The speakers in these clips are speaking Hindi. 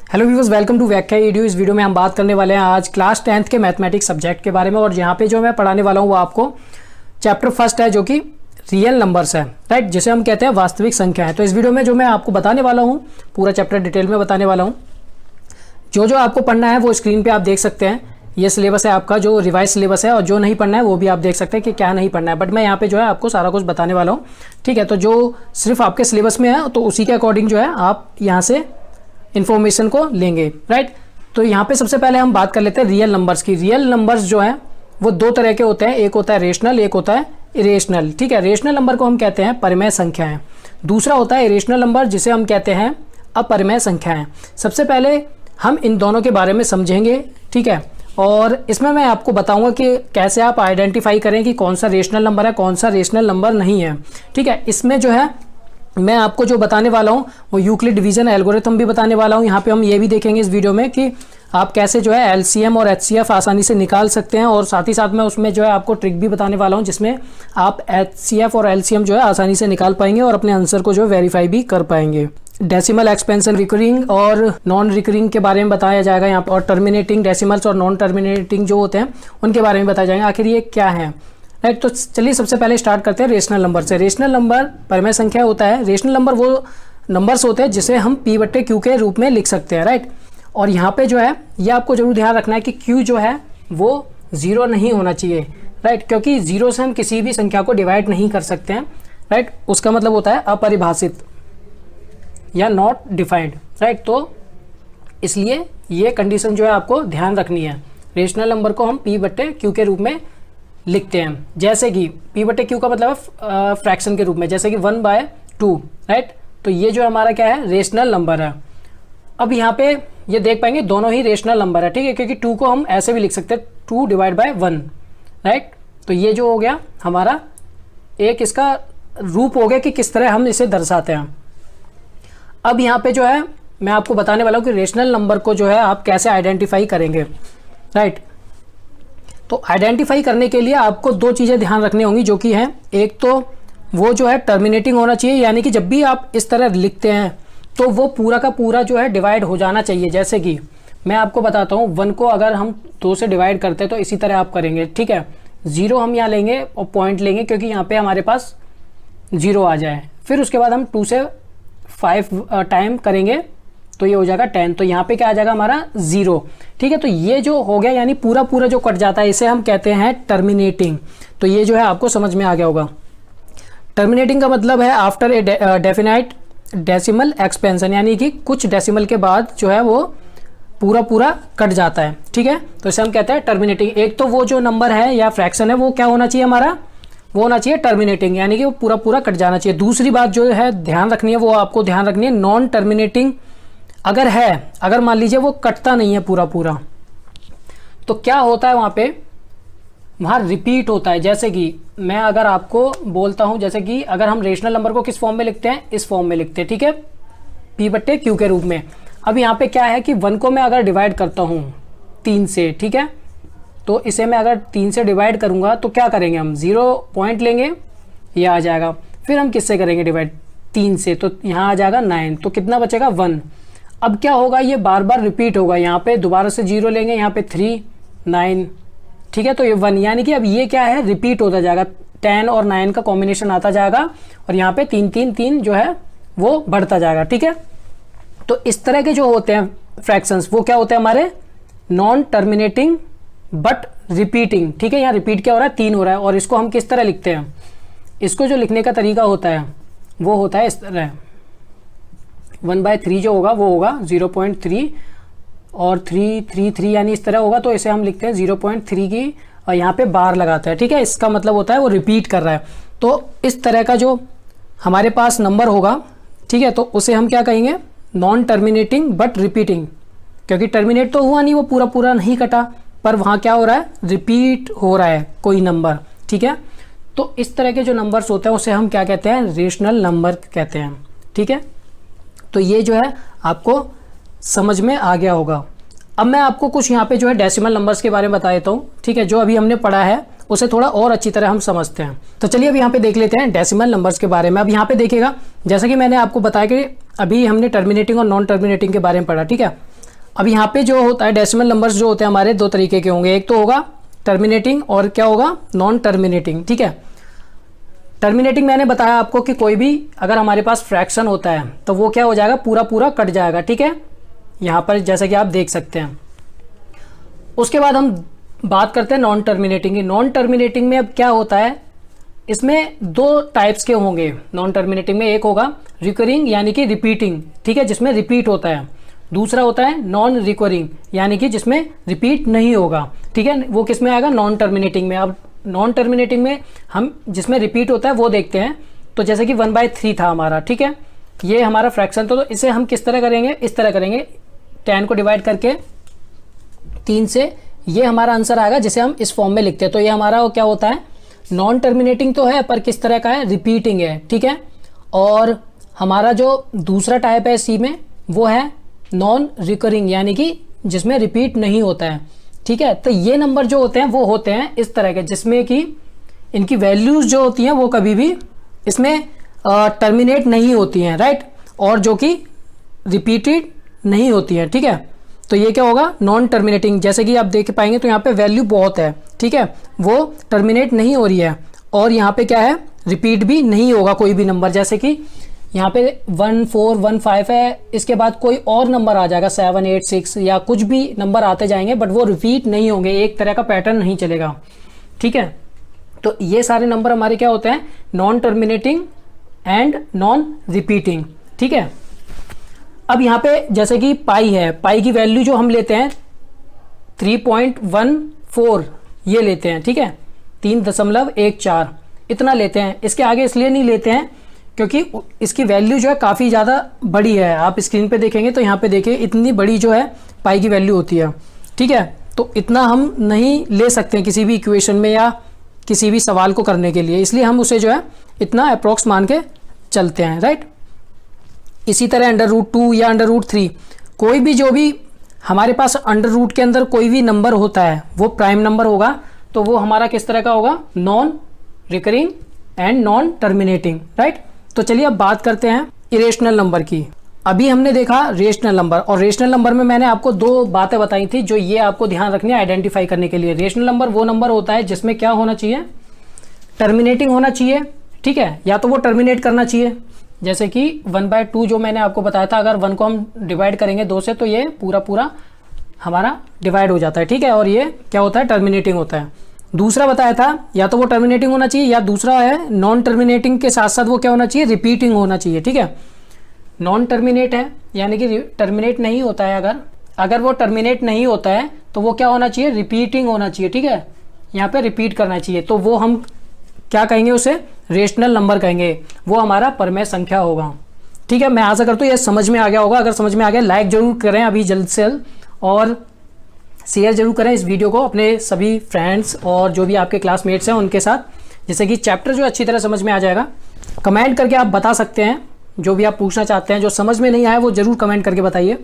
हेलो व्यूअर्स, वेलकम टू व्याख्या ईडीयू। इस वीडियो में हम बात करने वाले हैं आज क्लास 10th के मैथमेटिक्स सब्जेक्ट के बारे में। और यहाँ पे जो मैं पढ़ाने वाला हूँ वो आपको चैप्टर फर्स्ट है जो कि रियल नंबर्स है, राइट, जिसे हम कहते हैं वास्तविक संख्या है। तो इस वीडियो में जो मैं आपको बताने वाला हूँ पूरा चैप्टर डिटेल में बताने वाला हूँ। जो जो आपको पढ़ना है वो स्क्रीन पर आप देख सकते हैं। ये सिलेबस है आपका जो रिवाइज सिलेबस है, और जो नहीं पढ़ना है वो भी आप देख सकते हैं कि क्या नहीं पढ़ना है। बट मैं यहाँ पे जो है आपको सारा कुछ बताने वाला हूँ, ठीक है। तो जो सिर्फ आपके सिलेबस में है तो उसी के अकॉर्डिंग जो है आप यहाँ से इन्फॉर्मेशन को लेंगे, राइट। तो यहाँ पे सबसे पहले हम बात कर लेते हैं रियल नंबर्स की। रियल नंबर्स जो है वो दो तरह के होते हैं, एक होता है रेशनल, एक होता है इरेशनल, ठीक है। रेशनल नंबर को हम कहते हैं परिमेय संख्याएं, दूसरा होता है इरेशनल नंबर जिसे हम कहते हैं अपरिमेय संख्याएं। सबसे पहले हम इन दोनों के बारे में समझेंगे, ठीक है। और इसमें मैं आपको बताऊंगा कि कैसे आप आइडेंटिफाई करें कि कौन सा रेशनल नंबर है, कौन सा रेशनल नंबर नहीं है, ठीक है। इसमें जो है मैं आपको जो बताने वाला हूँ वो यूक्लिड डिवीजन एल्गोरिथम भी बताने वाला हूँ। यहाँ पे हम ये भी देखेंगे इस वीडियो में कि आप कैसे जो है एलसीएम और एचसीएफ आसानी से निकाल सकते हैं। और साथ ही साथ मैं उसमें जो है आपको ट्रिक भी बताने वाला हूँ जिसमें आप एचसीएफ और एलसीएम जो है आसानी से निकाल पाएंगे और अपने आंसर को जो है वेरीफाई भी कर पाएंगे। डेसिमल, एक्सपेंशन, रिकरिंग और नॉन रिकरिंग के बारे में बताया जाएगा यहाँ पर, और टर्मिनेटिंग डेसिमल्स और नॉन टर्मिनेटिंग जो होते हैं उनके बारे में बताया जाएगा आखिर ये क्या है, राइट। तो चलिए सबसे पहले स्टार्ट करते हैं रेशनल नंबर से। रेशनल नंबर परिमेय संख्या होता है। रेशनल नंबर वो नंबर्स होते हैं जिसे हम P/Q के रूप में लिख सकते हैं, राइट। और यहाँ पे जो है ये आपको जरूर ध्यान रखना है कि Q जो है वो 0 नहीं होना चाहिए, राइट, क्योंकि 0 से हम किसी भी संख्या को डिवाइड नहीं कर सकते हैं, राइट। उसका मतलब होता है अपरिभाषित या नॉट डिफाइंड, राइट। तो इसलिए ये कंडीशन जो है आपको ध्यान रखनी है। रेशनल नंबर को हम P/Q के रूप में लिखते हैं, जैसे कि P/Q का मतलब है फ्रैक्शन के रूप में, जैसे कि 1/2, राइट। तो ये जो हमारा क्या है रेशनल नंबर है। अब यहाँ पे ये देख पाएंगे दोनों ही रेशनल नंबर है, ठीक है, क्योंकि 2 को हम ऐसे भी लिख सकते हैं 2/1, राइट। तो ये जो हो गया हमारा एक इसका रूप हो गया कि किस तरह हम इसे दर्शाते हैं। अब यहाँ पे जो है मैं आपको बताने वाला हूँ कि रेशनल नंबर को जो है आप कैसे आइडेंटिफाई करेंगे, राइट। तो आइडेंटिफाई करने के लिए आपको दो चीज़ें ध्यान रखनी होंगी, जो कि है एक तो वो जो है टर्मिनेटिंग होना चाहिए, यानी कि जब भी आप इस तरह लिखते हैं तो वो पूरा का पूरा जो है डिवाइड हो जाना चाहिए। जैसे कि मैं आपको बताता हूँ 1 को अगर हम 2 से डिवाइड करते हैं तो इसी तरह आप करेंगे, ठीक है। 0 हम यहाँ लेंगे और पॉइंट लेंगे क्योंकि यहाँ पे हमारे पास 0 आ जाए। फिर उसके बाद हम 2 से 5 टाइम करेंगे तो ये हो जाएगा 10। तो यहाँ पे क्या आ जाएगा हमारा 0, ठीक है। तो ये जो हो गया यानी पूरा पूरा जो कट जाता है इसे हम कहते हैं टर्मिनेटिंग। तो ये जो है आपको समझ में आ गया होगा। टर्मिनेटिंग का मतलब है after a definite decimal expansion, यानी कि कुछ डेसिमल के बाद जो है वो पूरा पूरा कट जाता है, ठीक है। तो इसे हम कहते हैं टर्मिनेटिंग। एक तो वो जो नंबर है या फ्रैक्शन है वो क्या होना चाहिए हमारा, वो होना चाहिए टर्मिनेटिंग, यानी कि वो पूरा पूरा कट जाना चाहिए। दूसरी बात जो है ध्यान रखनी है वो आपको ध्यान रखनी है नॉन टर्मिनेटिंग अगर है, अगर मान लीजिए वो कटता नहीं है पूरा पूरा, तो क्या होता है वहाँ रिपीट होता है। जैसे कि मैं अगर आपको बोलता हूँ, जैसे कि अगर हम रेशनल नंबर को किस फॉर्म में लिखते हैं, इस फॉर्म में लिखते हैं, ठीक है, P/Q के रूप में। अब यहाँ पे क्या है कि 1 को मैं अगर डिवाइड करता हूँ 3 से, ठीक है, तो इसे मैं अगर 3 से डिवाइड करूँगा तो क्या करेंगे हम 0 पॉइंट लेंगे, ये आ जाएगा। फिर हम किससे करेंगे डिवाइड 3 से, तो यहाँ आ जाएगा 9, तो कितना बचेगा 1। अब क्या होगा ये बार बार रिपीट होगा, यहाँ पे दोबारा से 0 लेंगे, यहाँ पे 3, 9, ठीक है, तो ये 1, यानी कि अब ये क्या है रिपीट होता जाएगा, 10 और 9 का कॉम्बिनेशन आता जाएगा और यहाँ पे 3, 3, 3 जो है वो बढ़ता जाएगा, ठीक है। तो इस तरह के जो होते हैं फ्रैक्शंस वो क्या होते हैं हमारे नॉन टर्मिनेटिंग बट रिपीटिंग, ठीक है। यहाँ रिपीट क्या हो रहा है 3 हो रहा है। और इसको हम किस तरह लिखते हैं, इसको जो लिखने का तरीका होता है वो होता है इस तरह, 1/3 जो होगा वो होगा 0.3 और 3, 3, 3 यानी इस तरह होगा। तो इसे हम लिखते हैं 0.3 की और यहाँ पे बार लगाते हैं, ठीक है। इसका मतलब होता है वो रिपीट कर रहा है। तो इस तरह का जो हमारे पास नंबर होगा, ठीक है, तो उसे हम क्या कहेंगे नॉन टर्मिनेटिंग बट रिपीटिंग, क्योंकि टर्मिनेट तो हुआ नहीं, वो पूरा पूरा नहीं कटा, पर वहाँ क्या हो रहा है रिपीट हो रहा है कोई नंबर, ठीक है। तो इस तरह के जो नंबर्स होते हैं उसे हम क्या कहते हैं रेशनल नंबर कहते हैं, ठीक है। तो ये जो है आपको समझ में आ गया होगा। अब मैं आपको कुछ यहाँ पे जो है डेसिमल नंबर्स के बारे में बता देता हूँ, ठीक है, जो अभी हमने पढ़ा है उसे थोड़ा और अच्छी तरह हम समझते हैं। तो चलिए अब यहाँ पे देख लेते हैं डेसिमल नंबर्स के बारे में। अब यहाँ पे देखिएगा जैसा कि मैंने आपको बताया कि अभी हमने टर्मिनेटिंग और नॉन टर्मिनेटिंग के बारे में पढ़ा, ठीक है। अब यहाँ पे जो होता है डेसिमल नंबर्स जो होते हैं हमारे दो तरीके के होंगे, एक तो होगा टर्मिनेटिंग और क्या होगा नॉन टर्मिनेटिंग। ठीक है, टर्मिनेटिंग मैंने बताया आपको कि कोई भी अगर हमारे पास फ्रैक्शन होता है तो वो क्या हो जाएगा, पूरा पूरा कट जाएगा। ठीक है, यहाँ पर जैसे कि आप देख सकते हैं। उसके बाद हम बात करते हैं नॉन टर्मिनेटिंग की। नॉन टर्मिनेटिंग में अब क्या होता है, इसमें दो टाइप्स के होंगे नॉन टर्मिनेटिंग में। एक होगा रिकरिंग यानी कि रिपीटिंग, ठीक है, जिसमें रिपीट होता है। दूसरा होता है नॉन रिकरिंग यानी कि जिसमें रिपीट नहीं होगा। ठीक है, वो किस में आएगा, नॉन टर्मिनेटिंग में। अब नॉन टर्मिनेटिंग में हम जिसमें रिपीट होता है वो देखते हैं। तो जैसे कि 1/3 था हमारा, ठीक है, ये हमारा फ्रैक्शन तो इसे हम किस तरह करेंगे, इस तरह करेंगे, 10 को डिवाइड करके 3 से, ये हमारा आंसर आएगा जिसे हम इस फॉर्म में लिखते हैं। तो ये हमारा क्या होता है, नॉन टर्मिनेटिंग तो है पर किस तरह का है, रिपीटिंग है। ठीक है, और हमारा जो दूसरा टाइप है सी में वो है नॉन रिकरिंग यानी कि जिसमें रिपीट नहीं होता है। ठीक है, तो ये नंबर जो होते हैं वो होते हैं इस तरह के, जिसमें कि इनकी वैल्यूज जो होती हैं वो कभी भी इसमें टर्मिनेट नहीं होती हैं, राइट, और जो कि रिपीटेड नहीं होती हैं। ठीक है, तो ये क्या होगा, नॉन टर्मिनेटिंग। जैसे कि आप देख पाएंगे तो यहाँ पे वैल्यू बहुत है, ठीक है, वो टर्मिनेट नहीं हो रही है, और यहाँ पे क्या है, रिपीट भी नहीं होगा कोई भी नंबर। जैसे कि यहाँ पे 1 4 1 5 है, इसके बाद कोई और नंबर आ जाएगा 7 8 6 या कुछ भी नंबर आते जाएंगे, बट वो रिपीट नहीं होंगे, एक तरह का पैटर्न नहीं चलेगा। ठीक है, तो ये सारे नंबर हमारे क्या होते हैं, non terminating and non repeating. ठीक है, अब यहाँ पे जैसे कि पाई है, पाई की वैल्यू जो हम लेते हैं 3.14 ये लेते हैं। ठीक है, 3.14 इतना लेते हैं। इसके आगे इसलिए नहीं लेते हैं क्योंकि इसकी वैल्यू जो है काफ़ी ज़्यादा बड़ी है। आप स्क्रीन पे देखेंगे तो यहाँ पे देखिए इतनी बड़ी जो है पाई की वैल्यू होती है। ठीक है, तो इतना हम नहीं ले सकते किसी भी इक्वेशन में या किसी भी सवाल को करने के लिए, इसलिए हम उसे जो है इतना अप्रोक्स मान के चलते हैं, राइट। इसी तरह √2 या √3 कोई भी जो भी हमारे पास अंडर रूट के अंदर कोई भी नंबर होता है वो प्राइम नंबर होगा, तो वो हमारा किस तरह का होगा, non recurring and non terminating, right. तो चलिए अब बात करते हैं इरेशनल नंबर की। अभी हमने देखा रेशनल नंबर, और रेशनल नंबर में मैंने आपको दो बातें बताई थी जो ये आपको ध्यान रखनी है आइडेंटिफाई करने के लिए। रेशनल नंबर वो नंबर होता है जिसमें क्या होना चाहिए, टर्मिनेटिंग होना चाहिए, ठीक है, या तो वो टर्मिनेट करना चाहिए। जैसे कि 1/2 जो मैंने आपको बताया था, अगर 1 को हम डिवाइड करेंगे 2 से तो ये पूरा पूरा हमारा डिवाइड हो जाता है, ठीक है, और ये क्या होता है, टर्मिनेटिंग होता है। दूसरा बताया था या तो वो टर्मिनेटिंग होना चाहिए, या दूसरा है नॉन टर्मिनेटिंग के साथ साथ वो क्या होना चाहिए, रिपीटिंग होना चाहिए, ठीक है। नॉन टर्मिनेट है यानी कि टर्मिनेट नहीं होता है, अगर वो टर्मिनेट नहीं होता है तो वो क्या होना चाहिए, रिपीटिंग होना चाहिए, ठीक है, यहाँ पे रिपीट करना चाहिए, तो वो हम क्या कहेंगे, उसे रेशनल नंबर कहेंगे, वो हमारा परमेय संख्या होगा, ठीक है। मैं आशा करता हूँ ये समझ में आ गया होगा। अगर समझ में आ गया लाइक जरूर करें अभी जल्द से जल्द, और शेयर जरूर करें इस वीडियो को अपने सभी फ्रेंड्स और जो भी आपके क्लासमेट्स हैं उनके साथ, जिससे कि चैप्टर जो अच्छी तरह समझ में आ जाएगा। कमेंट करके आप बता सकते हैं जो भी आप पूछना चाहते हैं, जो समझ में नहीं आया वो जरूर कमेंट करके बताइए।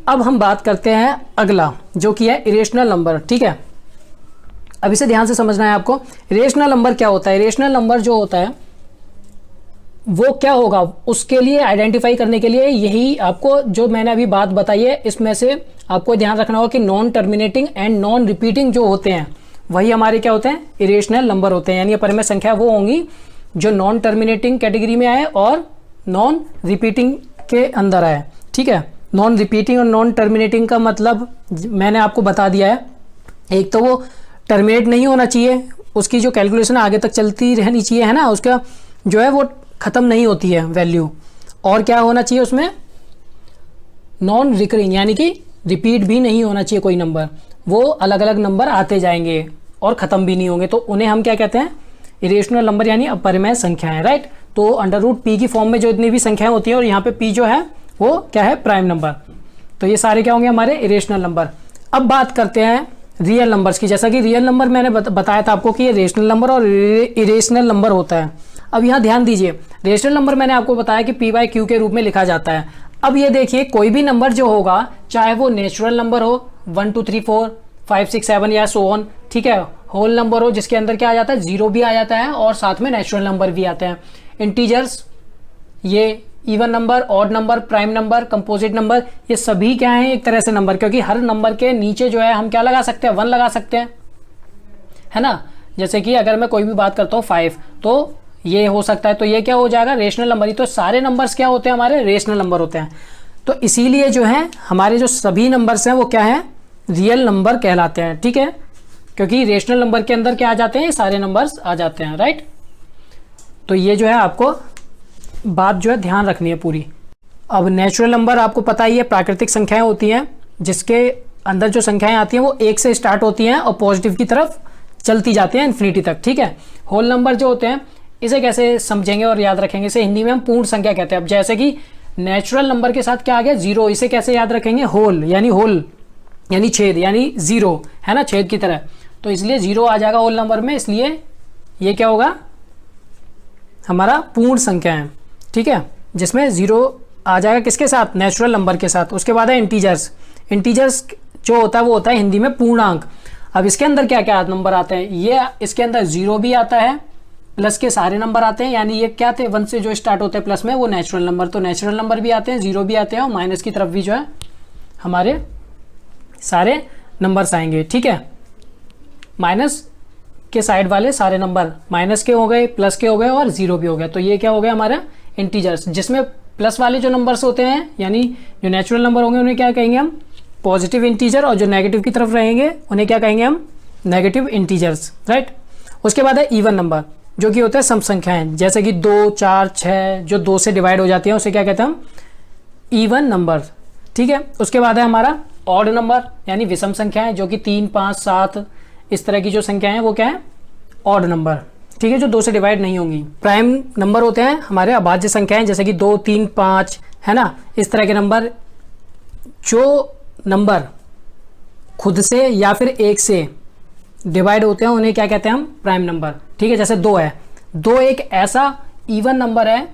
अब हम बात करते हैं अगला, जो कि है इरेशनल नंबर, ठीक है। अब इसे ध्यान से समझना है आपको। इरेशनल नंबर क्या होता है, इरेशनल नंबर जो होता है वो क्या होगा, उसके लिए आइडेंटिफाई करने के लिए यही आपको जो मैंने अभी बात बताई है, इसमें से आपको ध्यान रखना होगा कि non terminating and non repeating जो होते हैं वही हमारे क्या होते हैं, इरेशनल नंबर होते हैं। यानी परमेय संख्या वो होंगी जो नॉन टर्मिनेटिंग कैटेगरी में आए और नॉन रिपीटिंग के अंदर आए, ठीक है। नॉन रिपीटिंग और नॉन टर्मिनेटिंग का मतलब मैंने आपको बता दिया है। एक तो वो टर्मिनेट नहीं होना चाहिए, उसकी जो कैलकुलेशन आगे तक चलती रहनी चाहिए, है ना, उसका जो है वो ख़त्म नहीं होती है वैल्यू। और क्या होना चाहिए उसमें, नॉन रिकरिंग यानी कि रिपीट भी नहीं होना चाहिए कोई नंबर, वो अलग अलग नंबर आते जाएंगे और ख़त्म भी नहीं होंगे, तो उन्हें हम क्या कहते हैं, इरेशनल नंबर यानी अपरिमेय संख्याएं, राइट। तो √p की फॉर्म में जो इतनी भी संख्याएं होती हैं, और यहाँ पे p जो है वो क्या है, प्राइम नंबर, तो ये सारे क्या होंगे हमारे इरेशनल नंबर। अब बात करते हैं रियल नंबर्स की। जैसा कि रियल नंबर मैंने बताया था आपको कि ये रेशनल नंबर और इरेशनल नंबर होता है। अब यहाँ ध्यान दीजिए, रेशनल नंबर मैंने आपको बताया कि p/q के रूप में लिखा जाता है। अब ये देखिए कोई भी नंबर जो होगा, चाहे वो नेचुरल नंबर हो 1 2 3 4 5 6 7 या सो ऑन, ठीक है, होल नंबर हो जिसके अंदर क्या आ जाता है, 0 भी आ जाता है और साथ में नेचुरल नंबर भी आते हैं, इंटीजर्स, ये even number, odd number, prime number, composite number, ये सभी क्या है एक तरह से नंबर, क्योंकि हर नंबर के नीचे जो है हम क्या लगा सकते हैं, 1 लगा सकते हैं, है ना। जैसे कि अगर मैं कोई भी बात करता हूँ 5, तो ये हो सकता है, तो ये क्या हो जाएगा, रेशनल नंबर ही। तो सारे नंबर्स क्या होते हैं, हमारे रेशनल नंबर होते हैं। तो इसीलिए जो है हमारे जो सभी नंबर्स हैं वो क्या है, रियल नंबर कहलाते हैं, ठीक है, क्योंकि रेशनल नंबर के अंदर क्या आ जाते हैं, ये सारे नंबर्स आ जाते हैं, राइट। तो ये जो है आपको बात जो है ध्यान रखनी है पूरी। अब नेचुरल नंबर आपको पता ही है, प्राकृतिक संख्याएं होती हैं, जिसके अंदर जो संख्याएं आती हैं वो 1 से स्टार्ट होती हैं और पॉजिटिव की तरफ चलती जाती हैं इन्फिनिटी तक, ठीक है। होल नंबर जो होते हैं, इसे कैसे समझेंगे और याद रखेंगे, इसे हिंदी में हम पूर्ण संख्या कहते हैं। अब जैसे कि नेचुरल नंबर के साथ क्या आ गया, 0, इसे कैसे याद रखेंगे, होल यानी छेद, यानी 0, है ना, छेद की तरह। तो इसलिए 0 आ जाएगा होल नंबर में, इसलिए ये क्या होगा, हमारा पूर्ण संख्या है, ठीक है, जिसमें 0 आ जाएगा किसके साथ, नेचुरल नंबर के साथ। उसके बाद है इंटीजर्स। इंटीजर्स जो होता है वो होता है हिंदी में पूर्णांक। अब इसके अंदर क्या क्या नंबर आते हैं, ये इसके अंदर 0 भी आता है, प्लस के सारे नंबर आते हैं, यानी ये क्या थे, 1 से जो स्टार्ट होते हैं प्लस में, वो नेचुरल नंबर। तो नेचुरल नंबर भी आते हैं, 0 भी आते हैं, और माइनस की तरफ भी जो है हमारे सारे नंबर्स आएंगे, ठीक है। माइनस के साइड वाले सारे नंबर माइनस के हो गए, प्लस के हो गए और 0 भी हो गया। तो ये क्या हो गया हमारा इंटीजर्स, जिसमें प्लस वाले जो नंबर्स होते हैं, यानी जो नेचुरल नंबर होंगे उन्हें क्या कहेंगे हम, पॉजिटिव इंटीजर, और जो नेगेटिव की तरफ रहेंगे उन्हें क्या कहेंगे हम, नेगेटिव इंटीजर्स, राइट। उसके बाद है इवन नंबर, जो कि होता है सम संख्याएं, जैसे कि 2, 4, 6 जो 2 से डिवाइड हो जाती हैं उसे क्या कहते हैं हम, इवन नंबर, ठीक है। उसके बाद है हमारा ऑड नंबर, यानी विषम संख्याएं, जो कि 3, 5, 7 इस तरह की जो संख्याएं हैं वो क्या है, ऑड नंबर, ठीक है, जो 2 से डिवाइड नहीं होंगी। प्राइम नंबर होते हैं हमारे अभाज्य संख्याएं, जैसे कि 2, 3, 5, है ना, इस तरह के नंबर। जो नंबर खुद से या फिर 1 से डिवाइड होते हैं उन्हें क्या कहते हैं हम, प्राइम नंबर, ठीक है। जैसे 2 है, 2 एक ऐसा इवन नंबर है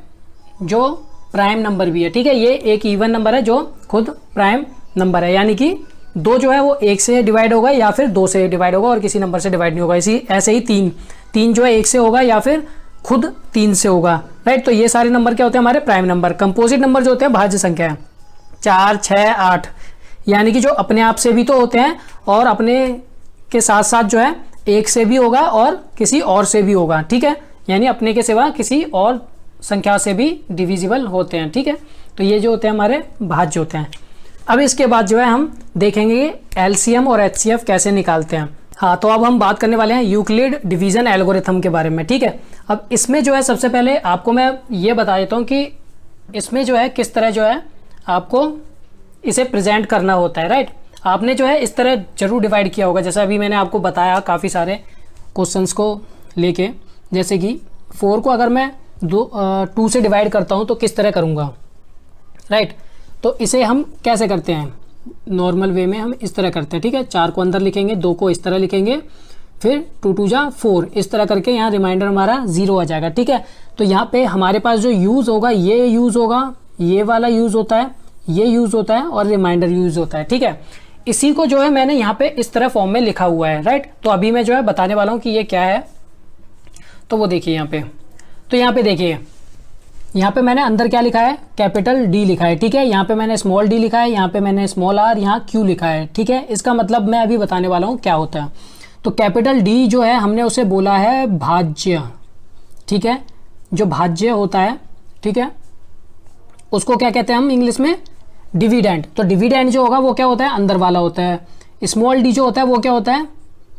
जो प्राइम नंबर भी है, ठीक है, ये एक इवन नंबर है जो खुद प्राइम नंबर है, यानी कि 2 जो है वो 1 से डिवाइड होगा या फिर 2 से डिवाइड होगा और किसी नंबर से डिवाइड नहीं होगा। इसी ऐसे ही 3 जो है 1 से होगा या फिर खुद 3 से होगा, राइट। तो ये सारे नंबर क्या होते हैं, हमारे प्राइम नंबर। कंपोजिट नंबर जो होते हैं भाज्य संख्या है, 4, 6, 8, यानी कि जो अपने आप से भी तो होते हैं और अपने के साथ साथ जो है 1 से भी होगा और किसी और से भी होगा, ठीक है, यानी अपने के सिवा किसी और संख्या से भी डिविजिबल होते हैं, ठीक है। तो ये जो होते हैं हमारे भाज्य होते हैं। अब इसके बाद जो है हम देखेंगे एलसीएम और एचसीएफ कैसे निकालते हैं। हाँ, तो अब हम बात करने वाले हैं यूक्लिड डिवीजन एल्गोरिथम के बारे में, ठीक है। अब इसमें जो है सबसे पहले आपको मैं ये बता देता हूँ कि इसमें जो है किस तरह जो है आपको इसे प्रेजेंट करना होता है, राइट। आपने जो है इस तरह जरूर डिवाइड किया होगा, जैसे अभी मैंने आपको बताया काफ़ी सारे क्वेश्चंस को लेके, जैसे कि 4 को अगर मैं 2 से डिवाइड करता हूँ तो किस तरह करूँगा, राइट। तो इसे हम कैसे करते हैं, नॉर्मल वे में हम इस तरह करते हैं, ठीक है। 4 को अंदर लिखेंगे, 2 को इस तरह लिखेंगे, फिर 2 2 जा 4, इस तरह करके यहाँ रिमाइंडर हमारा 0 आ जाएगा, ठीक है। तो यहाँ पे हमारे पास जो यूज़ होगा, ये यूज़ होगा, ये वाला यूज़ होता है, ये यूज़ होता है और रिमाइंडर यूज़ होता है, ठीक है। इसी को जो है मैंने यहाँ पे इस तरह फॉर्म में लिखा हुआ है, राइट। तो अभी मैं जो है बताने वाला हूँ कि ये क्या है। तो वो देखिए यहाँ पे, तो यहाँ पे देखिए, यहाँ पे मैंने अंदर क्या लिखा है, कैपिटल डी लिखा है, ठीक है। यहाँ पे मैंने स्मॉल डी लिखा है, यहाँ पे मैंने स्मॉल आर, यहाँ क्यू लिखा है, ठीक है। इसका मतलब मैं अभी बताने वाला हूँ क्या होता है। तो कैपिटल डी जो है हमने उसे बोला है भाज्य, ठीक है, जो भाज्य होता है, ठीक है, उसको क्या कहते हैं हम इंग्लिश में, डिविडेंड। तो डिविडेंड जो होगा वो क्या होता है, अंदर वाला होता है। स्मॉल डी जो होता है वो क्या होता है,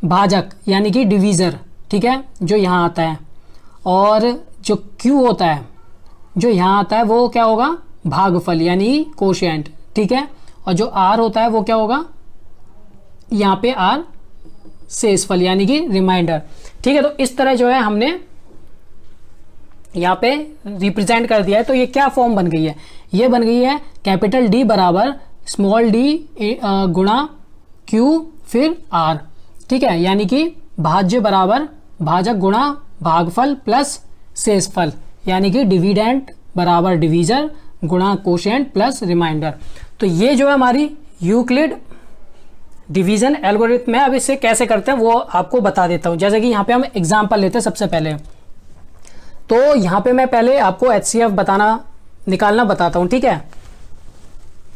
भाजक, यानी कि डिवीज़र, ठीक है, जो यहाँ आता है। और जो क्यू होता है जो यहाँ आता है वो क्या होगा, भागफल, यानी कोशेंट, ठीक है। और जो आर होता है वो क्या होगा, यहाँ पे आर शेषफल, यानी कि रिमाइंडर, ठीक है। तो इस तरह जो है हमने यहाँ पे रिप्रेजेंट कर दिया है। तो ये क्या फॉर्म बन गई है, ये बन गई है कैपिटल डी बराबर स्मॉल डी गुणा क्यू फिर आर, ठीक है, यानी कि भाज्य बराबर भाजक गुणा भागफल प्लस शेषफल, यानी कि डिविडेंड बराबर डिवीजर गुणा कोशेंट प्लस रिमाइंडर। तो ये जो है हमारी यूक्लिड डिवीजन एल्गोरिथम है। अब इसे कैसे करते हैं वो आपको बता देता हूँ। जैसे कि यहाँ पे हम एग्जांपल लेते हैं सबसे पहले। तो यहाँ पे मैं पहले आपको एचसीएफ बताना निकालना बताता हूँ, ठीक है।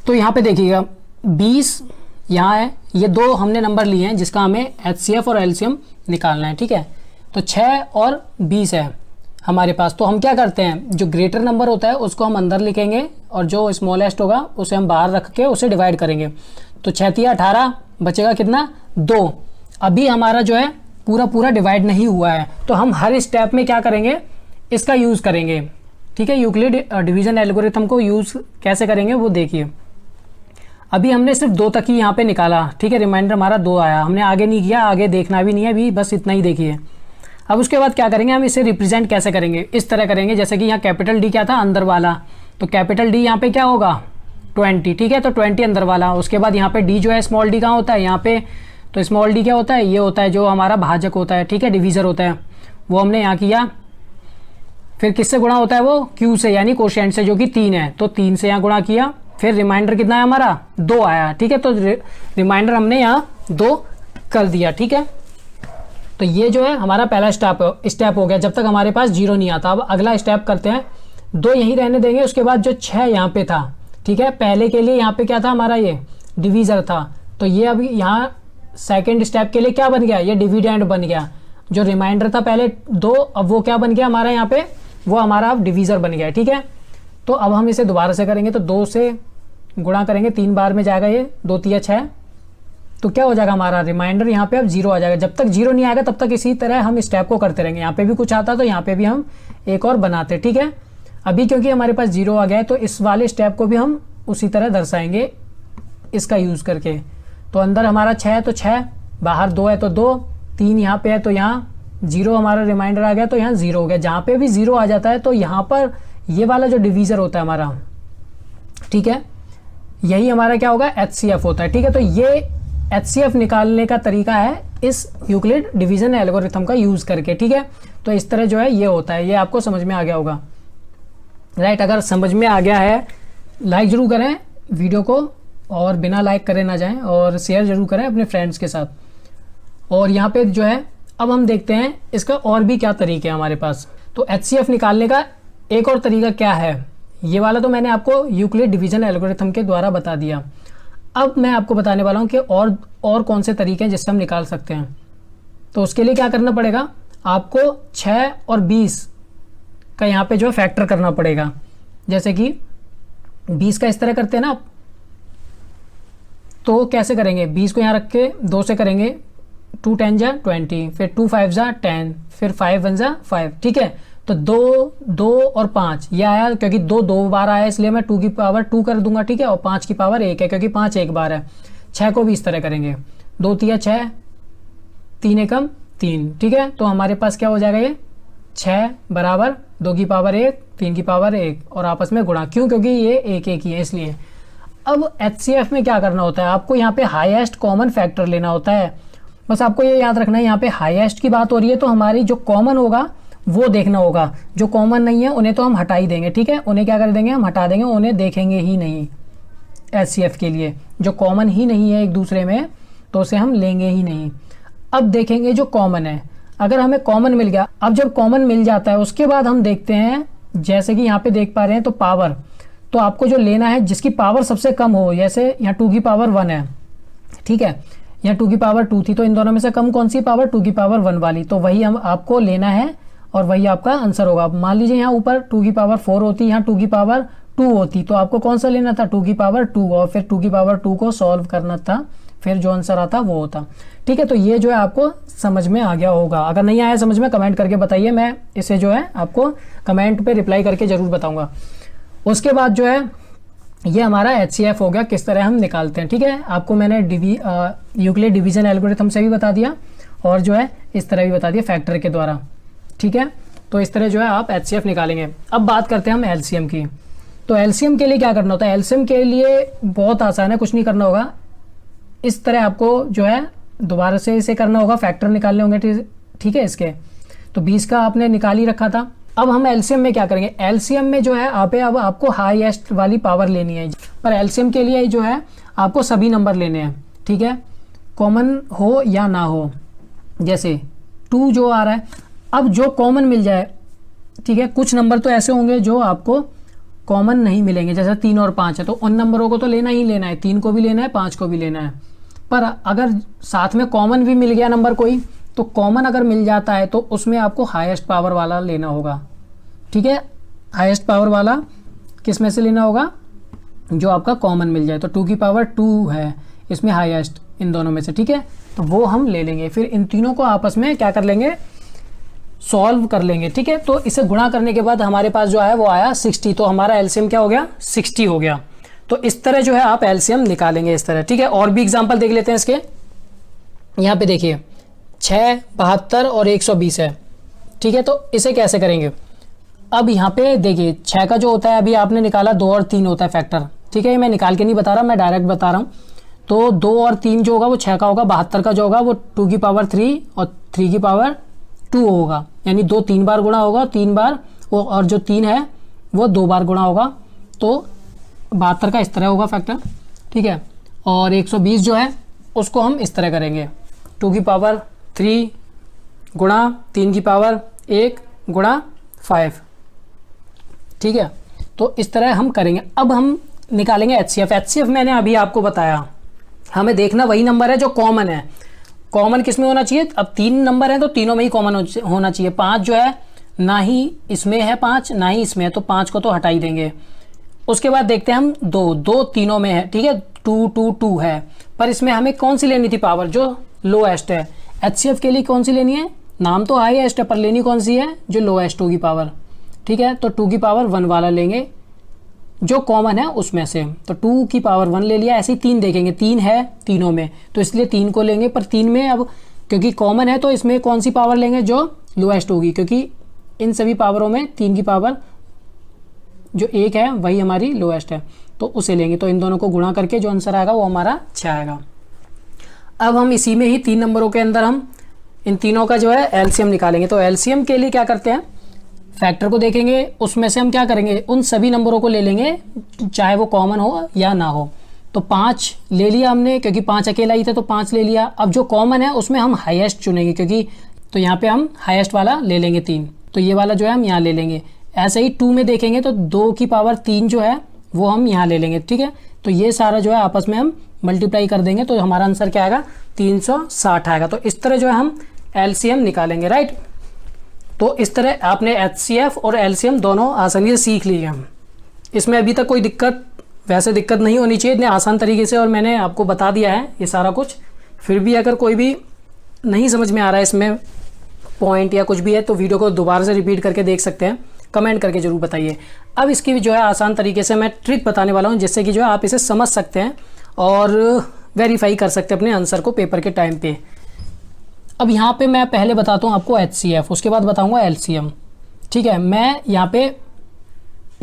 तो यहाँ पे देखिएगा 20 यहाँ है, ये दो हमने नंबर लिए हैं जिसका हमें HCF और LCM निकालना है, ठीक है। तो 6 और 20 है हमारे पास। तो हम क्या करते हैं, जो ग्रेटर नंबर होता है उसको हम अंदर लिखेंगे और जो स्मॉलेस्ट होगा उसे हम बाहर रख के उसे डिवाइड करेंगे। तो 6 तिया 18, बचेगा कितना 2। अभी हमारा जो है पूरा डिवाइड नहीं हुआ है, तो हम हर स्टेप में क्या करेंगे, इसका यूज़ करेंगे, ठीक है। यूक्लिड डिवीजन एल्गोरिथम को यूज़ कैसे करेंगे वो देखिए। अभी हमने सिर्फ 2 तक ही यहाँ पे निकाला, ठीक है। रिमाइंडर हमारा 2 आया, हमने आगे नहीं किया, आगे देखना भी नहीं है अभी, बस इतना ही देखिए। अब उसके बाद क्या करेंगे, हम इसे रिप्रेजेंट कैसे करेंगे, इस तरह करेंगे जैसे कि यहाँ कैपिटल डी क्या था, अंदर वाला, तो कैपिटल डी यहाँ पे क्या होगा 20, ठीक है। तो 20 अंदर वाला। उसके बाद यहाँ पे डी जो है स्मॉल डी कहाँ होता है, यहाँ पे। तो स्मॉल डी क्या होता है, ये होता है जो हमारा भाजक होता है, ठीक है, डिवीजर होता है, वो हमने यहाँ किया। फिर किससे गुणा होता है वो, क्यू से, यानी कोशेंट से, जो कि 3 है, तो 3 से यहाँ गुणा किया। फिर रिमाइंडर कितना है हमारा 2 आया, ठीक है। तो रिमाइंडर हमने यहाँ 2 कर दिया, ठीक है। तो ये जो है हमारा पहला स्टेप हो गया, जब तक हमारे पास 0 नहीं आता। अब अगला स्टेप करते हैं, 2 यहीं रहने देंगे। उसके बाद जो 6 यहाँ पे था, ठीक है, पहले के लिए यहाँ पे क्या था हमारा, ये डिवीजर था, तो ये अभी यहाँ सेकेंड स्टेप के लिए क्या बन गया, ये डिविडेंड बन गया। जो रिमाइंडर था पहले 2, अब वो क्या बन गया हमारा यहाँ पे, वो हमारा अब डिवीजर बन गया, ठीक है। तो अब हम इसे दोबारा से करेंगे, तो 2 से गुणा करेंगे, 3 बार में जाएगा ये, 2 तिया 6, तो क्या हो जाएगा हमारा रिमाइंडर यहाँ पे अब 0 आ जाएगा। जब तक 0 नहीं आएगा तब तक इसी तरह हम स्टेप को करते रहेंगे। यहाँ पे भी कुछ आता तो यहाँ पे भी हम एक और बनाते, ठीक है। अभी क्योंकि हमारे पास 0 आ गया है तो इस वाले स्टेप को भी हम उसी तरह दर्शाएंगे इसका यूज करके। तो अंदर हमारा 6 है तो 6, बाहर 2 है तो 2, 3 यहाँ पे है तो यहाँ 0 हमारा रिमाइंडर आ गया, तो यहाँ 0 हो गया। जहाँ पे भी 0 आ जाता है तो यहाँ पर ये वाला जो डिवीजर होता है हमारा, ठीक है, यही हमारा क्या होगा HCF होता है, ठीक है। तो ये HCF निकालने का तरीका है इस यूक्लिड डिवीजन एल्गोरिथम का यूज करके, ठीक है। तो इस तरह जो है ये होता है, ये आपको समझ में आ गया होगा, राइट। अगर समझ में आ गया है लाइक जरूर करें वीडियो को, और बिना लाइक करे ना जाएं, और शेयर जरूर करें अपने फ्रेंड्स के साथ। और यहाँ पे जो है अब हम देखते हैं इसका और भी क्या तरीके हैं हमारे पास। तो HCF निकालने का एक और तरीका क्या है, ये वाला तो मैंने आपको यूक्लिड डिवीजन एल्गोरिथम के द्वारा बता दिया। अब मैं आपको बताने वाला हूँ कि और कौन से तरीके हैं जिससे हम निकाल सकते हैं। तो उसके लिए क्या करना पड़ेगा, आपको 6 और 20 का यहाँ पे जो फैक्टर करना पड़ेगा। जैसे कि 20 का इस तरह करते हैं ना, तो कैसे करेंगे, 20 को यहाँ रख के 2 से करेंगे, 2 10 जा 20, फिर 2 5 जा 10, फिर 5 1 जा 5, ठीक है। तो 2 और 5 ये आया, क्योंकि 2 बार आया इसलिए मैं 2 की पावर 2 कर दूंगा, ठीक है। और 5 की पावर 1 है क्योंकि 5 एक बार है। 6 को भी इस तरह करेंगे, 2 तिया 6, 3 एकम 3, ठीक है। तो हमारे पास क्या हो जाएगा, ये 6 बराबर 2 की पावर 1, 3 की पावर 1, और आपस में गुणा, क्यों, क्योंकि ये एक ही है इसलिए। अब HCF में क्या करना होता है, आपको यहाँ पे हाईएस्ट कॉमन फैक्टर लेना होता है। बस आपको ये याद रखना है, यहाँ पे हाईएस्ट की बात हो रही है तो हमारी जो कॉमन होगा वो देखना होगा, जो कॉमन नहीं है उन्हें तो हम हटा ही देंगे, ठीक है। उन्हें क्या कर देंगे, हम हटा देंगे, उन्हें देखेंगे ही नहीं। HCF के लिए जो कॉमन ही नहीं है एक दूसरे में तो उसे हम लेंगे ही नहीं। अब देखेंगे जो कॉमन है, अगर हमें कॉमन मिल गया, अब जब कॉमन मिल जाता है उसके बाद हम देखते हैं, जैसे कि यहाँ पे देख पा रहे हैं, तो पावर, तो आपको जो लेना है जिसकी पावर सबसे कम हो, जैसे यहाँ 2 की पावर 1 है, ठीक है, यहाँ 2 की पावर 2 थी, तो इन दोनों में से कम कौन सी पावर, 2 की पावर 1 वाली, तो वही हम आपको लेना है और वही आपका आंसर होगा। मान लीजिए यहाँ ऊपर 2 की पावर 4 होती, यहाँ 2 की पावर 2 होती, तो आपको कौन सा लेना था, 2 की पावर 2, और फिर 2 की पावर 2 को सॉल्व करना था, फिर जो आंसर आता वो होता, ठीक है। तो ये जो है आपको समझ में आ गया होगा। अगर नहीं आया समझ में कमेंट करके बताइए, मैं इसे जो है आपको कमेंट पे रिप्लाई करके जरूर बताऊंगा। उसके बाद जो है ये हमारा HCF हो गया, किस तरह हम निकालते हैं, ठीक है। आपको मैंने यूक्लिड डिवीजन एल्गोरिथम से भी बता दिया और जो है इस तरह भी बता दिया फैक्टर के द्वारा, ठीक है। तो इस तरह जो है आप HCF निकालेंगे। अब बात करते हैं हम LCM की। तो LCM के लिए क्या करना होता है, LCM के लिए बहुत आसान है, कुछ नहीं करना होगा, इस तरह आपको जो है दोबारा से इसे करना होगा, फैक्टर निकालने होंगे, ठीक है। इसके तो 20 का आपने निकाल ही रखा था। अब हम LCM में क्या करेंगे, LCM में जो है अब आपको हाईएस्ट वाली पावर लेनी है, पर LCM के लिए जो है आपको सभी नंबर लेने हैं, ठीक है, कॉमन हो या ना हो। जैसे 2 जो आ रहा है, अब जो कॉमन मिल जाए, ठीक है, कुछ नंबर तो ऐसे होंगे जो आपको कॉमन नहीं मिलेंगे, जैसे 3 और 5 है तो उन नंबरों को तो लेना ही लेना है, 3 को भी लेना है, 5 को भी लेना है। पर अगर साथ में कॉमन भी मिल गया नंबर कोई, तो कॉमन अगर मिल जाता है तो उसमें आपको हाईएस्ट पावर वाला लेना होगा। ठीक है, हाईएस्ट पावर वाला किस में से लेना होगा, जो आपका कॉमन मिल जाए। तो 2 की पावर 2 है इसमें हाईएस्ट, इन दोनों में से। ठीक है, तो वो हम ले लेंगे। फिर इन तीनों को आपस में क्या कर लेंगे, सॉल्व कर लेंगे। ठीक है, तो इसे गुणा करने के बाद हमारे पास जो है वो आया 60, तो हमारा एलसीएम क्या हो गया, 60 हो गया। तो इस तरह जो है आप एलसीएम निकालेंगे इस तरह। ठीक है, और भी एग्जांपल देख लेते हैं इसके। यहाँ पे देखिए 6, 72 और 120 है। ठीक है, तो इसे कैसे करेंगे, अब यहाँ पे देखिए 6 का जो होता है अभी आपने निकाला 2 और 3 होता है फैक्टर। ठीक है, ये मैं निकाल के नहीं बता रहा, मैं डायरेक्ट बता रहा हूँ। तो 2 और 3 जो होगा वो 6 का होगा, 72 का जो होगा वो 2 की पावर 3 और 3 की पावर 2 होगा, यानी 2 3 बार गुणा होगा, 3 बार वो, और जो 3 है वो 2 बार गुणा होगा। तो 72 का इस तरह होगा फैक्टर। ठीक है, और 120 जो है उसको हम इस तरह करेंगे, 2 की पावर 3 गुणा 3 की पावर 1 गुणा 5। ठीक है, तो इस तरह हम करेंगे। अब हम निकालेंगे एचसीएफ। एचसीएफ मैंने अभी आपको बताया, हमें देखना वही नंबर है जो कॉमन है। कॉमन किस में होना चाहिए, अब 3 नंबर है तो तीनों में ही कॉमन होना चाहिए। 5 जो है ना ही इसमें है 5 ना ही इसमें है, तो 5 को तो हटा ही देंगे। उसके बाद देखते हैं हम 2 तीनों में है। ठीक है, 2 2 2 है, पर इसमें हमें कौन सी लेनी थी पावर, जो लोएस्ट है। एचसीएफ के लिए कौन सी लेनी है, नाम तो हाईएस्ट है पर लेनी कौन सी है, जो लोएस्ट होगी पावर। ठीक है, तो 2 की पावर 1 वाला लेंगे जो कॉमन है उसमें से। तो 2 की पावर 1 ले लिया। ऐसे ही 3 देखेंगे, 3 है तीनों में तो इसलिए 3 को लेंगे, पर 3 में अब क्योंकि कॉमन है तो इसमें कौन सी पावर लेंगे, जो लोएस्ट होगी, क्योंकि इन सभी पावरों में 3 की पावर जो 1 है वही हमारी लोएस्ट है, तो उसे लेंगे। तो इन दोनों को गुणा करके जो आंसर आएगा वो हमारा 6 आएगा। अब हम इसी में ही 3 नंबरों के अंदर हम इन तीनों का जो है एलसीएम निकालेंगे। तो एलसीएम के लिए क्या करते हैं, फैक्टर को देखेंगे, उसमें से हम क्या करेंगे, उन सभी नंबरों को ले लेंगे चाहे वो कॉमन हो या ना हो। तो 5 ले लिया हमने, क्योंकि 5 अकेला ही था तो 5 ले लिया। अब जो कॉमन है उसमें हम हाईएस्ट चुनेंगे, क्योंकि तो यहाँ पे हम हाईएस्ट वाला ले लेंगे 3, तो ये वाला जो है हम यहाँ ले लेंगे। ऐसे ही 2 में देखेंगे तो 2 की पावर 3 जो है वो हम यहाँ ले लेंगे। ठीक है, तो ये सारा जो है आपस में हम मल्टीप्लाई कर देंगे, तो हमारा आंसर क्या आएगा, 360 आएगा। तो इस तरह जो है हम एलसीएम निकालेंगे, राइट। तो इस तरह आपने एचसीएफ और एलसीएम दोनों आसानी से सीख लिए हम। इसमें अभी तक कोई दिक्कत, वैसे दिक्कत नहीं होनी चाहिए, इतने आसान तरीके से, और मैंने आपको बता दिया है ये सारा कुछ। फिर भी अगर कोई भी नहीं समझ में आ रहा है इसमें पॉइंट या कुछ भी है, तो वीडियो को दोबारा से रिपीट करके देख सकते हैं, कमेंट करके जरूर बताइए। अब इसकी जो है आसान तरीके से मैं ट्रिक बताने वाला हूँ, जिससे कि जो है आप इसे समझ सकते हैं और वेरीफाई कर सकते हैं अपने आंसर को पेपर के टाइम पे। अब यहाँ पे मैं पहले बताता हूँ आपको एचसीएफ, उसके बाद बताऊँगा एलसीएम। ठीक है, मैं यहाँ पे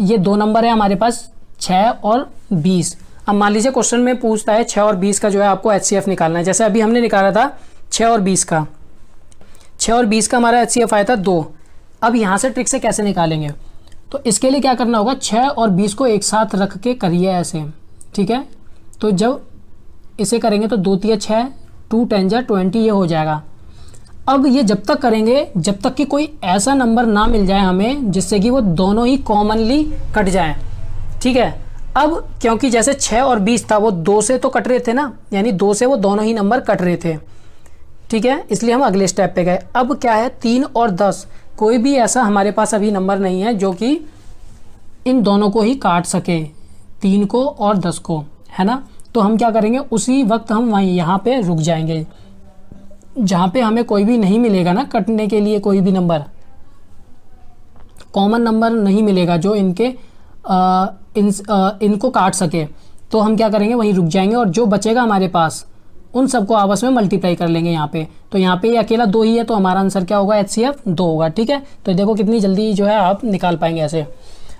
ये 2 नंबर है हमारे पास, 6 और 20। अब मान लीजिए क्वेश्चन में पूछता है 6 और 20 का जो है आपको एचसीएफ निकालना है। जैसे अभी हमने निकाला था 6 और 20 का, 6 और 20 का हमारा एचसीएफ आया था 2। अब यहाँ से ट्रिक से कैसे निकालेंगे, तो इसके लिए क्या करना होगा, 6 और 20 को एक साथ रख के करिए ऐसे। ठीक है, तो जब इसे करेंगे तो 2 3 6, 2 10 जा 20 ये हो जाएगा। अब ये जब तक करेंगे जब तक कि कोई ऐसा नंबर ना मिल जाए हमें जिससे कि वो दोनों ही कॉमनली कट जाए। ठीक है, अब क्योंकि जैसे 6 और 20 था वो 2 से तो कट रहे थे ना, यानी 2 से वो दोनों ही नंबर कट रहे थे। ठीक है, इसलिए हम अगले स्टेप पे गए। अब क्या है, 3 और 10, कोई भी ऐसा हमारे पास अभी नंबर नहीं है जो कि इन दोनों को ही काट सके, 3 को और 10 को, है ना। तो हम क्या करेंगे, उसी वक्त हम वहीं यहाँ पे रुक जाएंगे जहाँ पे हमें कोई भी नहीं मिलेगा ना कटने के लिए, कोई भी नंबर कॉमन नंबर नहीं मिलेगा जो इनको काट सके। तो हम क्या करेंगे, वहीं रुक जाएंगे और जो बचेगा हमारे पास उन सबको आपस में मल्टीप्लाई कर लेंगे यहाँ पे। तो यहाँ पे अकेला 2 ही है, तो हमारा आंसर क्या होगा, एचसीएफ 2 होगा। ठीक है, तो देखो कितनी जल्दी जो है आप निकाल पाएंगे ऐसे।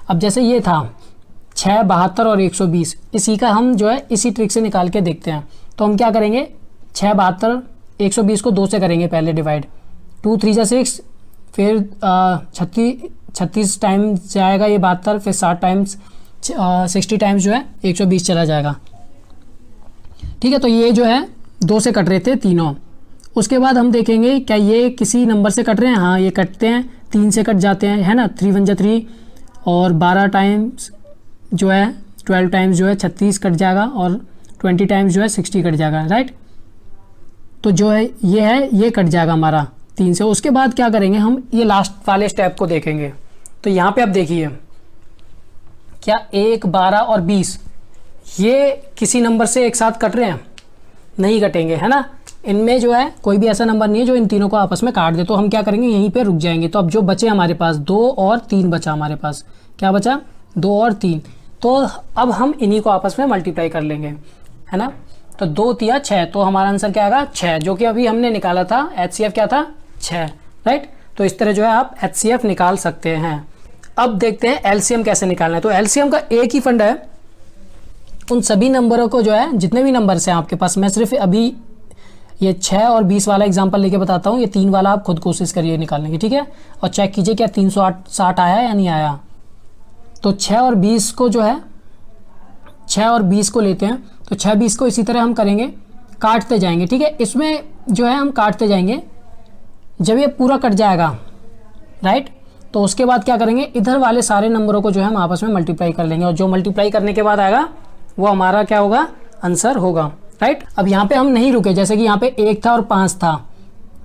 अब जैसे ये था 6, 72 और 120, इसी का हम जो है इसी ट्रिक से निकाल के देखते हैं। तो हम क्या करेंगे, 6, 72, 120 को 2 से करेंगे पहले डिवाइड, 2 3 जा 6, फिर 36 टाइम्स जाएगा ये 72, फिर 60 टाइम्स 60 टाइम्स जो है 120 चला जाएगा। ठीक है, तो ये जो है 2 से कट रहे थे तीनों। उसके बाद हम देखेंगे क्या ये किसी नंबर से कट रहे हैं, हाँ ये कटते हैं, 3 से कट जाते हैं, है ना। 3 1 जा 3 और 12 टाइम्स जो है 12 टाइम्स जो है 36 कट जाएगा और 20 टाइम्स जो है 60 कट जाएगा, राइट। तो जो है ये कट जाएगा हमारा 3 से। उसके बाद क्या करेंगे हम, ये लास्ट वाले स्टेप को देखेंगे। तो यहाँ पे आप देखिए क्या 1, 12 और 20 ये किसी नंबर से एक साथ कट रहे हैं? नहीं कटेंगे, है ना। इनमें जो है कोई भी ऐसा नंबर नहीं है जो इन तीनों को आपस में काट दे। तो हम क्या करेंगे, यहीं पे रुक जाएंगे। तो अब जो बचे हमारे पास 2 और 3 बचा हमारे पास, क्या बचा, 2 और 3। तो अब हम इन्हीं को आपस में मल्टीप्लाई कर लेंगे, है ना। तो 2 तिया 6, तो हमारा आंसर क्या आएगा 6, जो कि अभी हमने निकाला था। HCF क्या था 6, राइट। तो इस तरह जो है आप HCF निकाल सकते हैं। अब देखते हैं LCM कैसे निकालना है। तो LCM का एक ही फंड है, उन सभी नंबरों को जो है, जितने भी नंबर्स हैं आपके पास, मैं सिर्फ अभी ये 6 और 20 वाला एग्जांपल लेके बताता हूँ। ये 3 वाला आप खुद कोशिश करिए निकालने की, ठीक है। और चेक कीजिए क्या 360 आया या नहीं आया। तो 6 और 20 को जो है, 6 और 20 को लेते हैं। तो 6, 20 को इसी तरह हम करेंगे, काटते जाएंगे, ठीक है। इसमें जो है हम काटते जाएंगे, जब ये पूरा कट जाएगा, राइट, तो उसके बाद क्या करेंगे, इधर वाले सारे नंबरों को जो है हम आपस में मल्टीप्लाई कर लेंगे। और जो मल्टीप्लाई करने के बाद आएगा वो हमारा क्या होगा, आंसर होगा, राइट। अब यहाँ पे हम नहीं रुके, जैसे कि यहाँ पे 1 था और 5 था,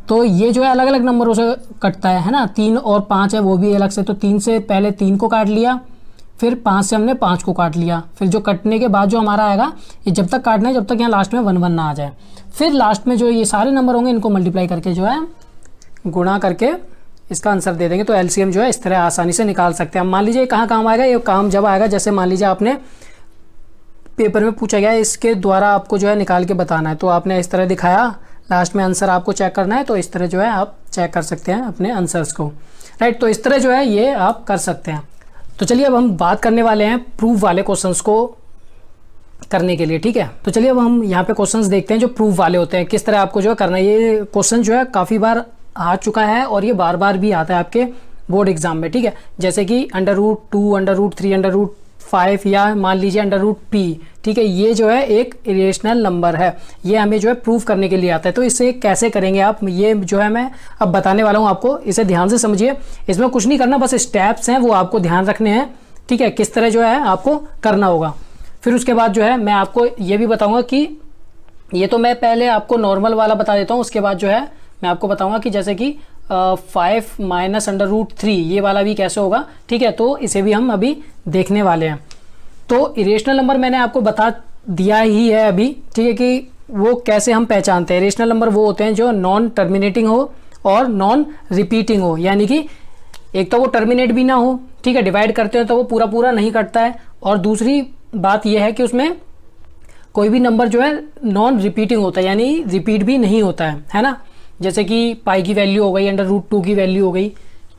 तो ये जो है अलग अलग नंबरों से कटता है ना। 3 और 5 है वो भी अलग से। तो 3 से पहले 3 को काट लिया, फिर 5 से हमने 5 को काट लिया। फिर जो कटने के बाद जो हमारा आएगा, ये जब तक काटना है जब तक यहाँ लास्ट में 1 1 ना आ जाए। फिर लास्ट में जो ये सारे नंबर होंगे इनको मल्टीप्लाई करके जो है गुणा करके इसका आंसर दे देंगे। तो LCM जो है इस तरह आसानी से निकाल सकते हैं। मान लीजिए कहाँ काम आएगा, ये काम जब आएगा, जैसे मान लीजिए आपने पेपर में पूछा गया इसके द्वारा आपको जो है निकाल के बताना है, तो आपने इस तरह दिखाया, लास्ट में आंसर आपको चेक करना है। तो इस तरह जो है आप चेक कर सकते हैं अपने आंसर्स को, राइट। तो इस तरह जो है ये आप कर सकते हैं। तो चलिए अब हम बात करने वाले हैं प्रूफ वाले क्वेश्चंस को करने के लिए, ठीक है। तो चलिए अब हम यहाँ पे क्वेश्चंस देखते हैं जो प्रूफ वाले होते हैं, किस तरह आपको जो है करना है। ये क्वेश्चन जो है काफ़ी बार आ चुका है और ये बार बार भी आता है आपके बोर्ड एग्जाम में, ठीक है। जैसे कि √2, √3, √5 या मान लीजिए √p, ठीक है। ये जो है एक इरेशनल नंबर है, ये हमें जो है प्रूफ करने के लिए आता है। तो इसे कैसे करेंगे आप, ये जो है मैं अब बताने वाला हूँ आपको, इसे ध्यान से समझिए। इसमें कुछ नहीं करना, बस स्टेप्स हैं वो आपको ध्यान रखने हैं, ठीक है, किस तरह जो है आपको करना होगा। फिर उसके बाद जो है मैं आपको ये भी बताऊँगा कि ये तो मैं पहले आपको नॉर्मल वाला बता देता हूँ, उसके बाद जो है मैं आपको बताऊंगा कि जैसे कि 5 माइनस √3 ये वाला भी कैसे होगा, ठीक है। तो इसे भी हम अभी देखने वाले हैं। तो इरेशनल नंबर मैंने आपको बता दिया ही है अभी, ठीक है, कि वो कैसे हम पहचानते हैं। इरेशनल नंबर वो होते हैं जो नॉन टर्मिनेटिंग हो और नॉन रिपीटिंग हो, यानी कि एक तो वो टर्मिनेट भी ना हो, ठीक है, डिवाइड करते हैं तो वो पूरा पूरा नहीं कटता है। और दूसरी बात यह है कि उसमें कोई भी नंबर जो है नॉन रिपीटिंग होता है, यानी रिपीट भी नहीं होता है ना। जैसे कि पाई की वैल्यू हो गई, √2 की वैल्यू हो गई,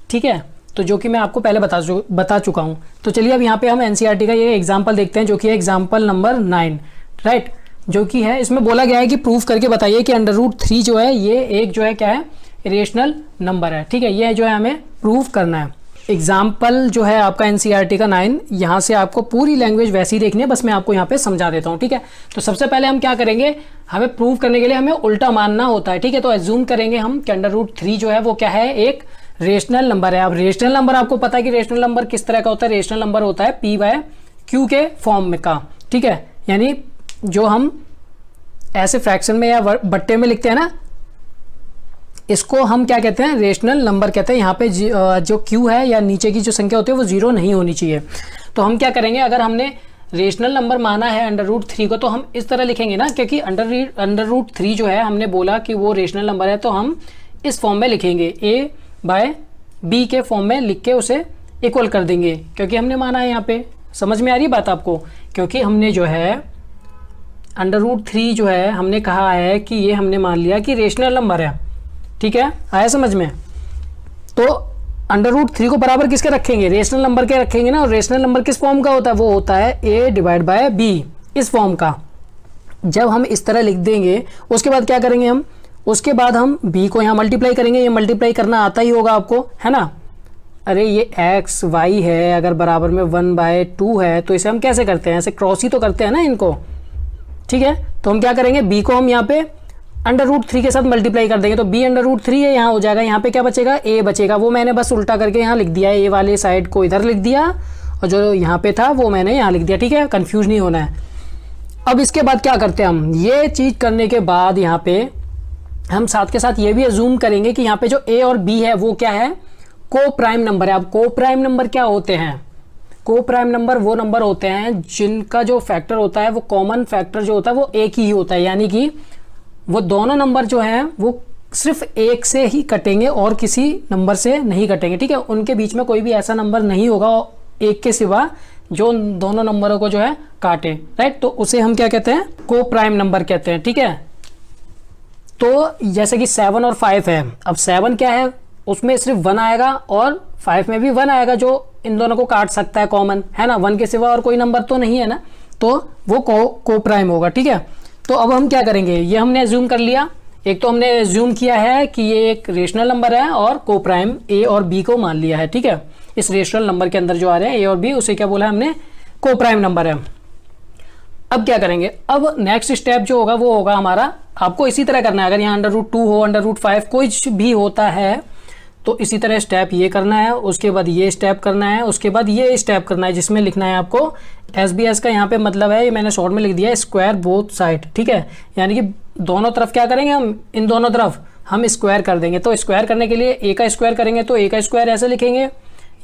ठीक है। तो जो कि मैं आपको पहले बता चुका हूँ। तो चलिए अब यहाँ पे हम NCERT का ये एग्जाम्पल देखते हैं, जो कि है एग्जाम्पल नंबर 9, राइट। जो कि है, इसमें बोला गया है कि प्रूफ करके बताइए कि √3 जो है ये एक जो है क्या है, इरेशनल नंबर है, ठीक है। ये जो है हमें प्रूफ करना है। एग्जाम्पल जो है आपका NCERT का 9, यहाँ से आपको पूरी लैंग्वेज वैसी देखनी है, बस मैं आपको यहाँ पे समझा देता हूँ, ठीक है। तो सबसे पहले हम क्या करेंगे, हमें प्रूव करने के लिए हमें उल्टा मानना होता है, ठीक है। तो एज्यूम करेंगे हम कि √3 जो है वो क्या है, एक रेशनल नंबर है। अब रेशनल नंबर आपको पता है कि रेशनल नंबर किस तरह का होता है, रेशनल नंबर होता है p/q के फॉर्म में का, ठीक है। यानी जो हम ऐसे फ्रैक्शन में या बट्टे में लिखते हैं ना, इसको हम क्या कहते हैं, रेशनल नंबर कहते हैं। यहाँ पे जो q है या नीचे की जो संख्या होती है वो 0 नहीं होनी चाहिए। तो हम क्या करेंगे, अगर हमने रेशनल नंबर माना है √3 को, तो हम इस तरह लिखेंगे ना, क्योंकि √3 जो है हमने बोला कि वो रेशनल नंबर है, तो हम इस फॉर्म में लिखेंगे, a/b के फॉर्म में लिख के उसे इक्वल कर देंगे, क्योंकि हमने माना है। यहाँ पे समझ में आ रही बात आपको, क्योंकि हमने जो है √3 जो है हमने कहा है कि ये हमने मान लिया कि रेशनल नंबर है, ठीक है, आया समझ में। तो √3 को बराबर किसके रखेंगे, रेशनल नंबर के रखेंगे ना। और रेशनल नंबर किस फॉर्म का होता है, वो होता है a/b, इस फॉर्म का। जब हम इस तरह लिख देंगे, उसके बाद क्या करेंगे हम, उसके बाद हम b को यहाँ मल्टीप्लाई करेंगे। ये मल्टीप्लाई करना आता ही होगा आपको, है ना। अरे ये x y है, अगर बराबर में 1/2 है, तो इसे हम कैसे करते हैं, ऐसे क्रॉस ही तो करते हैं ना इनको, ठीक है। तो हम क्या करेंगे, b को हम यहाँ पे √3 के साथ मल्टीप्लाई कर देंगे। तो b √3 है, यहाँ हो जाएगा। यहाँ पे क्या बचेगा, a बचेगा। वो मैंने बस उल्टा करके यहाँ लिख दिया है, a वाले साइड को इधर लिख दिया और जो यहाँ पे था वो मैंने यहाँ लिख दिया, ठीक है, कंफ्यूज नहीं होना है। अब इसके बाद क्या करते हैं हम, ये चीज़ करने के बाद यहाँ पे हम साथ के साथ ये भी अज्यूम करेंगे कि यहाँ पे जो ए और बी है वो क्या है, को प्राइम नंबर है। अब को प्राइम नंबर क्या होते हैं, को प्राइम नंबर वो नंबर होते हैं जिनका जो फैक्टर होता है वो कॉमन फैक्टर जो होता है वो एक ही होता है, यानी कि वो दोनों नंबर जो हैं वो सिर्फ एक से ही कटेंगे और किसी नंबर से नहीं कटेंगे, ठीक है। उनके बीच में कोई भी ऐसा नंबर नहीं होगा एक के सिवा जो दोनों नंबरों को जो है काटे, राइट। तो उसे हम क्या कहते हैं, को प्राइम नंबर कहते हैं, ठीक है। तो जैसे कि 7 और 5 है, अब 7 क्या है, उसमें सिर्फ 1 आएगा और 5 में भी 1 आएगा जो इन दोनों को काट सकता है, कॉमन है ना, 1 के सिवा और कोई नंबर तो नहीं है ना, तो वो को प्राइम होगा, ठीक है। तो अब हम क्या करेंगे, ये हमने एज्यूम कर लिया, एक तो हमने एज्यूम किया है कि ये एक रेशनल नंबर है और को प्राइम ए और बी को मान लिया है, ठीक है। इस रेशनल नंबर के अंदर जो आ रहे हैं ए और बी, उसे क्या बोला है हमने, को प्राइम नंबर है। अब क्या करेंगे, अब नेक्स्ट स्टेप जो होगा वो होगा हमारा, आपको इसी तरह करना है, अगर यहाँ √2 हो, √5 कुछ भी होता है तो इसी तरह स्टेप ये करना है, उसके बाद ये स्टेप करना है, उसके बाद ये स्टेप करना है जिसमें लिखना है आपको SBS का यहाँ पे मतलब है, ये मैंने शॉर्ट में लिख दिया है, स्क्वायर बोथ साइड, ठीक है। यानी कि दोनों तरफ क्या करेंगे हम, इन दोनों तरफ हम स्क्वायर कर देंगे। तो स्क्वायर करने के लिए ए का स्क्वायर करेंगे तो ए का स्क्वायर ऐसे लिखेंगे,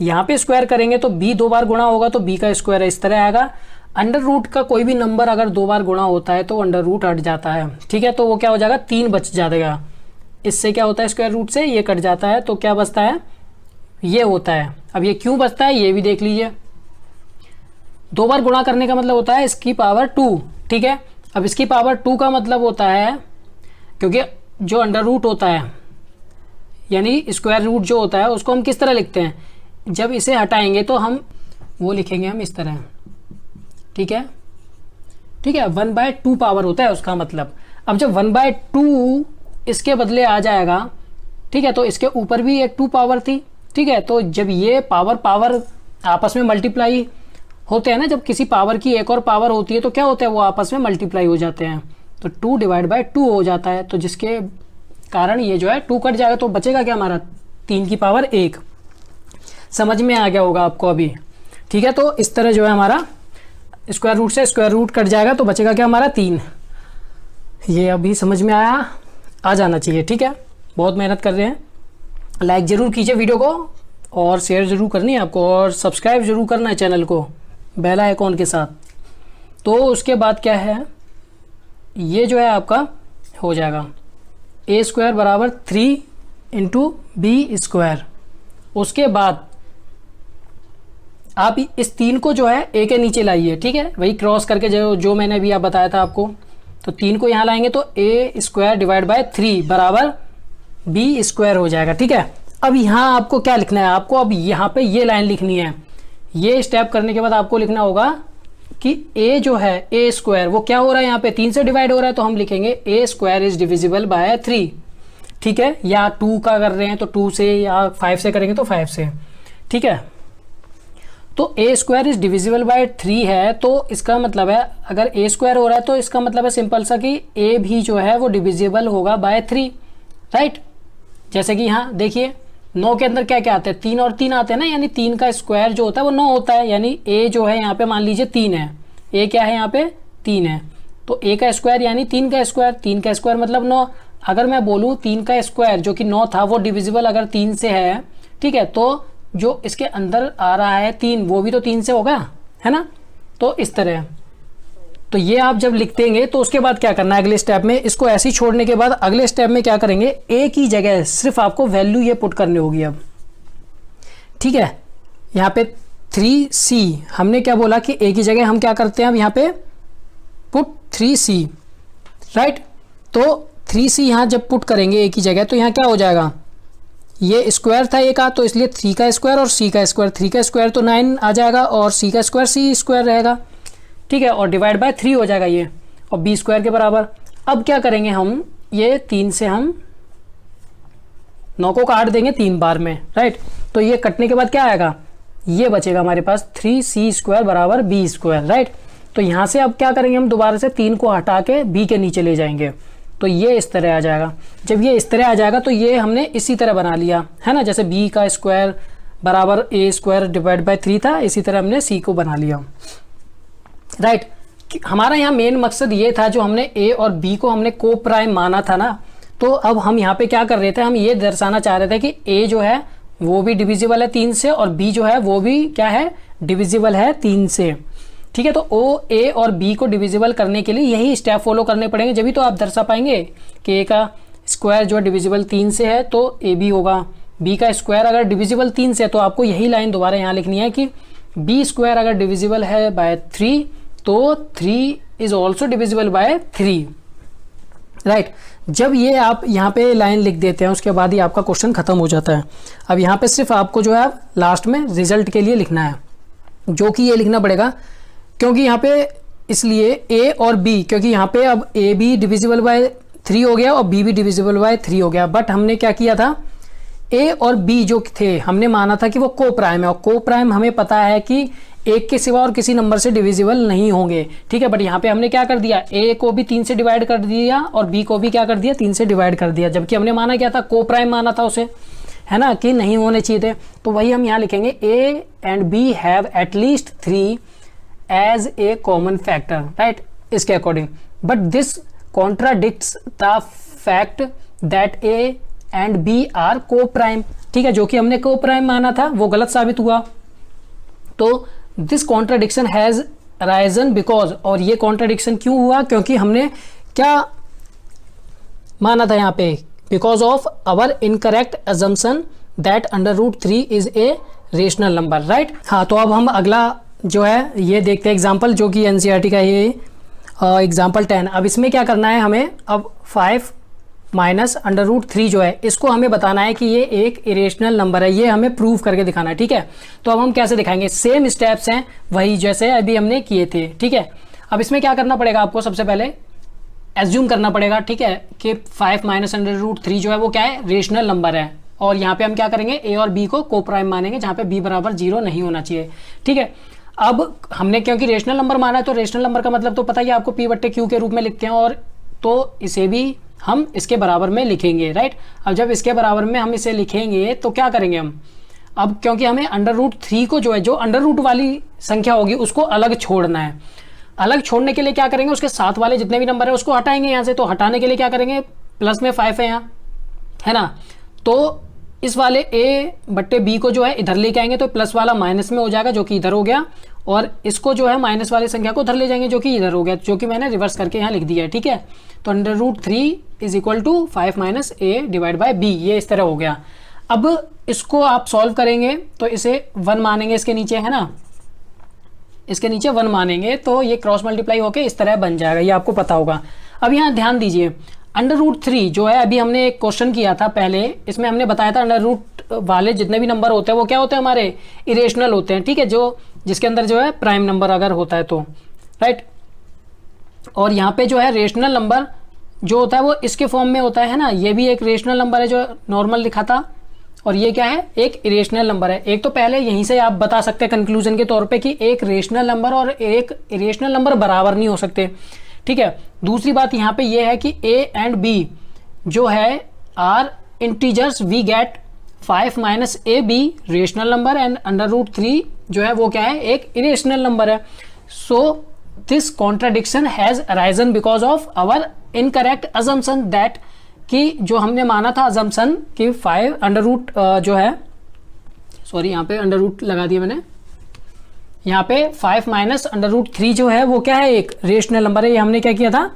यहाँ पे स्क्वायर करेंगे तो बी 2 बार गुणा होगा तो बी का स्क्वायर इस तरह आएगा। अंडर रूट का कोई भी नंबर अगर 2 बार गुणा होता है तो अंडर रूट हट जाता है, ठीक है। तो वो क्या हो जाएगा, 3 बच जाएगा। इससे क्या होता है, स्क्वायर रूट से ये कट जाता है तो क्या बचता है, ये होता है। अब ये क्यों बचता है ये भी देख लीजिए, 2 बार गुणा करने का मतलब होता है इसकी पावर 2, ठीक है। अब इसकी पावर 2 का मतलब होता है, क्योंकि जो अंडर रूट होता है यानी स्क्वायर रूट जो होता है उसको हम किस तरह लिखते हैं, जब इसे हटाएंगे तो हम वो लिखेंगे हम इस तरह, ठीक है, ठीक है। 1/2 पावर होता है उसका मतलब। अब जब 1/2 इसके बदले आ जाएगा, ठीक है, तो इसके ऊपर भी एक 2 पावर थी, ठीक है। तो जब ये पावर आपस में मल्टीप्लाई होते हैं ना, जब किसी पावर की एक और पावर होती है तो क्या होता है, वो आपस में मल्टीप्लाई हो जाते हैं, तो 2/2 हो जाता है। तो जिसके कारण ये जो है 2 कट जाएगा तो बचेगा क्या हमारा, 3 की पावर 1। समझ में आ गया होगा आपको अभी, ठीक है। तो इस तरह जो है हमारा स्क्वायर रूट से स्क्वायर रूट कट जाएगा तो बचेगा क्या हमारा 3। ये अभी समझ में आ जाना चाहिए, ठीक है। बहुत मेहनत कर रहे हैं, लाइक ज़रूर कीजिए वीडियो को और शेयर ज़रूर करनी है आपको और सब्सक्राइब ज़रूर करना है चैनल को बेल आइकॉन के साथ। तो उसके बाद क्या है, ये जो है आपका हो जाएगा a² बराबर 3 × b²। उसके बाद आप इस 3 को जो है a के नीचे लाइए, ठीक है, वही क्रॉस करके जो मैंने अभी आप बताया था आपको। तो 3 को यहाँ लाएंगे तो a² / 3 बराबर b² हो जाएगा, ठीक है। अब यहाँ आपको क्या लिखना है, आपको अब यहाँ पे ये लाइन लिखनी है। ये स्टेप करने के बाद आपको लिखना होगा कि a जो है a² वो क्या हो रहा है, यहाँ पे 3 से डिवाइड हो रहा है तो हम लिखेंगे a² इज डिविजिबल बाय 3, ठीक है। या 2 का कर रहे हैं तो 2 से, या 5 से करेंगे तो 5 से, ठीक है। तो a² इज डिविजिबल बाय 3 है तो इसका मतलब है, अगर a² हो रहा है तो इसका मतलब है सिंपल सा कि a भी जो है वो डिविजिबल होगा बाय 3, राइट। जैसे कि यहाँ देखिए 9 के अंदर क्या क्या आते हैं, 3 और 3 आते हैं ना, यानी 3 का स्क्वायर जो होता है वो 9 होता है। यानी a जो है यहाँ पे मान लीजिए 3 है, a क्या है यहाँ पे 3 है, तो a का स्क्वायर यानी 3 का स्क्वायर, 3 का स्क्वायर मतलब 9। अगर मैं बोलूँ 3 का स्क्वायर जो कि 9 था वो डिविजिबल अगर 3 से है, ठीक है, तो जो इसके अंदर आ रहा है 3 वो भी तो 3 से होगा, है ना। तो इस तरह, तो ये आप जब लिख देंगे तो उसके बाद क्या करना है अगले स्टेप में, इसको ऐसे ही छोड़ने के बाद अगले स्टेप में क्या करेंगे, a की जगह सिर्फ आपको वैल्यू ये पुट करनी होगी अब, ठीक है। यहाँ पे 3c हमने क्या बोला कि a की जगह हम क्या करते हैं, अब यहाँ पे पुट 3c, राइट। तो 3c यहाँ जब पुट करेंगे a की जगह तो यहाँ क्या हो जाएगा, ये स्क्वायर था a का तो इसलिए 3 का स्क्वायर और c का स्क्वायर, 3 का स्क्वायर तो 9 आ जाएगा और c का स्क्वायर c² रहेगा, ठीक है, और डिवाइड बाय 3 हो जाएगा ये, और b² के बराबर। अब क्या करेंगे हम, ये 3 से हम 9 को काट देंगे 3 बार में, राइट। तो ये कटने के बाद क्या आएगा, ये बचेगा हमारे पास 3c² बराबर b², राइट। तो यहाँ से अब क्या करेंगे हम, दोबारा से 3 को हटा के b के नीचे ले जाएंगे तो ये इस तरह आ जाएगा। जब ये इस तरह आ जाएगा तो ये हमने इसी तरह बना लिया है ना, जैसे b का स्क्वायर बराबर ए स्क्वायर डिवाइड बाय 3 था, इसी तरह हमने सी को बना लिया, राइट। हमारा यहाँ मेन मकसद ये था, जो हमने ए और बी को हमने को प्राइम माना था ना, तो अब हम यहाँ पे क्या कर रहे थे, हम ये दर्शाना चाह रहे थे कि ए जो है वो भी डिविजिबल है 3 से और बी जो है वो भी क्या है, डिविजिबल है 3 से, ठीक है। तो ओ ए और बी को डिविजिबल करने के लिए यही स्टेप फॉलो करने पड़ेंगे, जब भी तो आप दर्शा पाएंगे कि ए का स्क्वायर जो है डिविजिबल 3 से है तो ए बी होगा, बी का स्क्वायर अगर डिविजिबल 3 से है तो आपको यही लाइन दोबारा यहाँ लिखनी है कि बी स्क्वायर अगर डिविजिबल है बाय 3 तो 3 is also divisible by 3, right. जब ये आप यहाँ पे लाइन लिख देते हैं उसके बाद ही आपका क्वेश्चन खत्म हो जाता है। अब यहाँ पे सिर्फ आपको जो है लास्ट में रिजल्ट के लिए लिखना है, जो कि ये लिखना पड़ेगा, क्योंकि यहाँ पे इसलिए ए और बी, क्योंकि यहाँ पे अब ए भी डिविजिबल बाय 3 हो गया और बी भी डिविजिबल बाय 3 हो गया, बट हमने क्या किया था, ए और बी जो थे हमने माना था कि वो को प्राइम है, और को प्राइम हमें पता है कि एक के सिवा और किसी नंबर से डिविजिबल नहीं होंगे, ठीक है। बट यहाँ पे हमने क्या कर दिया, ए को भी 3 से डिवाइड कर दिया और बी को भी क्या कर दिया, 3 से डिवाइड कर दिया, जबकि हमने माना क्या था, को प्राइम माना था उसे, है ना, कि नहीं होने चाहिए थे। तो वही हम यहाँ लिखेंगे A and B have at least 3 as a common factor, right, इसके according, but this contradicts the fact that A and B are coprime, ठीक है, जो कि हमने को प्राइम माना था वो गलत साबित हुआ। तो this contradiction has arisen because, और ये कॉन्ट्राडिक्शन क्यों हुआ, क्योंकि हमने क्या माना था यहाँ पे, because of our incorrect assumption that √3 is a rational number, right. हाँ, तो अब हम अगला जो है ये देखते हैं एग्जाम्पल, जो कि एनसीईआरटी का ये एग्जाम्पल 10। अब इसमें क्या करना है हमें, अब 5 माइनस √3 जो है इसको हमें बताना है कि ये एक इरेशनल नंबर है, ये हमें प्रूव करके दिखाना है, ठीक है। तो अब हम कैसे दिखाएंगे, सेम स्टेप्स हैं वही जैसे अभी हमने किए थे, ठीक है। अब इसमें क्या करना पड़ेगा, आपको सबसे पहले एज्यूम करना पड़ेगा, ठीक है, कि 5 माइनस √3 जो है वो क्या है, रेशनल नंबर है, और यहाँ पे हम क्या करेंगे, ए और बी को को प्राइम मानेंगे, जहाँ पे बी बराबर 0 नहीं होना चाहिए, ठीक है। अब हमने क्योंकि रेशनल नंबर माना है तो रेशनल नंबर का मतलब तो पता ही आपको P/Q के रूप में लिखते हैं, और तो इसे भी हम इसके बराबर में लिखेंगे, राइट। अब जब इसके बराबर में हम इसे लिखेंगे तो क्या करेंगे हम, अब क्योंकि हमें √3 को जो है, जो अंडर रूट वाली संख्या होगी उसको अलग छोड़ना है, अलग छोड़ने के लिए क्या करेंगे, उसके साथ वाले जितने भी नंबर है उसको हटाएंगे यहाँ से। तो हटाने के लिए क्या करेंगे, प्लस में 5 है यहाँ, है ना, तो इस वाले A/B को जो है इधर लेके आएंगे तो प्लस वाला माइनस में हो जाएगा जो कि इधर हो गया, और इसको जो है माइनस वाली संख्या को उधर ले जाएंगे जो कि इधर हो गया, जो कि मैंने रिवर्स करके यहाँ लिख दिया है, ठीक है। तो √3 is equal to 5 minus A divide by B, ये इस तरह हो गया। अब इसको आप सॉल्व करेंगे तो इसे 1 मानेंगे इसके नीचे, है ना, इसके नीचे 1 मानेंगे तो ये क्रॉस मल्टीप्लाई होके इस तरह बन जाएगा, ये आपको पता होगा। अब यहाँ ध्यान दीजिए, √3 जो है अभी हमने एक क्वेश्चन किया था पहले, इसमें हमने बताया था अंडर रूट वाले जितने भी नंबर होते हैं वो क्या होते हैं, हमारे इरेशनल होते हैं, ठीक है, जो जिसके अंदर जो है प्राइम नंबर अगर होता है तो, राइट। और यहाँ पे जो है रेशनल नंबर जो होता है वो इसके फॉर्म में होता है ना, ये भी एक रेशनल नंबर है जो नॉर्मल लिखा था, और ये क्या है, एक इरेशनल नंबर है। एक तो पहले यहीं से आप बता सकते हैं कंक्लूजन के तौर पे कि एक रेशनल नंबर और एक इरेशनल नंबर बराबर नहीं हो सकते, ठीक है। दूसरी बात यहाँ पे ये है कि A एंड B जो है are integers, we get 5 minus AB rational number and √3 जो है वो क्या है, एक इरेशनल नंबर है। So this contradiction has arisen because of our incorrect assumption that, कि जो हमने माना था अजम्पशन कि 5 अंडर रूट जो है, सॉरी यहाँ पे अंडर रूट लगा दिया मैंने, यहाँ पे 5 माइनस √3 जो है वो क्या है, एक रेशनल नंबर है। ये हमने क्या किया था,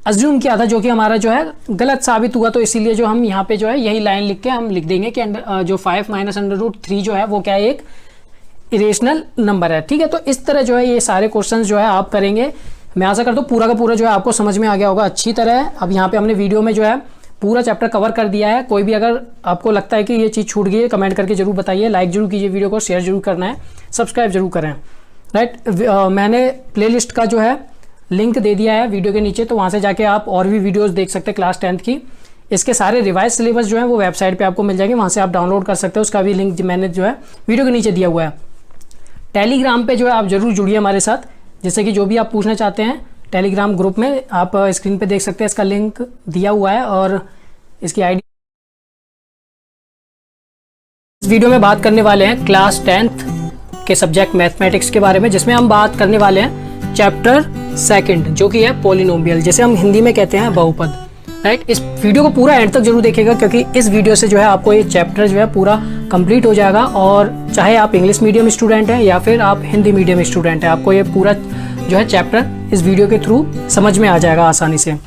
अज्यूम किया था, जो कि हमारा जो है गलत साबित हुआ। तो इसीलिए जो हम यहाँ पे जो है यही लाइन लिख के हम लिख देंगे कि जो 5 माइनस √3 जो है वो क्या है, एक इरेशनल नंबर है, ठीक है। तो इस तरह जो है ये सारे क्वेश्चंस जो है आप करेंगे। मैं आशा करता हूँ पूरा का पूरा जो है आपको समझ में आ गया होगा अच्छी तरह। अब यहाँ पे हमने वीडियो में जो है पूरा चैप्टर कवर कर दिया है। कोई भी अगर आपको लगता है कि ये चीज़ छूट गई है, कमेंट करके जरूर बताइए, लाइक जरूर कीजिए वीडियो को, शेयर जरूर करना है, सब्सक्राइब जरूर करें, राइट। मैंने प्लेलिस्ट का जो है लिंक दे दिया है वीडियो के नीचे, तो वहाँ से जाके आप और भी वीडियोज़ देख सकते हैं क्लास 10th की। इसके सारे रिवाइज सिलेबस जो है वो वेबसाइट पर आपको मिल जाएंगे, वहाँ से आप डाउनलोड कर सकते हैं। उसका भी लिंक मैंने जो है वीडियो के नीचे दिया हुआ है। टेलीग्राम पे जो है आप जरूर जुड़िए हमारे साथ, जैसे कि जो भी आप पूछना चाहते हैं टेलीग्राम ग्रुप में आप स्क्रीन पे देख सकते हैं, इसका लिंक दिया हुआ है और इसकी आईडी वीडियो में बात करने वाले हैं क्लास 10th के सब्जेक्ट मैथमेटिक्स के बारे में, जिसमें हम बात करने वाले हैं चैप्टर 2 जो कि है पॉलिनोमियल, जिसे हम हिंदी में कहते हैं बहुपद। राइट, इस वीडियो को पूरा एंड तक जरूर देखिएगा, क्योंकि इस वीडियो से जो है आपको ये चैप्टर जो है पूरा कंप्लीट हो जाएगा। और चाहे आप इंग्लिश मीडियम स्टूडेंट हैं या फिर आप हिंदी मीडियम स्टूडेंट हैं, आपको ये पूरा जो है चैप्टर इस वीडियो के थ्रू समझ में आ जाएगा आसानी से।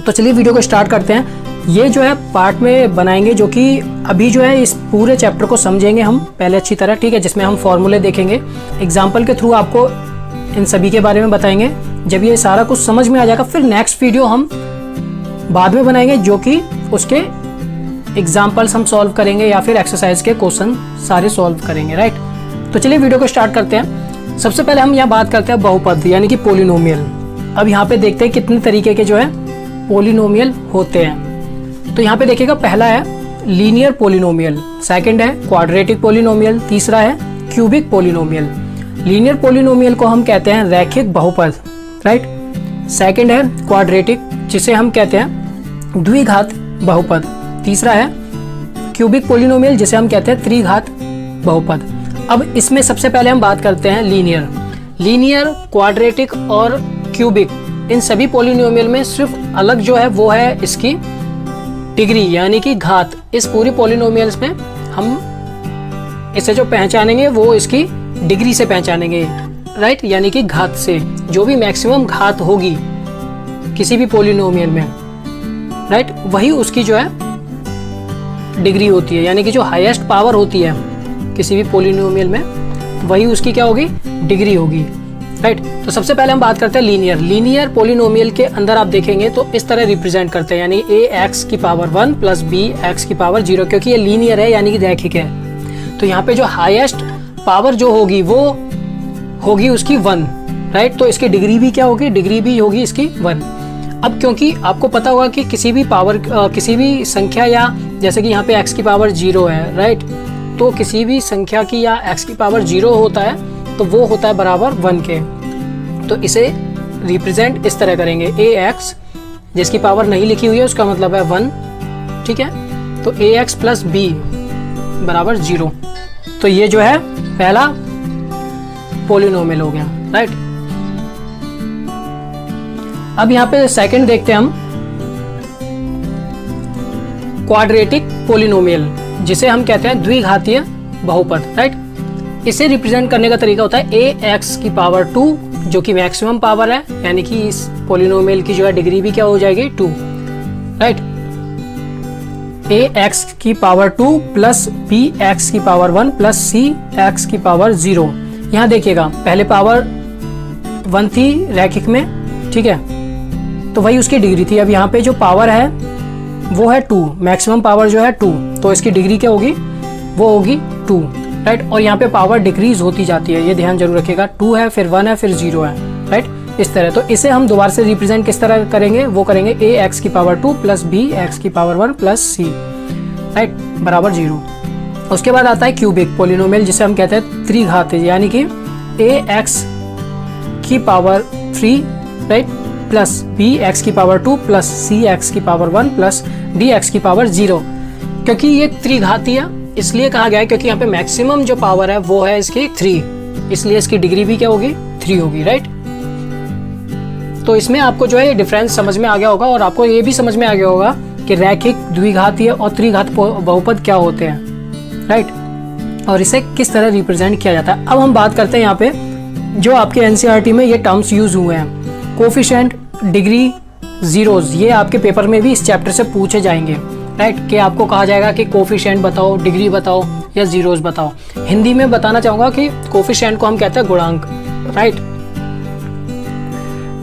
तो चलिए वीडियो को स्टार्ट करते हैं। ये जो है पार्ट में बनाएंगे, जो कि अभी जो है इस पूरे चैप्टर को समझेंगे हम पहले अच्छी तरह, ठीक है, जिसमें हम फॉर्मूले देखेंगे, एग्जाम्पल के थ्रू आपको इन सभी के बारे में बताएंगे। जब ये सारा कुछ समझ में आ जाएगा, फिर नेक्स्ट वीडियो हम बाद में बनाएंगे, जो कि उसके एग्जाम्पल्स हम सॉल्व करेंगे या फिर एक्सरसाइज के क्वेश्चन सारे सॉल्व करेंगे। राइट, तो चलिए वीडियो को स्टार्ट करते हैं। सबसे पहले हम यहाँ बात करते हैं बहुपद यानी कि पोलिनोमियल। अब यहाँ पे देखते हैं कितने तरीके के जो है पोलिनोमियल होते हैं। तो यहाँ पे देखिएगा, पहला है लीनियर पोलिनोमियल, सेकंड है क्वाड्रेटिक पोलिनोमियल, तीसरा है क्यूबिक पोलिनोमियल। लीनियर पोलिनोमियल को हम कहते हैं रैखिक बहुपद। राइट, सेकंड है क्वाड्रेटिक, जिसे हम कहते हैं द्विघात बहुपद। तीसरा है क्यूबिक पोलिनोमियल, जिसे हम कहते हैं त्रिघात बहुपद। अब इसमें सबसे पहले हम बात करते हैं लीनियर, क्वाड्रेटिक और क्यूबिक, इन सभी पोलिनोमियल में सिर्फ अलग जो है वो है इसकी डिग्री यानी कि घात। इस पूरी पोलिनोमियल्स में हम इसे जो पहचानेंगे वो इसकी डिग्री से पहचानेंगे। राइट, यानी कि घात से, जो भी मैक्सिमम घात होगी किसी भी पोलिनोमियल में, राइट, वही उसकी जो है डिग्री होती है, यानी कि जो हाईएस्ट पावर होती है किसी भी पोलिनोमियल में, वही उसकी क्या होगी, डिग्री होगी। राइट, तो सबसे पहले हम बात करते हैं लीनियर पोलिनोमियल के अंदर आप देखेंगे तो इस तरह रिप्रेजेंट करते हैं, यानी ax की पावर 1 प्लस bx की पावर 0, क्योंकि ये लीनियर है यानी कि रैखिक है। तो यहाँ पे जो हाईएस्ट पावर जो होगी वो होगी उसकी 1। राइट, तो इसकी डिग्री भी क्या होगी, डिग्री भी होगी इसकी 1। अब क्योंकि आपको पता होगा कि किसी भी संख्या, या जैसे कि यहाँ पे x की पावर 0 है, राइट, तो किसी भी संख्या की या x की पावर 0 होता है तो वो होता है बराबर 1 के। तो इसे रिप्रेजेंट इस तरह करेंगे, ax जिसकी पावर नहीं लिखी हुई है उसका मतलब है 1, ठीक है, तो ax प्लस b बराबर 0। तो ये जो है पहला पोलिनोमियल हो गया। राइट, अब यहाँ पे सेकंड देखते हैं हम क्वाड्रेटिक पोलिनोमियल, जिसे हम कहते हैं द्विघातीय बहुपद। राइट, इसे रिप्रेजेंट करने का तरीका होता है ax की पावर 2, जो कि मैक्सिमम पावर है, यानी कि इस पोलिनोमियल की जो है डिग्री भी क्या हो जाएगी, 2। राइट, ax की पावर 2 प्लस bx की पावर 1 प्लस cx की पावर 0। यहाँ देखिएगा पहले पावर 1 थी रैखिक में, ठीक है, तो वही उसकी डिग्री थी। अब यहाँ पे जो पावर है वो है 2, मैक्सिमम पावर जो है 2, तो इसकी डिग्री क्या होगी, वो होगी 2। राइट, और यहाँ पे पावर डिक्रीज होती जाती है, ये ध्यान जरूर रखिएगा, 2 है, फिर 1 है, फिर 0 है। राइट, इस तरह। तो इसे हम दोबारा से रिप्रेजेंट किस तरह करेंगे, वो करेंगे ax की पावर 2 प्लस bx की पावर 1 प्लस c, राइट, बराबर 0। उसके बाद आता है क्यूबिक पोलिनोमियल, जिसे हम कहते हैं त्रिघातीय, यानी कि ax की पावर 3, राइट, प्लस bx की पावर 2 प्लस cx की पावर 1 प्लस dx की पावर 0। क्योंकि ये त्रिघातीय इसलिए कहा गया है क्योंकि यहाँ पे मैक्सिमम जो पावर है वो है इसकी 3, इसलिए इसकी डिग्री भी क्या होगी, 3 होगी। राइट, तो इसमें आपको जो है ये डिफरेंस समझ में आ गया होगा, और आपको ये भी समझ में आ गया होगा कि रैखिक, द्विघातीय और त्रिघात बहुपद क्या होते हैं। राइट, और इसे किस तरह रिप्रेजेंट किया जाता है। अब हम बात करते हैं यहाँ पे जो आपके एनसीईआरटी में ये टर्म्स यूज हुए हैं, कोफिशिएंट, डिग्री, जीरोज, ये आपके पेपर में भी इस चैप्टर से पूछे जाएंगे। राइट, कि आपको कहा जाएगा कि कोफिशिएंट बताओ, डिग्री बताओ या जीरोज बताओ। हिंदी में बताना चाहूंगा कि कोफिशिएंट को हम कहते हैं गुणांक। राइट,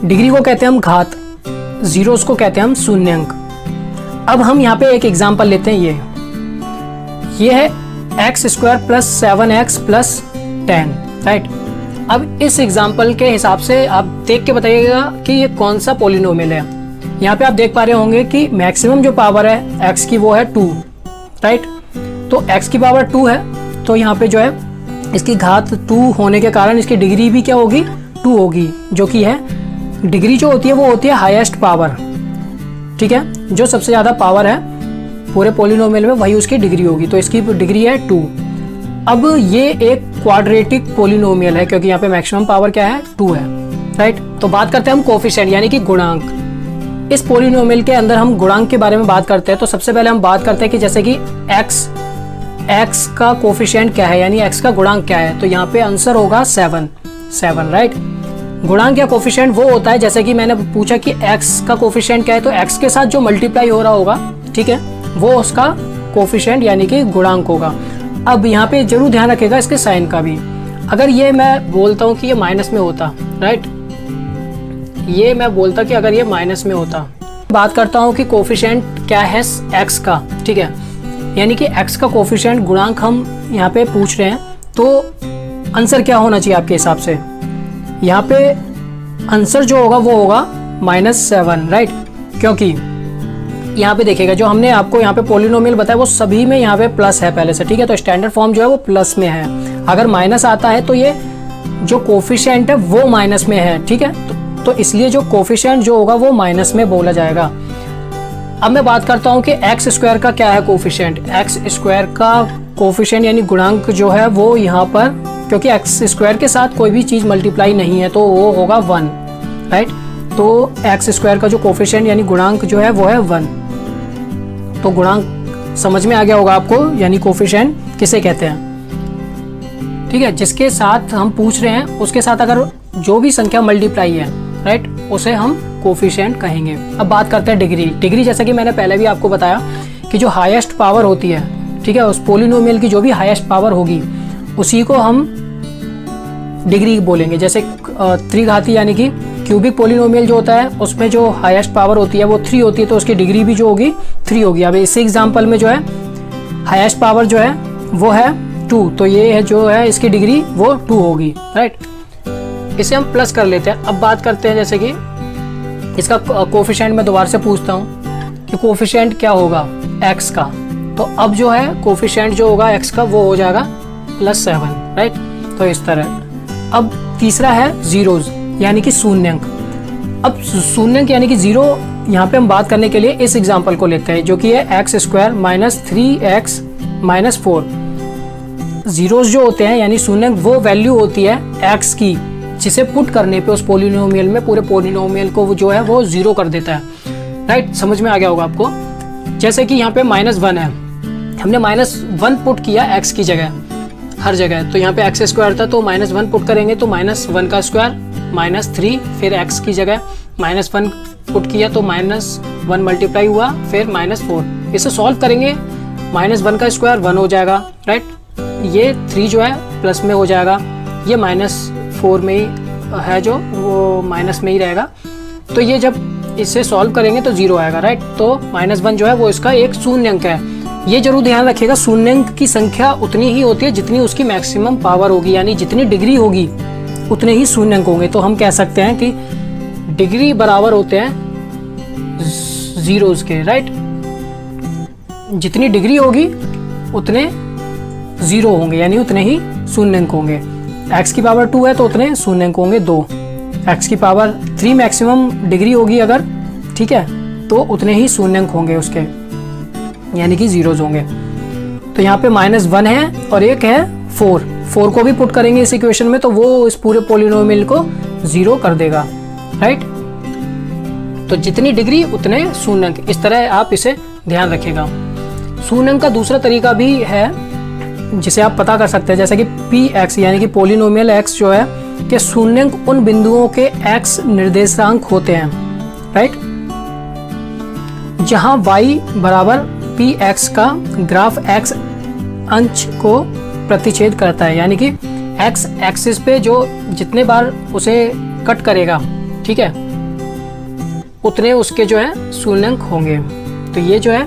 डिग्री को कहते हैं हम घात, जीरोज को कहते हैं हम शून्यंक। अब हम यहाँ पे एक एग्जांपल लेते हैं, ये है x² plus 7x plus 10। Right, अब इस एग्जांपल के हिसाब से आप देख के बताइएगा कि ये कौन सा पोलिनोमियल है। यहाँ पे आप देख पा रहे होंगे कि मैक्सिमम जो पावर है x की वो है 2। राइट, तो x की पावर 2 है, तो यहाँ पे जो है इसकी घात 2 होने के कारण इसकी डिग्री भी क्या होगी, 2 होगी, जो कि है डिग्री जो होती है वो होती है हाईएस्ट पावर। ठीक है, जो सबसे ज्यादा पावर है पूरे पोलिनोमियल में वही उसकी डिग्री होगी, तो इसकी डिग्री है 2। अब ये एक क्वाड्रेटिक पोलिनोमियल है क्योंकि यहाँ पे मैक्सिमम पावर क्या है 2 है, राइट। तो बात करते हैं हम कोफिशिएंट यानी कि गुणांक। इस पोलिनोमियल के अंदर हम गुणांक के बारे में बात करते हैं। तो सबसे पहले हम बात करते हैं कि जैसे कि x का कोफिशिएंट क्या है यानी x का गुणांक क्या है। तो यहाँ पे आंसर होगा 7, राइट। गुणांक या कोफिशिएंट वो होता है, जैसे कि मैंने पूछा कि x का कोफिशिएंट क्या है, तो x के साथ जो मल्टीप्लाई हो रहा होगा, ठीक है, वो उसका कोफिशिएंट यानी कि गुणांक होगा। अब यहाँ पे जरूर ध्यान रखेगा इसके साइन का भी। अगर ये मैं बोलता हूँ कि ये माइनस में होता, राइट, ये मैं बोलता कि अगर ये माइनस में होता, बात करता हूँ कि कोफिशिएंट क्या है x का, ठीक है, यानी कि x का कोफिशिएंट गुणांक हम यहाँ पे पूछ रहे हैं, तो आंसर क्या होना चाहिए आपके हिसाब से। यहाँ पे आंसर जो होगा वो होगा -7, राइट, क्योंकि यहाँ पे देखिएगा जो हमने आपको यहाँ पे पोलिनोमियल बताया वो सभी में यहाँ पे प्लस है पहले से, ठीक है, तो स्टैंडर्ड फॉर्म जो है वो प्लस में है। अगर माइनस आता है तो ये जो कोफिशिएंट है वो माइनस में है, ठीक है, तो इसलिए जो कोफिशिएंट जो होगा वो माइनस में बोला जाएगा। अब मैं बात करता हूँ कि एक्स स्क्वायर का क्या है कोफिशिएंट। एक्स स्क्वायर का कोफिशिएंट यानी गुणांक जो है वो यहाँ पर, क्योंकि एक्स स्क्वायर के साथ कोई भी चीज़ मल्टीप्लाई नहीं है, तो वो होगा 1, राइट। तो एक्स स्क्वायर का जो कोफिशिएंट यानी गुणांक जो है वो है 1। तो गुणांक समझ में आ गया होगा आपको, यानी कोफिशिएंट किसे कहते हैं, ठीक है। जिसके साथ हम पूछ रहे हैं उसके साथ अगर जो भी संख्या मल्टीप्लाई है, राइट, उसे हम कोफिशिएंट कहेंगे। अब बात करते हैं डिग्री। डिग्री जैसा कि मैंने पहले भी आपको बताया कि जो हाईएस्ट पावर होती है, ठीक है, उस पोलिनोमियल की जो भी हाईएस्ट पावर होगी उसी को हम डिग्री बोलेंगे। जैसे त्रिघाती यानी कि क्यूबिक पोलिनोमियल जो होता है उसमें जो हाईएस्ट पावर होती है वो 3 होती है, तो उसकी डिग्री भी जो होगी 3 होगी। अब इस एग्जांपल में जो है हाईएस्ट पावर जो है वो है 2, तो ये है जो है इसकी डिग्री वो 2 होगी, राइट। इसे हम प्लस कर लेते हैं। अब बात करते हैं जैसे कि इसका कोफिशिएंट मैं दोबारा से पूछता हूँ कि कोफिशिएंट क्या होगा x का। तो अब जो है कोफिशिएंट जो होगा x का वो हो जाएगा +7, राइट। तो इस तरह। अब तीसरा है जीरोज यानी कि शून्यंक। अब शून्यंक यानी कि जीरो यहाँ पे हम बात करने के लिए इस एग्जांपल को लेते हैं जो कि है x² - 3x - 4। जीरोज जो होते हैं यानी शून्यंक वो वैल्यू होती है x की, जिसे पुट करने पे उस पोलिनोमियल में पूरे पोलिनोमियल को जो है वो 0 कर देता है, राइट। समझ में आ गया होगा आपको। जैसे कि यहाँ पे -1 है, हमने -1 पुट किया x की जगह हर जगह, तो यहाँ पे x² था तो -1 पुट करेंगे तो -1 का स्क्वायर -3, फिर x की जगह -1 पुट किया तो -1 मल्टीप्लाई हुआ, फिर -4। इसे सॉल्व करेंगे, -1 का स्क्वायर 1 हो जाएगा, राइट। ये 3 जो है प्लस में हो जाएगा, ये -4 में ही है जो वो माइनस में ही रहेगा। तो ये जब इसे सॉल्व करेंगे तो 0 आएगा, राइट। तो -1 जो है वो इसका एक शून्यंक है। ये जरूर ध्यान रखिएगा, शून्यंक की संख्या उतनी ही होती है जितनी उसकी मैक्सिमम पावर होगी, यानी जितनी डिग्री होगी उतने ही शून्यंक होंगे। तो हम कह सकते हैं कि डिग्री बराबर होते हैं जीरोज के, राइट। जितनी डिग्री होगी उतने 0 होंगे, यानी उतने ही शून्यंक होंगे। x की पावर 2 है तो उतने शून्यंक होंगे 2। x की पावर 3 मैक्सिमम डिग्री होगी अगर, ठीक है, तो उतने ही शून्यंक होंगे उसके, यानी कि जीरोज होंगे। तो यहाँ पे -1 है और एक है 4 को भी पुट करेंगे इस इक्वेशन में तो वो इस पूरे पोलिनोमियल को 0 कर देगा, राइट। तो जितनी डिग्री उतने शून्यंक, इस तरह आप इसे ध्यान रखिएगा। शून्यंक का दूसरा तरीका भी है जिसे आप पता कर सकते हैं, जैसे कि px यानी कि पोलिनोमियल x जो है कि शून्यंक उन बिंदुओं के x निर्देशांक होते हैं, राइट, जहां y बराबर px का ग्राफ x अंश को प्रतिच्छेद करता है, यानी कि x एक्सिस पे जो जितने बार उसे कट करेगा, ठीक है, उतने उसके जो है शून्यंक होंगे। तो ये जो है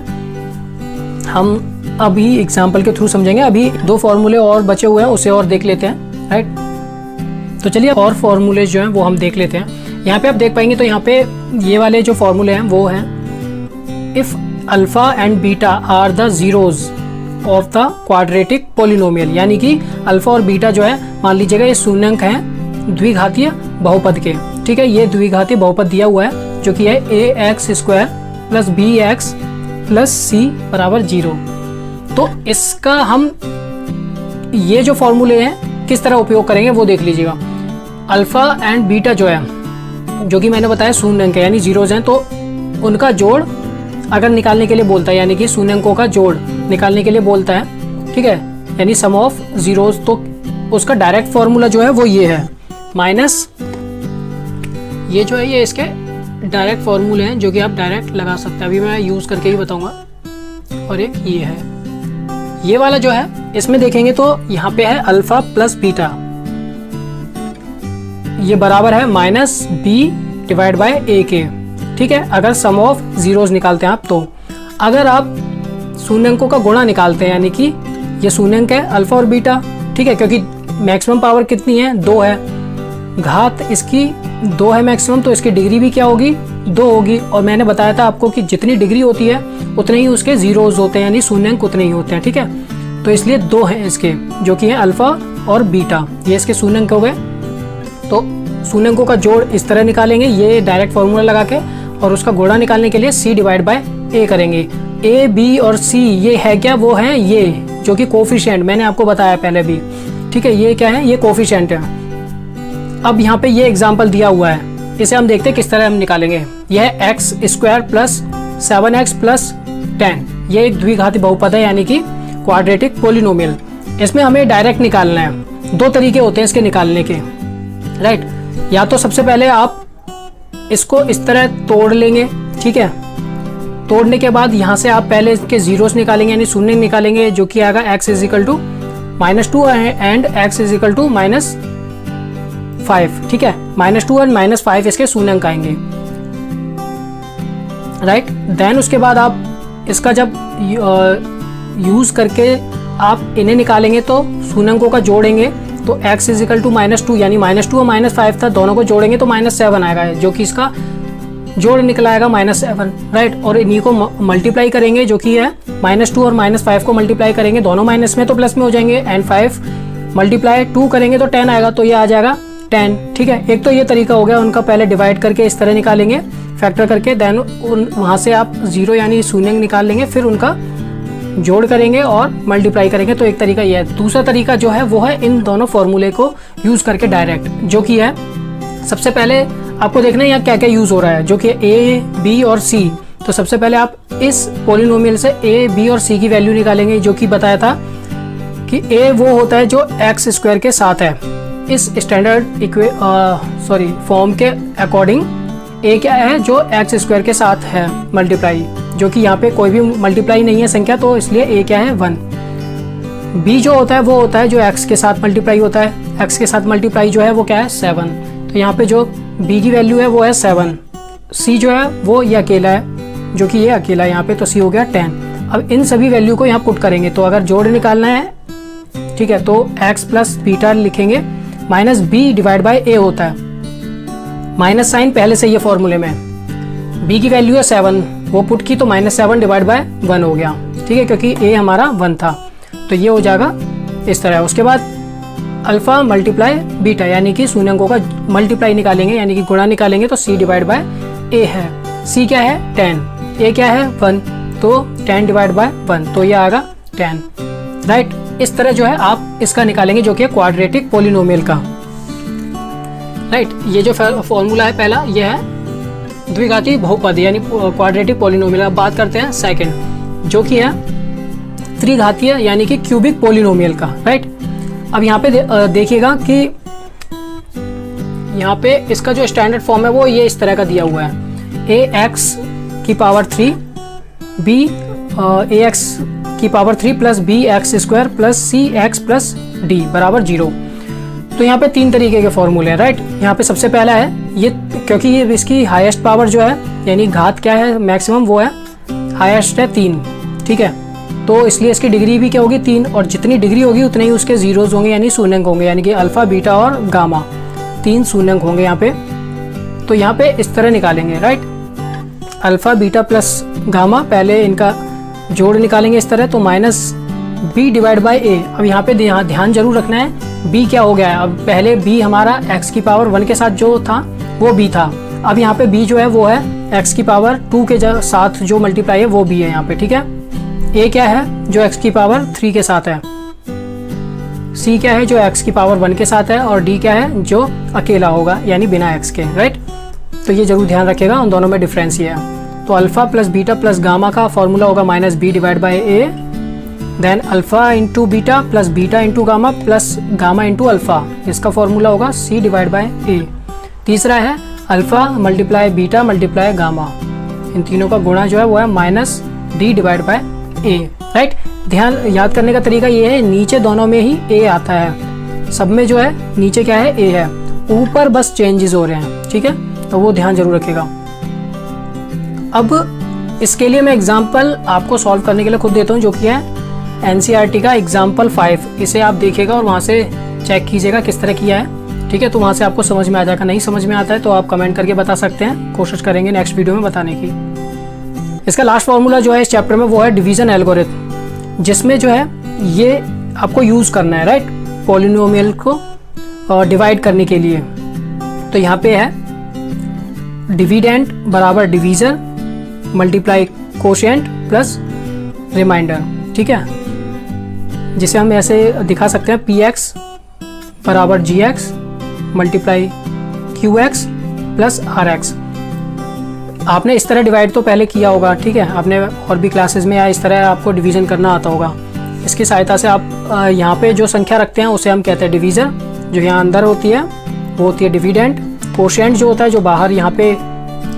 हम अभी एग्जाम्पल के थ्रू समझेंगे। अभी 2 फॉर्मूले और बचे हुए हैं, उसे और देख लेते हैं, राइट। तो चलिए और फॉर्मूले जो हैं वो हम देख लेते हैं। यहाँ पे आप देख पाएंगे तो यहाँ पे ये वाले जो फॉर्मूले हैं वो हैं if alpha and beta are the zeros of the quadratic polynomial, यानी कि अल्फा और बीटा जो है, मान लीजिएगा ये शून्यंक हैं द्विघातीय बहुपद के, ठीक है। ये द्विघातीय बहुपद दिया हुआ है जो कि है ax² + bx + c = 0। तो इसका हम ये जो फॉर्मूले हैं किस तरह उपयोग करेंगे वो देख लीजिएगा। अल्फा एंड बीटा जो है, जो कि मैंने बताया शून्य अंक है यानी जीरोज हैं, तो उनका जोड़ अगर निकालने के लिए बोलता है, यानी कि शून्य अंकों का जोड़ निकालने के लिए बोलता है, ठीक है, यानी सम ऑफ जीरोज, तो उसका डायरेक्ट फॉर्मूला जो है वो ये है, माइनस ये जो है ये इसके डायरेक्ट फॉर्मूले हैं जो कि आप डायरेक्ट लगा सकते हैं। अभी मैं यूज़ करके ही बताऊंगा। और एक ये है, ये वाला जो है इसमें देखेंगे तो यहाँ पे है अल्फा प्लस बीटा, ये बराबर है माइनस बी डिवाइड बाय ए के, ठीक है, अगर सम ऑफ जीरोज निकालते हैं आप। तो अगर आप शून्य अंकों का गुणा निकालते हैं, यानी कि ये शून्य अंक है अल्फा और बीटा, ठीक है, क्योंकि मैक्सिमम पावर कितनी है, 2 है, घात इसकी 2 है मैक्सिमम, तो इसकी डिग्री भी क्या होगी, 2 होगी। और मैंने बताया था आपको कि जितनी डिग्री होती है उतने ही उसके जीरोज होते हैं, यानी शून्य अंक उतने ही होते हैं, ठीक है। तो इसलिए 2 हैं इसके, जो कि है अल्फा और बीटा, ये इसके शून्य अंक हो गए। तो शून्य अंकों का जोड़ इस तरह निकालेंगे, ये डायरेक्ट फॉर्मूला लगा के, और उसका गुणा निकालने के लिए सी डिवाइड बाय ए करेंगे। ए बी और सी ये है क्या, वो है ये जो कि कोफिशिएंट, मैंने आपको बताया पहले भी, ठीक है, ये क्या है, ये कोफिशिएंट है। अब यहाँ पे ये एग्जाम्पल दिया हुआ है, इसे हम देखते हैं किस तरह हम निकालेंगे। यह है x square plus 7x plus 10, ये एक द्विघाती बहुपद है, यानी कि क्वाड्रेटिक पोलिनोमियल। इसमें हमें डायरेक्ट निकालना है, 2 तरीके होते हैं इसके निकालने के, राइट। या तो सबसे पहले आप इसको इस तरह तोड़ लेंगे, ठीक है, तोड़ने के बाद यहाँ से आप पहले इसके जीरोस निकालेंगे, यानी शून्य निकालेंगे, जो कि आएगा x is equal to -2 and x is equal to -5, ठीक है, -2 और -5 इसके शून्य अंक आएंगे, राइट। देन उसके बाद आप इसका जब यूज करके आप इन्हें निकालेंगे तो शून्य अंकों का जोड़ेंगे, तो x इज इक्वल टू -2, यानी -2 और -5 था, दोनों को जोड़ेंगे तो -7 आएगा, जो कि इसका जोड़ निकला आएगा -7, राइट। और इन्हीं को मल्टीप्लाई करेंगे, जो कि है -2 और -5 को मल्टीप्लाई करेंगे, दोनों माइनस में तो प्लस में हो जाएंगे, एंड 5 मल्टीप्लाई 2 करेंगे तो 10 आएगा, तो ये आ जाएगा 10, ठीक है। एक तो ये तरीका हो गया, उनका पहले डिवाइड करके इस तरह निकालेंगे फैक्टर करके, देन वहाँ से आप 0 यानी शून्य निकाल लेंगे, फिर उनका जोड़ करेंगे और मल्टीप्लाई करेंगे, तो एक तरीका ये है। दूसरा तरीका जो है वो है इन दोनों फॉर्मूले को यूज़ करके डायरेक्ट, जो कि है सबसे पहले आपको देखना है यहाँ क्या क्या यूज़ हो रहा है, जो कि ए बी और सी। तो सबसे पहले आप इस पोलिनोमियल से ए बी और सी की वैल्यू निकालेंगे, जो कि बताया था कि ए वो होता है जो एक्स स्क्वायर के साथ है, इस स्टैंडर्ड फॉर्म के अकॉर्डिंग ए क्या है, जो एक्स स्क्वायर के साथ है मल्टीप्लाई, जो कि यहाँ पे कोई भी मल्टीप्लाई नहीं है संख्या, तो इसलिए ए क्या है 1। बी जो होता है वो होता है जो एक्स के साथ मल्टीप्लाई होता है, एक्स के साथ मल्टीप्लाई जो है वो क्या है 7, तो यहाँ पे जो बी की वैल्यू है वो है 7। सी जो है वो ये अकेला है, जो कि ये अकेला है यहाँ पे, तो सी हो गया 10। अब इन सभी वैल्यू को यहाँ पुट करेंगे, तो अगर जोड़ निकालना है, ठीक है, तो x प्लस बीटा लिखेंगे, माइनस बी डिवाइड बाई ए होता है, माइनस साइन पहले से ये फॉर्मूले में, b की वैल्यू है 7, वो पुट की तो -7 डिवाइड बाय 1 हो गया, ठीक है, क्योंकि a हमारा 1 था, तो ये हो जाएगा इस तरह। उसके बाद अल्फा मल्टीप्लाई बीटा, यानी कि शून्य अंकों का मल्टीप्लाई निकालेंगे, यानी कि गुणा निकालेंगे, तो c डिवाइड बाय a है, c क्या है 10, a क्या है 1, तो 10 डिवाइड बाय 1, तो ये आएगा 10, राइट। इस तरह जो है आप इसका निकालेंगे, जो कि है क्वाड्रेटिक पोलिनोमियल का, राइट। ये जो फॉर्मूला है पहला, ये है द्विघाती बहुपद यानी क्वाड्रेटिक पोलिनोमियल। अब बात करते हैं सेकंड, जो कि है त्रिघातीय यानी कि क्यूबिक पोलिनोमियल का, राइट। अब यहाँ पे देखिएगा कि यहाँ पे इसका जो स्टैंडर्ड फॉर्म है वो ये इस तरह का दिया हुआ है, a x की पावर 3 b a x की power 3 plus B X square plus C X plus D बराबर 0। तो यहाँ पे 3 तरीके के फॉर्मूले हैं, राइट। यहाँ पे सबसे पहला है ये, क्योंकि ये इसकी हाईएस्ट पावर जो है यानी घात क्या है मैक्सिमम, वो है हाईएस्ट है 3, ठीक है, तो इसलिए इसकी डिग्री भी क्या होगी 3, और जितनी डिग्री होगी उतने ही उसके जीरोज होंगे यानी शून्यंक होंगे, यानी कि अल्फा बीटा और गामा 3 शून्यंक होंगे यहाँ पे। तो यहाँ पे इस तरह निकालेंगे, right. Alpha beta plus gamma, पहले इनका जोड़ निकालेंगे इस तरह, तो माइनस बी डिवाइड बाई ए। अब यहाँ पे ध्यान जरूर रखना है, बी क्या हो गया है, अब पहले बी हमारा एक्स की पावर 1 के साथ जो था वो बी था, अब यहाँ पे बी जो है वो है एक्स की पावर 2 के साथ जो मल्टीप्लाई है वो बी है यहाँ पे, ठीक है। ए क्या है जो एक्स की पावर 3 के साथ है, सी क्या है जो x की पावर 1 के साथ है, और d क्या है जो अकेला होगा यानी बिना x के, राइट। तो ये जरूर ध्यान रखिएगा, उन दोनों में डिफरेंस ये है। तो alpha plus beta plus gamma का फॉर्मूला होगा -b divide by a, then alpha into beta plus beta into gamma plus gamma into alpha, इसका फॉर्मूला होगा c डिवाइड बाई a। तीसरा है alpha multiply beta multiply gamma, इन तीनों का गुणा जो है वो है -d divide by a, right. ध्यान याद करने का तरीका ये है, नीचे दोनों में ही a आता है, सब में जो है नीचे क्या है a है, ऊपर बस चेंजेस हो रहे हैं, ठीक है, तो वो ध्यान जरूर रखिएगा। अब इसके लिए मैं एग्जांपल आपको सॉल्व करने के लिए खुद देता हूँ, जो कि है NCERT का एग्जाम्पल 5। इसे आप देखिएगा और वहाँ से चेक कीजिएगा किस तरह किया है, ठीक है, तो वहाँ से आपको समझ में आ जाएगा। नहीं समझ में आता है तो आप कमेंट करके बता सकते हैं, कोशिश करेंगे नेक्स्ट वीडियो में बताने की। इसका लास्ट फॉर्मूला जो है इस चैप्टर में वो है डिवीजन एल्गोरिथम, जिसमें जो है ये आपको यूज़ करना है, राइट, पॉलिनोमियल को डिवाइड करने के लिए। तो यहाँ पे है डिविडेंड बराबर division multiply quotient plus remainder, ठीक है, जिसे हम ऐसे दिखा सकते हैं px बराबर gx multiply qx plus rx। आपने इस तरह डिवाइड तो पहले किया होगा, ठीक है, आपने और भी क्लासेस में या इस तरह आपको डिवीज़न करना आता होगा। इसकी सहायता से आप यहाँ पे जो संख्या रखते हैं उसे हम कहते हैं डिवीज़र, जो यहाँ अंदर होती है वो होती है डिविडेंड, कोशेंट जो होता है जो बाहर यहाँ पे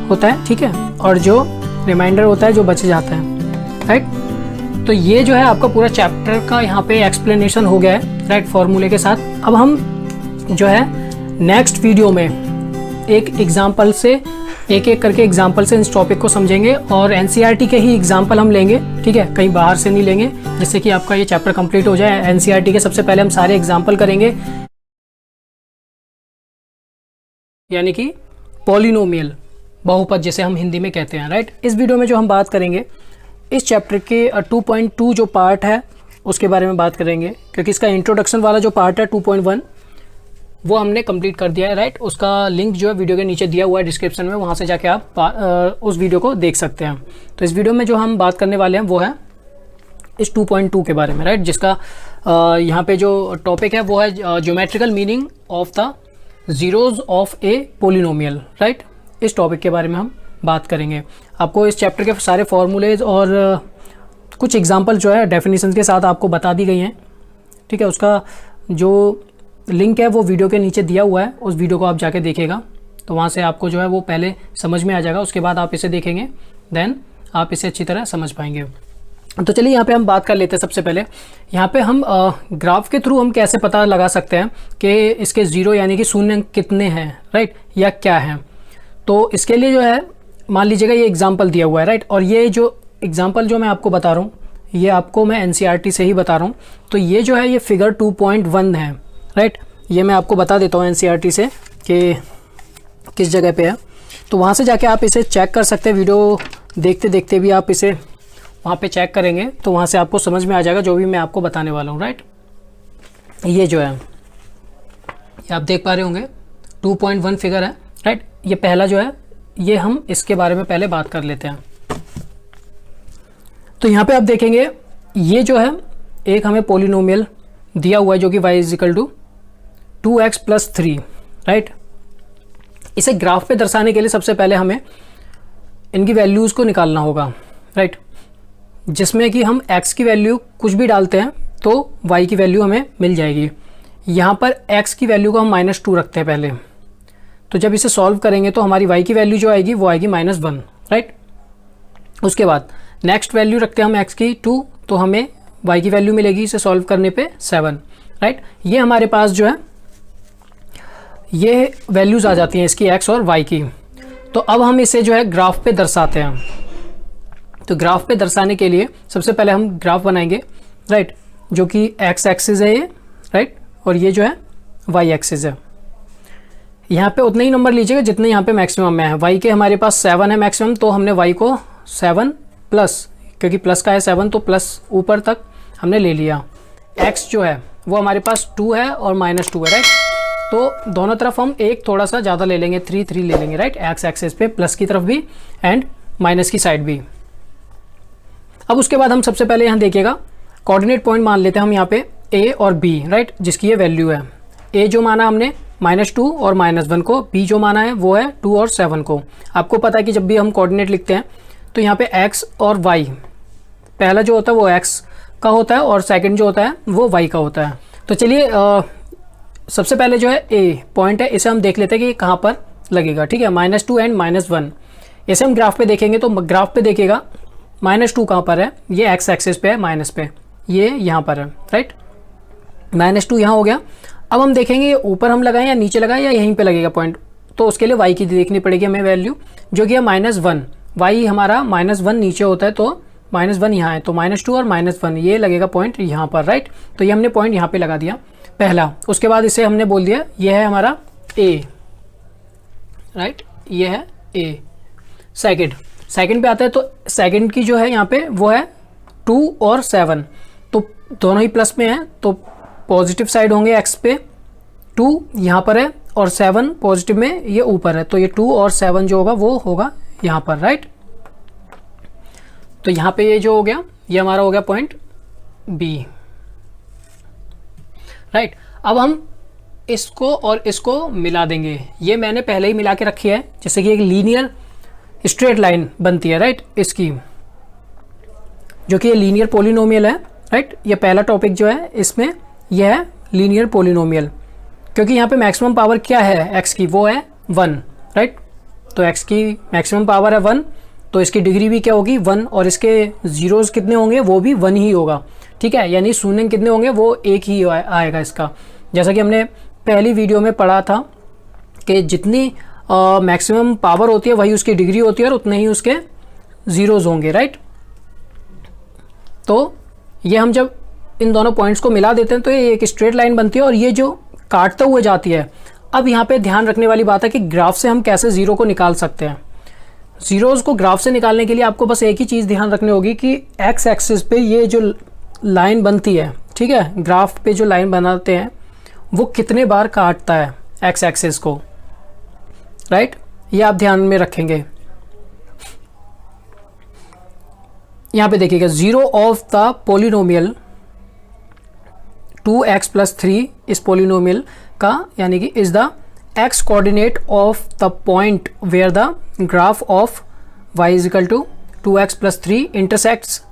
होता है, ठीक है, और जो रिमाइंडर होता है जो बच जाता है, राइट। तो ये जो है आपका पूरा चैप्टर का यहाँ पे एक्सप्लेनेशन हो गया है, राइट, फॉर्मूले के साथ। अब हम जो है नेक्स्ट वीडियो में एक एग्जाम्पल से एक एक करके एग्जाम्पल से इस टॉपिक को समझेंगे, और NCERT के ही एग्जाम्पल हम लेंगे, ठीक है, कहीं बाहर से नहीं लेंगे, जिससे कि आपका ये चैप्टर कंप्लीट हो जाए। NCERT के सबसे पहले हम सारे एग्जाम्पल करेंगे, यानी कि पॉलिनोमियल, बहुपद जिसे हम हिंदी में कहते हैं, राइट। इस वीडियो में जो हम बात करेंगे इस चैप्टर के 2.2 जो पार्ट है उसके बारे में बात करेंगे, क्योंकि इसका इंट्रोडक्शन वाला जो पार्ट है 2.1 वो हमने कंप्लीट कर दिया है, राइट। उसका लिंक जो है वीडियो के नीचे दिया हुआ है डिस्क्रिप्शन में, वहाँ से जाके आप उस वीडियो को देख सकते हैं। तो इस वीडियो में जो हम बात करने वाले हैं वो है इस 2.2 के बारे में, राइट, जिसका यहाँ पे जो टॉपिक है वो है geometrical meaning of the zeros of A polynomial, right. इस टॉपिक के बारे में हम बात करेंगे। आपको इस चैप्टर के सारे फॉर्मूलेज और कुछ एग्जाम्पल जो है डेफिनेशन के साथ आपको बता दी गई हैं, ठीक है। उसका जो लिंक है वो वीडियो के नीचे दिया हुआ है, उस वीडियो को आप जाके देखिएगा, तो वहाँ से आपको जो है वो पहले समझ में आ जाएगा, उसके बाद आप इसे देखेंगे, देन आप इसे अच्छी तरह समझ पाएंगे। तो चलिए यहाँ पे हम बात कर लेते हैं। सबसे पहले यहाँ पे हम ग्राफ के थ्रू हम कैसे पता लगा सकते हैं कि इसके ज़ीरो यानी कि शून्य कितने हैं, राइट, या क्या है। तो इसके लिए जो है मान लीजिएगा ये एग्जाम्पल दिया हुआ है, राइट, और ये जो एग्जाम्पल जो मैं आपको बता रहा हूँ ये आपको मैं NCERT से ही बता रहा हूँ। तो ये जो है ये फिगर 2.1 है, राइट, ये मैं आपको बता देता हूँ NCERT से कि किस जगह पे है। तो वहाँ से जाके आप इसे चेक कर सकते हैं, वीडियो देखते देखते भी आप इसे वहाँ पे चेक करेंगे तो वहाँ से आपको समझ में आ जाएगा जो भी मैं आपको बताने वाला हूँ, राइट। ये जो है ये आप देख पा रहे होंगे 2.1 फिगर है, राइट। ये पहला जो है ये हम इसके बारे में पहले बात कर लेते हैं। तो यहाँ पे आप देखेंगे ये जो है एक हमें पोलिनोमियल दिया हुआ है जो कि y = 2x + 3, राइट। इसे ग्राफ पे दर्शाने के लिए सबसे पहले हमें इनकी वैल्यूज़ को निकालना होगा, राइट, जिसमें कि हम x की वैल्यू कुछ भी डालते हैं तो y की वैल्यू हमें मिल जाएगी। यहाँ पर x की वैल्यू को हम -2 रखते हैं पहले, तो जब इसे सॉल्व करेंगे तो हमारी y की वैल्यू जो आएगी वो आएगी -1, राइट। उसके बाद नेक्स्ट वैल्यू रखते हैं हम x की 2, तो हमें y की वैल्यू मिलेगी इसे सॉल्व करने पे 7, राइट। ये हमारे पास जो है ये वैल्यूज़ आ जाती हैं इसकी x और y की। तो अब हम इसे जो है ग्राफ पे दर्शाते हैं। तो ग्राफ पे दर्शाने के लिए सबसे पहले हम ग्राफ बनाएंगे, राइट, जो कि x एक्सिस है ये, राइट, और ये जो है y एक्सिस है। यहाँ पे उतने ही नंबर लीजिएगा जितने यहाँ पे मैक्सिमम में है। y के हमारे पास 7 है मैक्सिमम, तो हमने y को 7 प्लस, क्योंकि प्लस का है 7 तो प्लस ऊपर तक हमने ले लिया। x जो है वो हमारे पास 2 है और -2 है, राइट। तो दोनों तरफ हम एक थोड़ा सा ज़्यादा ले लेंगे, 3 ले लेंगे, राइट, x एक्सिस पे प्लस की तरफ भी एंड माइनस की साइड भी। अब उसके बाद हम सबसे पहले यहाँ देखिएगा कोऑर्डिनेट पॉइंट मान लेते हैं हम यहाँ पे ए और बी, राइट, जिसकी ये वैल्यू है। ए जो माना हमने -2 और -1 को, बी जो माना है वो है 2 और 7 को। आपको पता है कि जब भी हम कोऑर्डिनेट लिखते हैं तो यहाँ पे x और y, पहला जो होता है वो x का होता है और सेकंड जो होता है वो y का होता है। तो चलिए सबसे पहले जो है ए पॉइंट है, इसे हम देख लेते हैं कि कहाँ पर लगेगा। ठीक है, -2 एंड -1, इसे हम ग्राफ पे देखेंगे तो ग्राफ पे देखेगा -2 कहाँ पर है, ये x एक्सिस पे है, माइनस पे, ये यहाँ पर है, राइट। -2 यहाँ हो गया। अब हम देखेंगे ऊपर हम लगाएं या नीचे लगाएं या यहीं पे लगेगा पॉइंट, तो उसके लिए y की देखनी पड़ेगी हमें वैल्यू, जो कि है -1। y हमारा -1 नीचे होता है तो -1 यहाँ है, तो -2 और -1 ये लगेगा पॉइंट यहाँ पर, राइट। तो ये हमने पॉइंट यहाँ पे लगा दिया पहला। उसके बाद इसे हमने बोल दिया ये है हमारा a, राइट, ये है a। सेकंड पे आता है तो सेकंड की जो है यहाँ पे वो है 2 और 7, तो दोनों ही प्लस में है तो पॉजिटिव साइड होंगे x पे, 2 यहाँ पर है और 7 पॉजिटिव में ये ऊपर है, तो ये 2 और 7 जो होगा वो होगा यहाँ पर, राइट। तो यहाँ पे ये जो हो गया ये हमारा हो गया पॉइंट B, राइट। अब हम इसको और इसको मिला देंगे, ये मैंने पहले ही मिला के रखी है, जैसे कि एक लीनियर स्ट्रेट लाइन बनती है, राइट, इसकी, जो कि ये लीनियर पोलिनोमियल है, राइट। ये पहला टॉपिक जो है इसमें यह है लीनियर पोलिनोमियल, क्योंकि यहाँ पे मैक्सिमम पावर क्या है x की, वो है 1, राइट। तो x की मैक्सिमम पावर है 1, तो इसकी डिग्री भी क्या होगी 1, और इसके जीरोस कितने होंगे वो भी 1 ही होगा, ठीक है, यानी शून्य कितने होंगे वो 1 ही आएगा इसका। जैसा कि हमने पहली वीडियो में पढ़ा था कि जितनी मैक्सिमम पावर होती है वही उसकी डिग्री होती है और उतने ही उसके जीरोस होंगे, राइट। तो ये हम जब इन दोनों पॉइंट्स को मिला देते हैं तो ये एक स्ट्रेट लाइन बनती है और ये जो काटते हुए जाती है। अब यहाँ पे ध्यान रखने वाली बात है कि ग्राफ से हम कैसे जीरो को निकाल सकते हैं। जीरोस को ग्राफ से निकालने के लिए आपको बस एक ही चीज़ ध्यान रखनी होगी कि एक्स एक्सिस पे ये जो लाइन बनती है, ठीक है, ग्राफ पे जो लाइन बनाते हैं वो कितने बार काटता है एक्स एक्सिस को, राइट, ये आप ध्यान में रखेंगे। यहाँ पे देखिएगा zero of the polynomial 2x + 3 इस पोलिनोमियल का, यानी कि is the x coordinate of the point where the graph of y = 2x + 3 intersects,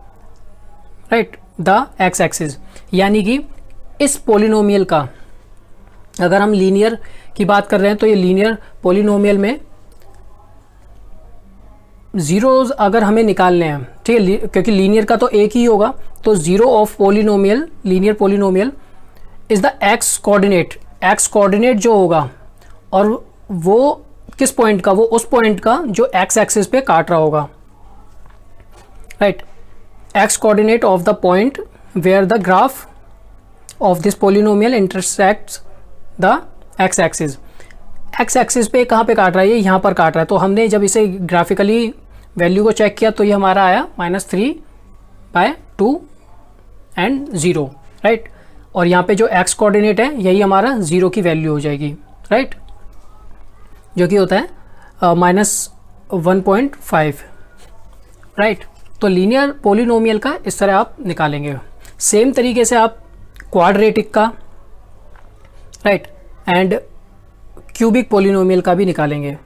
right, the x axis. यानी कि इस पोलिनोमियल का अगर हम लीनियर की बात कर रहे हैं तो ये लीनियर पोलिनोमियल में जीरोज अगर हमें निकालने हैं, ठीक है, क्योंकि लीनियर का तो एक ही होगा, तो zero of polynomial, linear polynomial is the x coordinate जो होगा, और वो किस पॉइंट का, वो उस पॉइंट का जो एक्स एक्सिस पे काट रहा होगा, right. X coordinate of the point where the graph of this polynomial intersects the X axis. X axis पे कहाँ पे काट रहा है, ये यहाँ पर काट रहा है। तो हमने जब इसे ग्राफिकली वैल्यू को चेक किया तो ये हमारा आया -3/2 एंड 0, राइट। और यहाँ पे जो एक्स कोऑर्डिनेट है यही हमारा 0 की वैल्यू हो जाएगी, राइट, जो कि होता है -1.5, राइट। तो लीनियर पोलिनोमियल का इस तरह आप निकालेंगे। सेम तरीके से आप क्वाड्रेटिक का, राइट, एंड क्यूबिक पोलिनोमियल का भी निकालेंगे।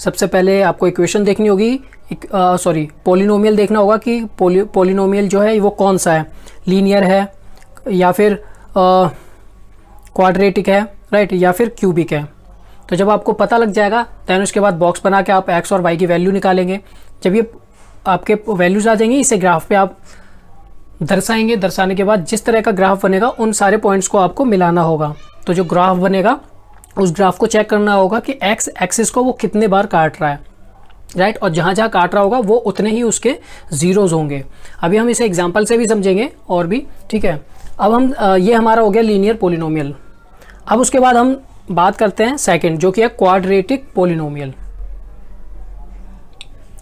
सबसे पहले आपको इक्वेशन देखनी होगी, पोलिनोमियल देखना होगा कि पोलिनोमियल जो है वो कौन सा है, लीनियर है या फिर क्वाड्रेटिक है, राइट, या फिर क्यूबिक है। तो जब आपको पता लग जाएगा देन उसके बाद बॉक्स बना के आप एक्स और वाई की वैल्यू निकालेंगे। जब ये आपके वैल्यूज आ जाएंगी इसे ग्राफ पे आप दर्शाएंगे। दर्शाने के बाद जिस तरह का ग्राफ बनेगा उन सारे पॉइंट्स को आपको मिलाना होगा। तो जो ग्राफ बनेगा उस ग्राफ को चेक करना होगा कि एक्स एक्सिस को वो कितने बार काट रहा है, राइट, और जहाँ जहाँ काट रहा होगा वो उतने ही उसके जीरोज होंगे। अभी हम इसे एग्जांपल से भी समझेंगे और भी, ठीक है। अब हम ये हमारा हो गया लीनियर पोलिनोमियल। अब उसके बाद हम बात करते हैं सेकंड, जो कि है क्वाड्रेटिक पोलिनोमियल।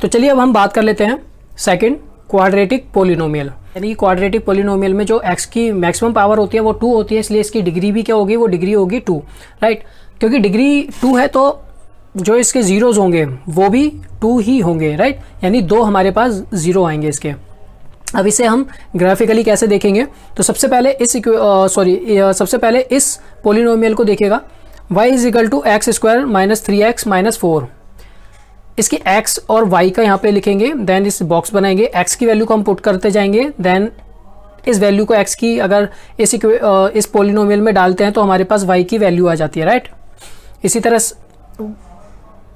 तो चलिए अब हम बात कर लेते हैं सेकंड, क्वाड्रेटिक पोलिनोमियल। यानी कि क्वाड्रेटिक पोलिनोमियल में जो x की मैक्सिमम पावर होती है वो 2 होती है, इसलिए इसकी डिग्री भी क्या होगी, वो डिग्री होगी 2, राइट। क्योंकि डिग्री 2 है तो जो इसके जीरोज होंगे वो भी 2 ही होंगे, राइट, यानी 2 हमारे पास जीरो आएंगे इसके। अब इसे हम ग्राफिकली कैसे देखेंगे, तो सबसे पहले सबसे पहले इस पोलिनोमियल को देखिएगा, y is equal to X square minus 3x minus 4। इसकी x और y का यहाँ पे लिखेंगे, देन इस बॉक्स बनाएंगे, x की वैल्यू को हम पुट करते जाएंगे, देन इस वैल्यू को x की अगर इस पोलिनोमियल में डालते हैं तो हमारे पास y की वैल्यू आ जाती है, राइट। इसी तरह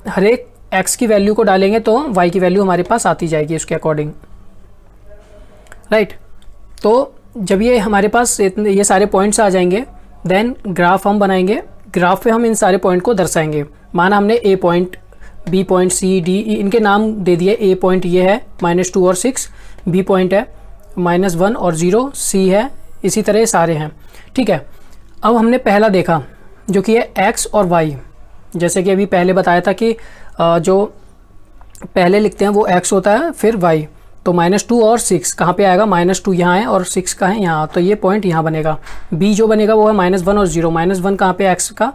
हर एक x की वैल्यू को डालेंगे तो y की वैल्यू हमारे पास आती जाएगी उसके अकॉर्डिंग, राइट। तो जब ये हमारे पास ये सारे पॉइंट्स आ जाएंगे, देन ग्राफ हम बनाएंगे, ग्राफ पे हम इन सारे पॉइंट को दर्शाएंगे। माना हमने ए पॉइंट, बी पॉइंट, सी, डी, ई इनके नाम दे दिए। ए पॉइंट ये है -2 और 6, बी पॉइंट है -1 और 0, सी है, इसी तरह सारे हैं, ठीक है। अब हमने पहला देखा जो कि है एक्स और वाई, जैसे कि अभी पहले बताया था कि जो पहले लिखते हैं वो एक्स होता है, फिर वाई। तो -2 और 6 कहाँ पे आएगा, -2 यहाँ है और 6 का है यहाँ, तो ये पॉइंट यहाँ बनेगा। बी जो बनेगा वो है -1 और 0, -1 कहाँ पे एक्स का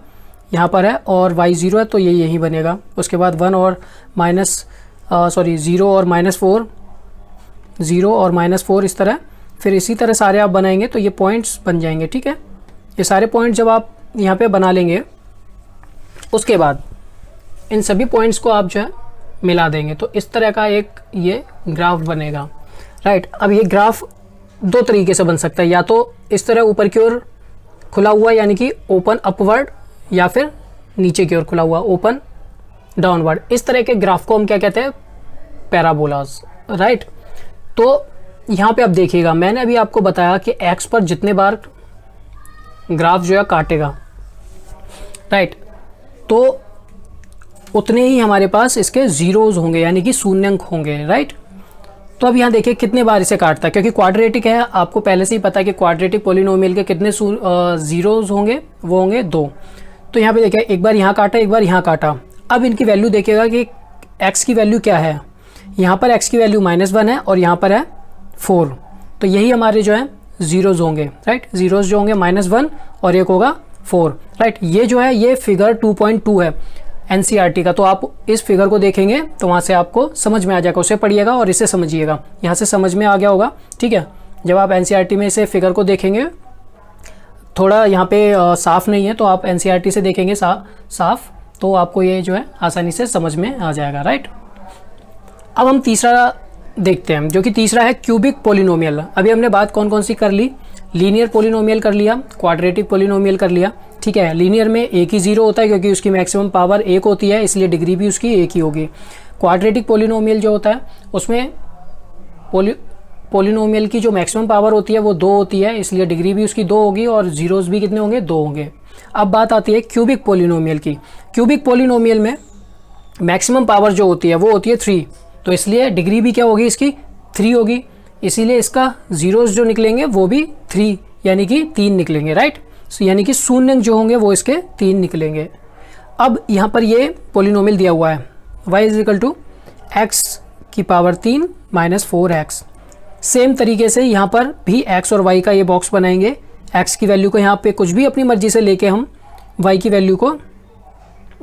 यहाँ पर है और y 0 है तो ये यहीं बनेगा। उसके बाद 1 और -0 और -4, 0 और -4 इस तरह, फिर इसी तरह सारे आप बनाएंगे तो ये पॉइंट्स बन जाएंगे, ठीक है। ये सारे पॉइंट जब आप यहाँ पे बना लेंगे, उसके बाद इन सभी पॉइंट्स को आप जो है मिला देंगे तो इस तरह का एक ये ग्राफ बनेगा, राइट। अब ये ग्राफ दो तरीके से बन सकता है, या तो इस तरह ऊपर की ओर खुला हुआ यानी कि ओपन अपवर्ड, या फिर नीचे की ओर खुला हुआ ओपन डाउनवर्ड। इस तरह के ग्राफ को हम क्या कहते हैं, पैराबोलास, राइट। तो यहाँ पे आप देखिएगा, मैंने अभी आपको बताया कि एक्स पर जितने बार ग्राफ जो है काटेगा, राइट, तो उतने ही हमारे पास इसके जीरोज होंगे यानी कि शून्यंक होंगे, राइट। तो अब यहाँ देखिए कितने बार इसे काटता है, क्योंकि क्वाड्रेटिक है, आपको पहले से ही पता है कि क्वाड्रेटिक पोलिनोमियल के कितने जीरोज होंगे, वो होंगे 2। तो यहाँ पे देखिए एक बार यहाँ काटा, एक बार यहाँ काटा। अब इनकी वैल्यू देखिएगा कि x की वैल्यू क्या है, यहाँ पर x की वैल्यू -1 है और यहाँ पर है 4, तो यही हमारे जो है जीरोज होंगे, राइट। जीरोज जो होंगे -1 और एक होगा 4, राइट। ये जो है ये फिगर 2.2 है NCERT का, तो आप इस फिगर को देखेंगे तो वहाँ से आपको समझ में आ जाएगा, उसे पढ़िएगा और इसे समझिएगा। यहाँ से समझ में आ गया होगा, ठीक है। जब आप NCERT में इसे फिगर को देखेंगे, थोड़ा यहाँ पे साफ़ नहीं है तो आप NCERT से देखेंगे साफ, तो आपको ये जो है आसानी से समझ में आ जाएगा, राइट। अब हम तीसरा देखते हैं, जो कि तीसरा है क्यूबिक पोलिनोमियल। अभी हमने बात कौन कौन सी कर ली, लीनियर पोलिनोमियल कर लिया, क्वाड्रेटिक पोलिनोमियल कर लिया, ठीक है। लीनियर में एक ही जीरो होता है क्योंकि उसकी मैक्सिमम पावर 1 होती है, इसलिए डिग्री भी उसकी 1 ही होगी। क्वाड्रेटिक पोलिनोमियल जो होता है उसमें पोलिनोमियल की जो मैक्सिमम पावर होती है वो 2 होती है, इसलिए डिग्री भी उसकी 2 होगी और जीरोस भी कितने होंगे, 2 होंगे। अब बात आती है क्यूबिक पोलिनोमियल की। क्यूबिक पोलिनोमियल में मैक्सिमम पावर जो होती है वो होती है 3, तो इसलिए डिग्री भी क्या होगी इसकी 3 होगी, इसीलिए इसका जीरोस जो निकलेंगे वो भी 3 यानी कि 3 निकलेंगे, राइट। यानी कि शून्यंक जो होंगे वो इसके 3 निकलेंगे। अब यहाँ पर ये पोलिनोमियल दिया हुआ है y is equal to x की पावर 3 माइनस 4x। सेम तरीके से यहाँ पर भी x और y का ये बॉक्स बनाएंगे। x की वैल्यू को यहाँ पे कुछ भी अपनी मर्जी से लेके हम y की वैल्यू को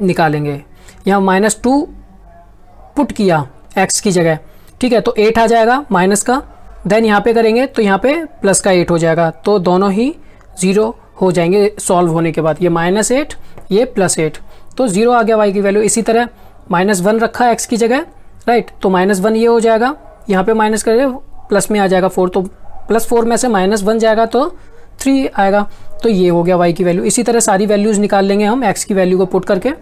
निकालेंगे। यहाँ -2 पुट किया x की जगह, ठीक है, तो 8 आ जाएगा माइनस का, देन यहाँ पे करेंगे तो यहाँ पे प्लस का 8 हो जाएगा, तो दोनों ही 0 हो जाएंगे सॉल्व होने के बाद। ये -8 ये +8, तो 0 आ गया y की वैल्यू। इसी तरह -1 रखा x की जगह, राइट, तो -1 ये हो जाएगा, यहाँ पे माइनस करें प्लस में आ जाएगा 4, तो +4 में से -1 जाएगा तो 3 आएगा, तो ये हो गया y की वैल्यू। इसी तरह सारी वैल्यूज़ निकाल लेंगे हम x की वैल्यू को पुट करके,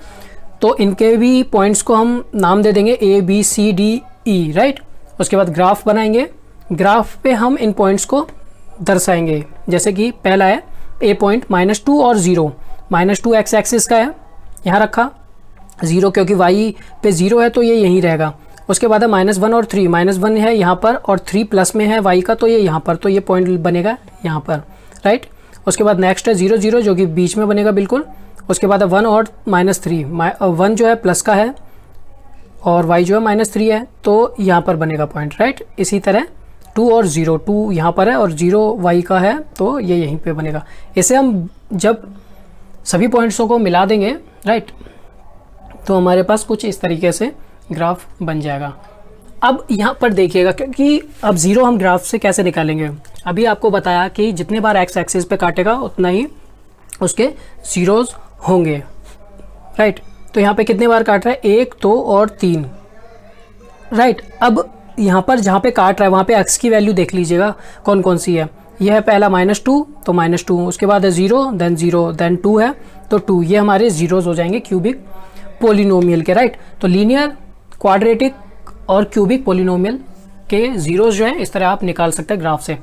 तो इनके भी पॉइंट्स को हम नाम दे देंगे A B C D E, right. उसके बाद ग्राफ बनाएंगे, ग्राफ पे हम इन पॉइंट्स को दर्शाएंगे, जैसे कि पहला है A पॉइंट -2 और 0, -2 x एक्सिस का है, यहाँ रखा 0 क्योंकि y पे 0 है तो ये यहीं रहेगा। उसके बाद है -1 और 3, -1 है यहाँ पर और 3 प्लस में है y का, तो ये यहाँ पर, तो ये पॉइंट बनेगा यहाँ पर, राइट। उसके बाद नेक्स्ट है 0 0 जो कि बीच में बनेगा बिल्कुल। उसके बाद है 1 और -3, 1 जो है प्लस का है और y जो है -3 है, तो यहाँ पर बनेगा पॉइंट, राइट। इसी तरह 2 और 0, 2 यहाँ पर है और 0 y का है, तो ये यहीं पे बनेगा। इसे हम जब सभी पॉइंट्सों को मिला देंगे, राइट, तो हमारे पास कुछ इस तरीके से ग्राफ बन जाएगा। अब यहाँ पर देखिएगा, क्योंकि अब जीरो हम ग्राफ से कैसे निकालेंगे, अभी आपको बताया कि जितने बार एक्स एक्सिस पे काटेगा उतना ही उसके जीरोज होंगे, राइट। तो यहाँ पे कितने बार काट रहा है, 1, 2 और 3, राइट। अब यहाँ पर जहाँ पे काट रहा है वहाँ पे एक्स की वैल्यू देख लीजिएगा कौन कौन सी है। यह है पहला -2, तो -2, उसके बाद है 0, देन 2 है तो 2, ये हमारे जीरोज हो जाएंगे क्यूबिक पोलिनोमियल के, राइट। तो लीनियर, क्वाड्रेटिक और क्यूबिक पोलिनोमियल के जीरोज जो है इस तरह आप निकाल सकते हैं ग्राफ से।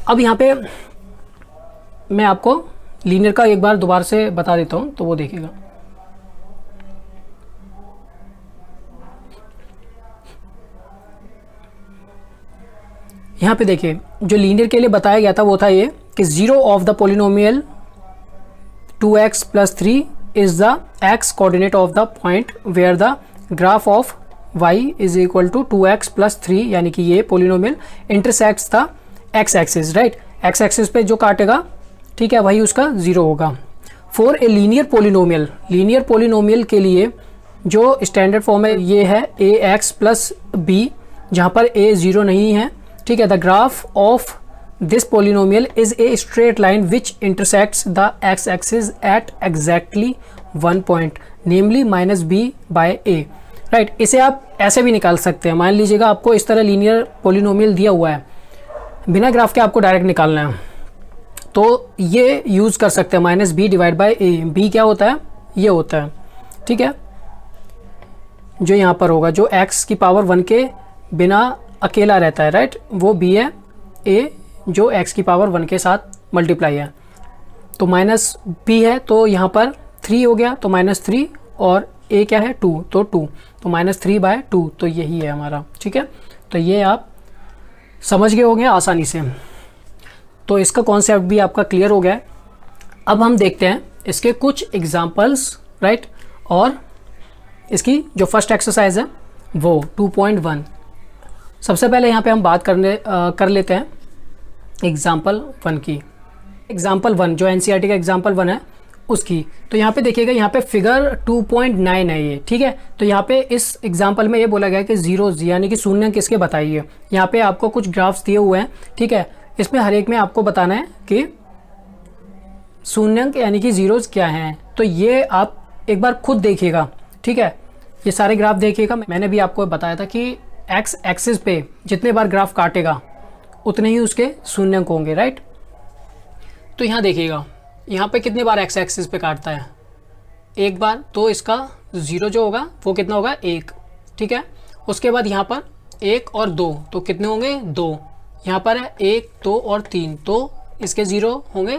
अब यहाँ पे मैं आपको लीनियर का एक बार दोबारा से बता देता हूँ, तो वो देखिएगा। यहाँ पे देखिए जो लीनियर के लिए बताया गया था वो था ये कि zero of the polynomial 2x + 3 is the x coordinate of the point where the graph of y is equal to 2x + 3, यानी कि ये polynomial intersects the x axis, right. x axis पे जो काटेगा, ठीक है, वही उसका जीरो होगा। For a linear polynomial, linear polynomial के लिए जो स्टैंडर्ड फॉर्म है ये है ax + b, जहाँ पर a जीरो नहीं है, ठीक है। The graph of this polynomial is a straight line which intersects the x axis at exactly 1 point, namely -b/a, right. इसे आप ऐसे भी निकाल सकते हैं। मान लीजिएगा आपको इस तरह लीनियर पोलिनोमियल दिया हुआ है, बिना ग्राफ के आपको डायरेक्ट निकालना है, तो ये यूज़ कर सकते हैं -b/a। b क्या होता है, ये होता है, ठीक है, जो यहाँ पर होगा, जो x की पावर 1 के बिना अकेला रहता है, राइट, वो b है। a जो x की पावर 1 के साथ मल्टीप्लाई है, तो -b है, तो यहाँ पर 3 हो गया, तो -3, और a क्या है 2, तो 2, तो -3/2, तो यही है हमारा, ठीक है। तो ये आप समझ गए होंगे आसानी से। तो इसका कॉन्सेप्ट भी आपका क्लियर हो गया है। अब हम देखते हैं इसके कुछ एग्जांपल्स, राइट, और इसकी जो फर्स्ट एक्सरसाइज है वो 2.1। सबसे पहले यहाँ पे हम बात कर लेते हैं एग्जाम्पल 1 की। एग्जाम्पल 1 जो एनसीईआरटी का एग्जाम्पल 1 है उसकी। तो यहाँ पे देखिएगा, यहाँ पे फिगर 2.9 है ये, ठीक है। तो यहाँ पे इस एग्जाम्पल में ये बोला गया है कि जीरोज यानी कि शून्य किसके बताइए। यहाँ पे आपको कुछ ग्राफ्स दिए हुए हैं, ठीक है। इसमें हर एक में आपको बताना है कि शून्यंक यानी कि जीरोज क्या हैं। तो ये आप एक बार खुद देखिएगा, ठीक है, ये सारे ग्राफ देखिएगा। मैंने भी आपको बताया था कि एक्स एक्सिस पे जितने बार ग्राफ काटेगा उतने ही उसके शून्यंक होंगे, राइट। तो यहाँ देखिएगा, यहाँ पे कितने बार एक्स एक्सिस पे काटता है, एक बार, तो इसका जीरो जो होगा वो कितना होगा, 1, ठीक है। उसके बाद यहाँ पर 1 और 2, तो कितने होंगे, 2। यहाँ पर है 1, 2 और 3, तो इसके जीरो होंगे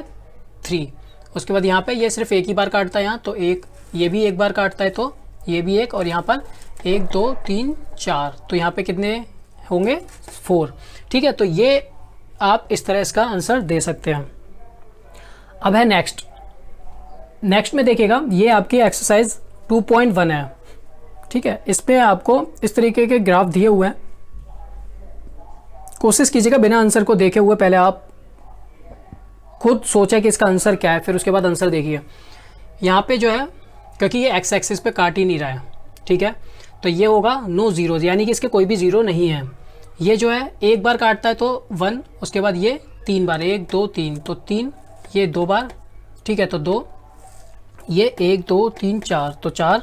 3। उसके बाद यहाँ पे ये सिर्फ एक ही बार काटता है यहाँ, तो 1, ये भी एक बार काटता है, तो ये भी 1, और यहाँ पर 1, 2, 3, 4, तो यहाँ पे कितने होंगे, 4, ठीक है। तो ये आप इस तरह इसका आंसर दे सकते हैं। अब है नेक्स्ट में देखिएगा, ये आपकी एक्सरसाइज 2.1 है, ठीक है। इस पे आपको इस तरीके के ग्राफ दिए हुए हैं। कोशिश कीजिएगा बिना आंसर को देखे हुए पहले आप खुद सोचें कि इसका आंसर क्या है, फिर उसके बाद आंसर देखिए। यहाँ पे जो है, क्योंकि ये एक्स एक्सिस पे काट ही नहीं रहा है, ठीक है, तो ये होगा नो जीरोज, यानी कि इसके कोई भी जीरो नहीं है। ये जो है एक बार काटता है तो 1, उसके बाद ये 3 बार, 1, 2, 3, तो 3, ये 2 बार, ठीक है, तो 2, ये 1, 2, 3, 4, तो 4,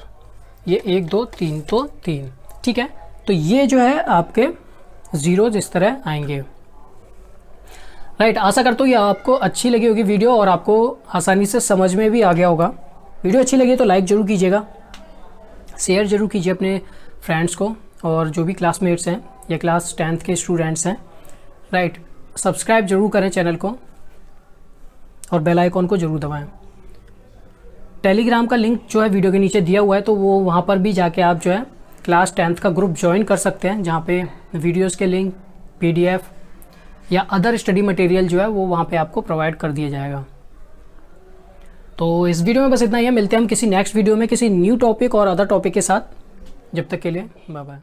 ये 1, 2, 3, तो 3, ठीक है। तो ये जो है आपके जीरोज इस तरह आएंगे, राइट। आशा करता हूँ ये आपको अच्छी लगी होगी वीडियो और आपको आसानी से समझ में भी आ गया होगा। वीडियो अच्छी लगी तो लाइक ज़रूर कीजिएगा, शेयर ज़रूर कीजिए अपने फ्रेंड्स को, और जो भी क्लासमेट्स हैं या क्लास 10th के स्टूडेंट्स हैं, राइट। सब्सक्राइब जरूर करें चैनल को और बेल आइकॉन को जरूर दबाएं। टेलीग्राम का लिंक जो है वीडियो के नीचे दिया हुआ है, तो वो वहाँ पर भी जाके आप जो है क्लास 10th का ग्रुप ज्वाइन कर सकते हैं, जहाँ पे वीडियोज़ के लिंक, PDF या अदर स्टडी मटेरियल जो है वो वहाँ पे आपको प्रोवाइड कर दिया जाएगा। तो इस वीडियो में बस इतना ही है। मिलते हैं हम किसी नेक्स्ट वीडियो में किसी न्यू टॉपिक और अदर टॉपिक के साथ। जब तक के लिए बाय बाय।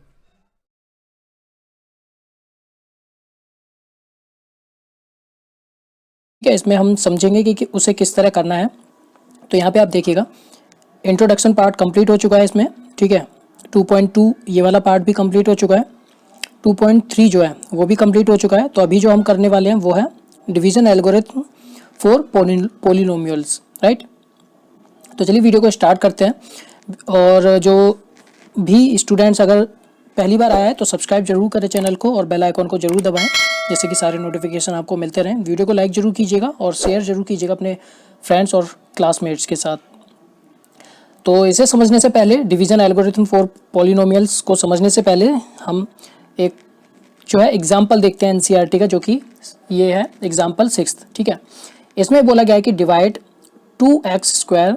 ठीक है, इसमें हम समझेंगे कि उसे किस तरह करना है। तो यहाँ पे आप देखिएगा, इंट्रोडक्शन पार्ट कंप्लीट हो चुका है इसमें, ठीक है। 2.2 ये वाला पार्ट भी कंप्लीट हो चुका है। 2.3 जो है वो भी कंप्लीट हो चुका है। तो अभी जो हम करने वाले हैं वो है division algorithm for polynomials, right. तो चलिए वीडियो को स्टार्ट करते हैं। और जो भी स्टूडेंट्स अगर पहली बार आया है तो सब्सक्राइब जरूर करें चैनल को और बेल आइकॉन को जरूर दबाएं, जैसे कि सारे नोटिफिकेशन आपको मिलते रहें। वीडियो को लाइक जरूर कीजिएगा और शेयर जरूर कीजिएगा अपने फ्रेंड्स और क्लासमेट्स के साथ। तो इसे समझने से पहले, डिवीजन एल्गोरिथम फॉर पॉलिनोमियल्स को समझने से पहले हम एक जो है एग्जाम्पल देखते हैं एनसीईआरटी का, जो कि ये है एग्जाम्पल 6, ठीक है। इसमें बोला गया है कि divide 2x²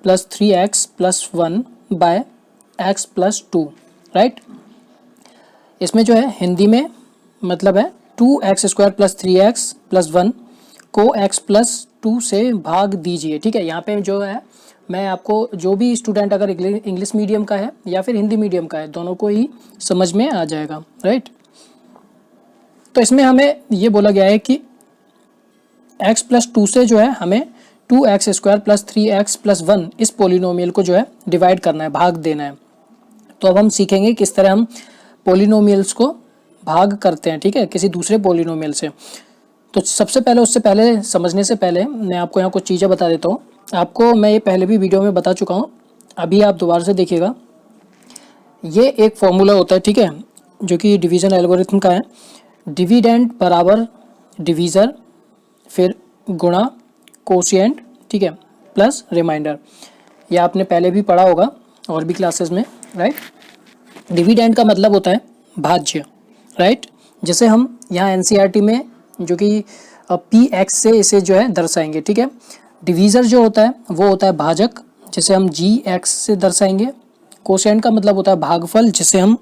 + 3x + 1 bye x + 2, right. इसमें जो है हिंदी में मतलब है 2x² + 3x + 1 को x + 2 से भाग दीजिए, ठीक है। यहाँ पे जो है मैं आपको, जो भी स्टूडेंट अगर इंग्लिश मीडियम का है या फिर हिंदी मीडियम का है, दोनों को ही समझ में आ जाएगा, राइट। तो इसमें हमें ये बोला गया है कि x + 2 से जो है हमें 2x² + 3x + 1 इस पोलिनोमियल को जो है डिवाइड करना है, भाग देना है। तो अब हम सीखेंगे किस तरह हम पोलिनोमियल्स को भाग करते हैं, ठीक है, किसी दूसरे पोलिनोमियल से। तो सबसे पहले, उससे पहले समझने से पहले मैं आपको यहाँ कुछ चीज़ें बता देता हूँ। आपको मैं ये पहले भी वीडियो में बता चुका हूँ, अभी आप दोबारा से देखिएगा। ये एक फॉर्मूला होता है, ठीक है, जो कि डिवीज़न एल्गोरिथम का है। डिविडेंड बराबर डिवीज़र, फिर गुणा कोशिएंट, ठीक है, प्लस रिमाइंडर। ये आपने पहले भी पढ़ा होगा और भी क्लासेस में, राइट। डिविडेंड का मतलब होता है भाज्य, राइट। जैसे हम यहाँ एनसीईआरटी में जो कि px से इसे जो है दर्शाएंगे, ठीक है। डिवीज़र जो होता है वो होता है भाजक, जिसे हम gx से दर्शाएंगे। कोशेंट का मतलब होता है भागफल, जिसे हम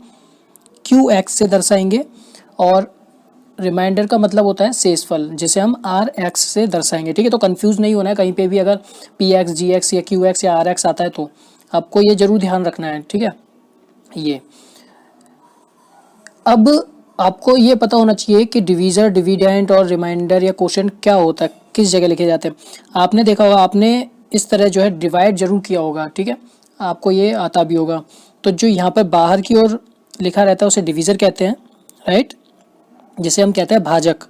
qx से दर्शाएंगे। और रिमाइंडर का मतलब होता है शेषफल, जिसे हम rx से दर्शाएंगे, ठीक है। तो कंफ्यूज नहीं होना है कहीं पे भी, अगर px, gx या qx या rx आता है तो आपको ये जरूर ध्यान रखना है, ठीक है। ये अब आपको ये पता होना चाहिए कि डिवीज़र, डिविडेंड और रिमाइंडर या कोशेंट क्या होता है, किस जगह लिखे जाते हैं। आपने देखा होगा, आपने इस तरह जो है डिवाइड जरूर किया होगा, ठीक है, आपको ये आता भी होगा। तो जो यहाँ पर बाहर की ओर लिखा रहता है उसे डिवीज़र कहते हैं, राइट, जिसे हम कहते हैं भाजक।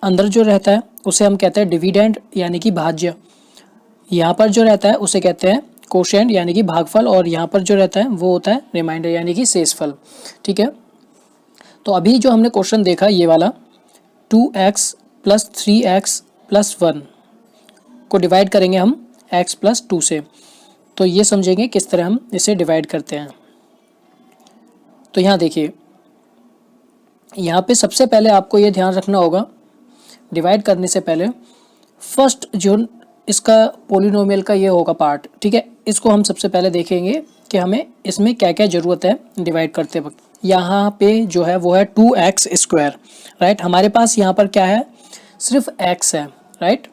अंदर जो रहता है उसे हम कहते हैं डिविडेंड, यानी कि भाज्य। यहाँ पर जो रहता है उसे कहते हैं कोशेंट, यानी कि भागफल। और यहाँ पर जो रहता है वो होता है रिमाइंडर, यानी कि शेषफल, ठीक है। तो अभी जो हमने क्वेश्चन देखा ये वाला, 2x + 3x + 1 को डिवाइड करेंगे हम x + 2 से। तो ये समझेंगे किस तरह हम इसे डिवाइड करते हैं। तो यहाँ देखिए, यहाँ पे सबसे पहले आपको ये ध्यान रखना होगा, डिवाइड करने से पहले फर्स्ट जो इसका पोलिनोमियल का ये होगा पार्ट, ठीक है। इसको हम सबसे पहले देखेंगे कि हमें इसमें क्या क्या ज़रूरत है डिवाइड करते वक्त। यहाँ पे जो है वो है 2x², राइट। हमारे पास यहाँ पर क्या है, सिर्फ x है, राइट।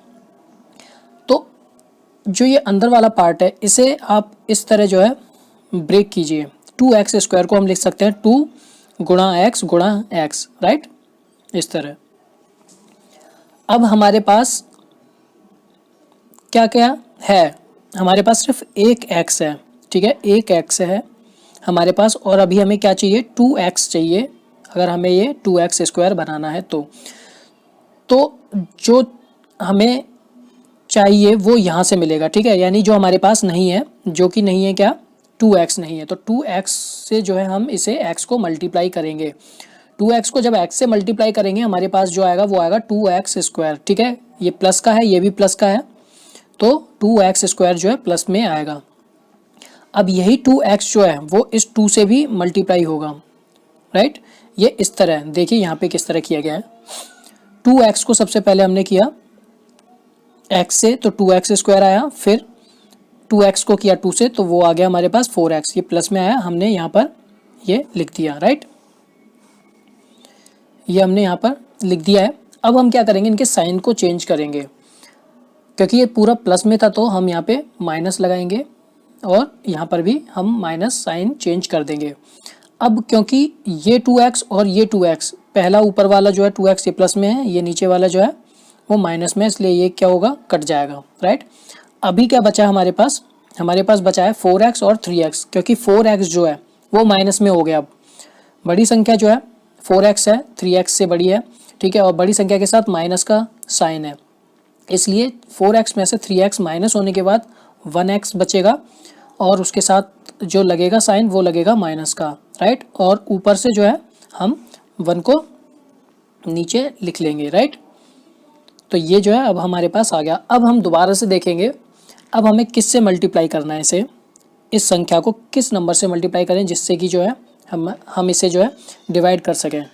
तो जो ये अंदर वाला पार्ट है इसे आप इस तरह जो है ब्रेक कीजिए। 2x² को हम लिख सकते हैं 2 × x, राइट, इस तरह। अब हमारे पास क्या क्या है, हमारे पास सिर्फ एक x है, ठीक है, एक x है हमारे पास। और अभी हमें क्या चाहिए, 2x चाहिए, अगर हमें ये 2x² बनाना है तो जो हमें चाहिए वो यहाँ से मिलेगा, ठीक है। यानी जो हमारे पास नहीं है, जो कि नहीं है क्या, 2x नहीं है, तो 2x से जो है हम इसे x को मल्टीप्लाई करेंगे। 2x को जब x से मल्टीप्लाई करेंगे हमारे पास जो आएगा वो आएगा 2x², ठीक है। ये प्लस का है, ये भी प्लस का है, तो 2x² जो है प्लस में आएगा। अब यही 2x जो है वो इस 2 से भी मल्टीप्लाई होगा, राइट। ये इस तरह देखिए यहाँ पे किस तरह किया गया है। 2x को सबसे पहले हमने किया x से, तो 2x² आया, फिर 2x को किया 2 से, तो वो आ गया हमारे पास 4x, ये प्लस में आया, हमने यहाँ पर ये लिख दिया, राइट। ये हमने यहाँ पर लिख दिया है। अब हम क्या करेंगे, इनके साइन को चेंज करेंगे, क्योंकि ये पूरा प्लस में था तो हम यहाँ पे माइनस लगाएंगे और यहाँ पर भी हम माइनस साइन चेंज कर देंगे। अब क्योंकि ये 2x और ये 2x, पहला ऊपर वाला जो है 2x ये प्लस में है, ये नीचे वाला जो है वो माइनस में है, इसलिए ये क्या होगा, कट जाएगा, राइट। अभी क्या बचा हमारे पास बचा है 4x और 3x, क्योंकि 4x जो है वो माइनस में हो गया। अब बड़ी संख्या जो है 4x है, 3x से बड़ी है, ठीक है, और बड़ी संख्या के साथ माइनस का साइन है, इसलिए 4x में से 3x माइनस होने के बाद 1x बचेगा और उसके साथ जो लगेगा साइन वो लगेगा माइनस का, राइट। और ऊपर से जो है हम 1 को नीचे लिख लेंगे, राइट। तो ये जो है अब हमारे पास आ गया। अब हम दोबारा से देखेंगे, अब हमें किससे मल्टीप्लाई करना है इसे, इस संख्या को किस नंबर से मल्टीप्लाई करें जिससे कि जो है हम इसे जो है डिवाइड कर सकें।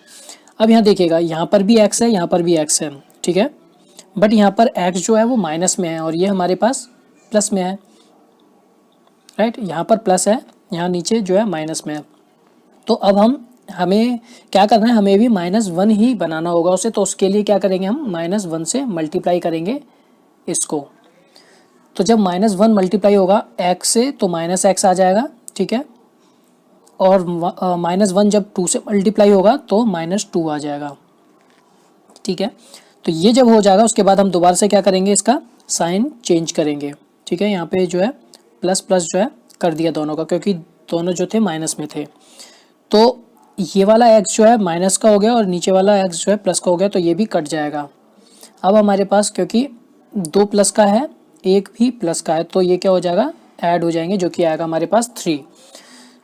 अब यहाँ देखिएगा, यहाँ पर भी x है, यहाँ पर भी x है, ठीक है, बट यहाँ पर x जो है वो माइनस में है और ये हमारे पास प्लस में है, राइट। यहाँ पर प्लस है, यहाँ नीचे जो है माइनस में है। तो अब हमें क्या करना है, हमें भी -1 ही बनाना होगा उसे। तो उसके लिए क्या करेंगे, हम -1 से मल्टीप्लाई करेंगे इसको। तो जब -1 मल्टीप्लाई होगा x से तो -x आ जाएगा, ठीक है, और -1 जब 2 से मल्टीप्लाई होगा तो -2 आ जाएगा, ठीक है। तो ये जब हो जाएगा उसके बाद हम दोबारा से क्या करेंगे, इसका साइन चेंज करेंगे, ठीक है। यहाँ पे जो है प्लस प्लस जो है कर दिया दोनों का, क्योंकि दोनों जो थे माइनस में थे। तो ये वाला x जो है माइनस का हो गया और नीचे वाला x जो है प्लस का हो गया, तो ये भी कट जाएगा। अब हमारे पास क्योंकि 2 प्लस का है, 1 भी प्लस का है, तो ये क्या हो जाएगा, ऐड हो जाएंगे, जो कि आएगा हमारे पास 3।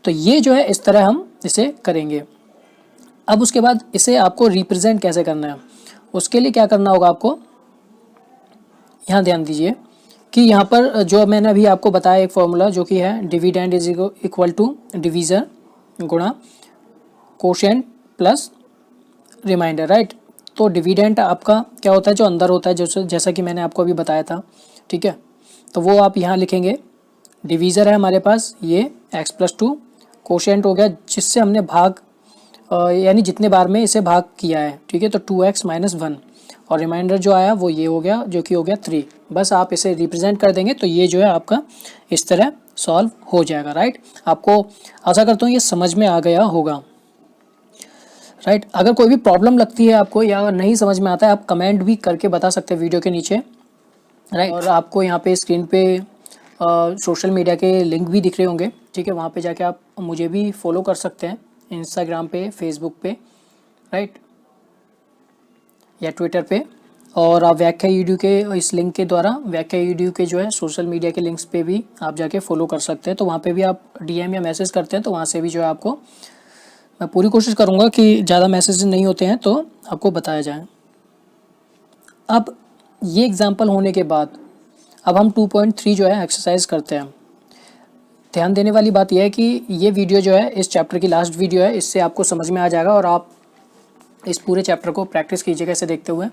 तो ये जो है इस तरह हम इसे करेंगे। अब उसके बाद इसे आपको रिप्रेजेंट कैसे करना है, उसके लिए क्या करना होगा आपको, यहाँ ध्यान दीजिए कि यहाँ पर जो मैंने अभी आपको बताया एक फॉर्मूला जो कि है dividend is equal to divisor गुणा कोशेंट प्लस रिमाइंडर, राइट। तो डिविडेंड आपका क्या होता है, जो अंदर होता है, जैसा कि मैंने आपको अभी बताया था, ठीक है। तो वो आप यहाँ लिखेंगे, डिवीज़र है हमारे पास ये x+2, कोशेंट हो गया जिससे हमने भाग यानी जितने बार में इसे भाग किया है, ठीक है, तो 2x - 1, और रिमाइंडर जो आया वो ये हो गया, जो कि हो गया 3। बस आप इसे रिप्रेजेंट कर देंगे तो ये जो है आपका इस तरह सॉल्व हो जाएगा, राइट। आपको आशा करता हूँ ये समझ में आ गया होगा, राइट। अगर कोई भी प्रॉब्लम लगती है आपको या नहीं समझ में आता है, आप कमेंट भी करके बता सकते हैं वीडियो के नीचे, राइट। और आपको यहाँ पे स्क्रीन पे सोशल मीडिया के लिंक भी दिख रहे होंगे, ठीक है, वहाँ पे जाके आप मुझे भी फॉलो कर सकते हैं, इंस्टाग्राम पे, फेसबुक पे, राइट, या ट्विटर पे। और आप व्याख्या ईडीयू के इस लिंक के द्वारा व्याख्या ईडीयू के जो है सोशल मीडिया के लिंक्स पे भी आप जाके फॉलो कर सकते हैं। तो वहाँ पे भी आप डीएम या मैसेज करते हैं तो वहाँ से भी जो है आपको, मैं पूरी कोशिश करूँगा कि ज़्यादा मैसेज नहीं होते हैं तो आपको बताया जाए। अब ये एग्जाम्पल होने के बाद अब हम 2.3 जो है एक्सरसाइज करते हैं। ध्यान देने वाली बात यह है कि ये वीडियो जो है इस चैप्टर की लास्ट वीडियो है, इससे आपको समझ में आ जाएगा और आप इस पूरे चैप्टर को प्रैक्टिस कीजिएगा इसे देखते हुए,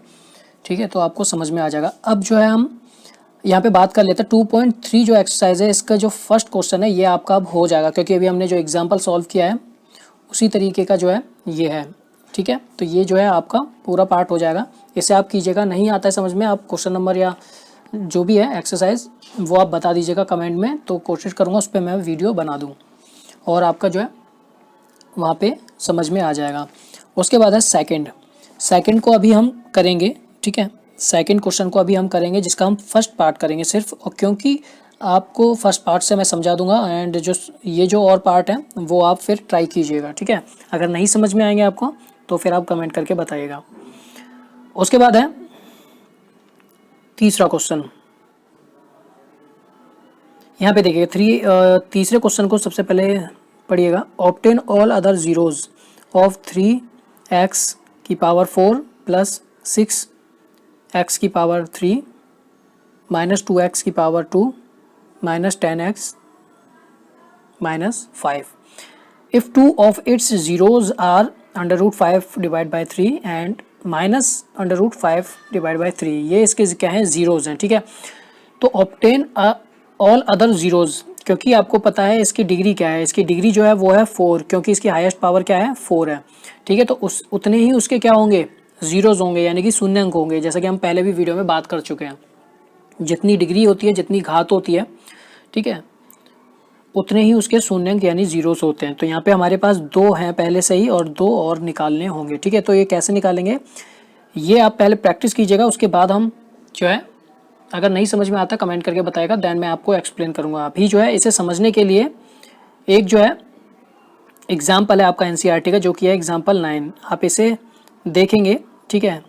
ठीक है, तो आपको समझ में आ जाएगा। अब जो है हम यहाँ पे बात कर लेते हैं 2.3 जो एक्सरसाइज है, इसका जो फर्स्ट क्वेश्चन है ये आपका अब हो जाएगा, क्योंकि अभी हमने जो एग्जाम्पल सॉल्व किया है उसी तरीके का जो है ये है, ठीक है। तो ये जो है आपका पूरा पार्ट हो जाएगा, इसे आप कीजिएगा। नहीं आता है समझ में, आप क्वेश्चन नंबर या जो भी है एक्सरसाइज वो आप बता दीजिएगा कमेंट में, तो कोशिश करूँगा उस पर मैं वीडियो बना दूँ और आपका जो है वहाँ पे समझ में आ जाएगा। उसके बाद है सेकंड को अभी हम करेंगे, ठीक है। सेकंड क्वेश्चन को अभी हम करेंगे जिसका हम फर्स्ट पार्ट करेंगे सिर्फ, और क्योंकि आपको फर्स्ट पार्ट से मैं समझा दूंगा एंड जो ये जो और पार्ट है वो आप फिर ट्राई कीजिएगा, ठीक है। अगर नहीं समझ में आएंगे आपको तो फिर आप कमेंट करके बताइएगा। उसके बाद है तीसरा क्वेश्चन, यहाँ पे देखिएगा तीसरे क्वेश्चन को सबसे पहले पढ़िएगा। Obtain all other zeros of 3x की पावर 4 प्लस 6x की पावर 3 माइनस 2x की power 2 minus 10x minus 5 if two of its zeros are under root 5 divided by 3 and minus under root 5 divided by 3, ये इसके क्या हैं, जीरोज हैं, ठीक है। तो ऑब्टेन ऑल अदर जीरोज, क्योंकि आपको पता है इसकी डिग्री क्या है, इसकी डिग्री जो है वो है 4, क्योंकि इसकी हाईएस्ट पावर क्या है 4 है, ठीक है। तो उतने ही उसके क्या होंगे, जीरोज होंगे, यानी कि शून्य अंक होंगे, जैसा कि हम पहले भी वीडियो में बात कर चुके हैं। जितनी डिग्री होती है, जितनी घात होती है, ठीक है, उतने ही उसके शून्य अंक यानी जीरोस होते हैं। तो यहाँ पे हमारे पास 2 हैं पहले से ही और 2 और निकालने होंगे, ठीक है। तो ये कैसे निकालेंगे ये आप पहले प्रैक्टिस कीजिएगा, उसके बाद हम जो है अगर नहीं समझ में आता कमेंट करके बताएगा, देन मैं आपको एक्सप्लेन करूँगा। अभी जो है इसे समझने के लिए एक जो है एग्जाम्पल है आपका एनसीईआरटी का, जो कि है एग्जाम्पल 9। आप इसे देखेंगे, ठीक है,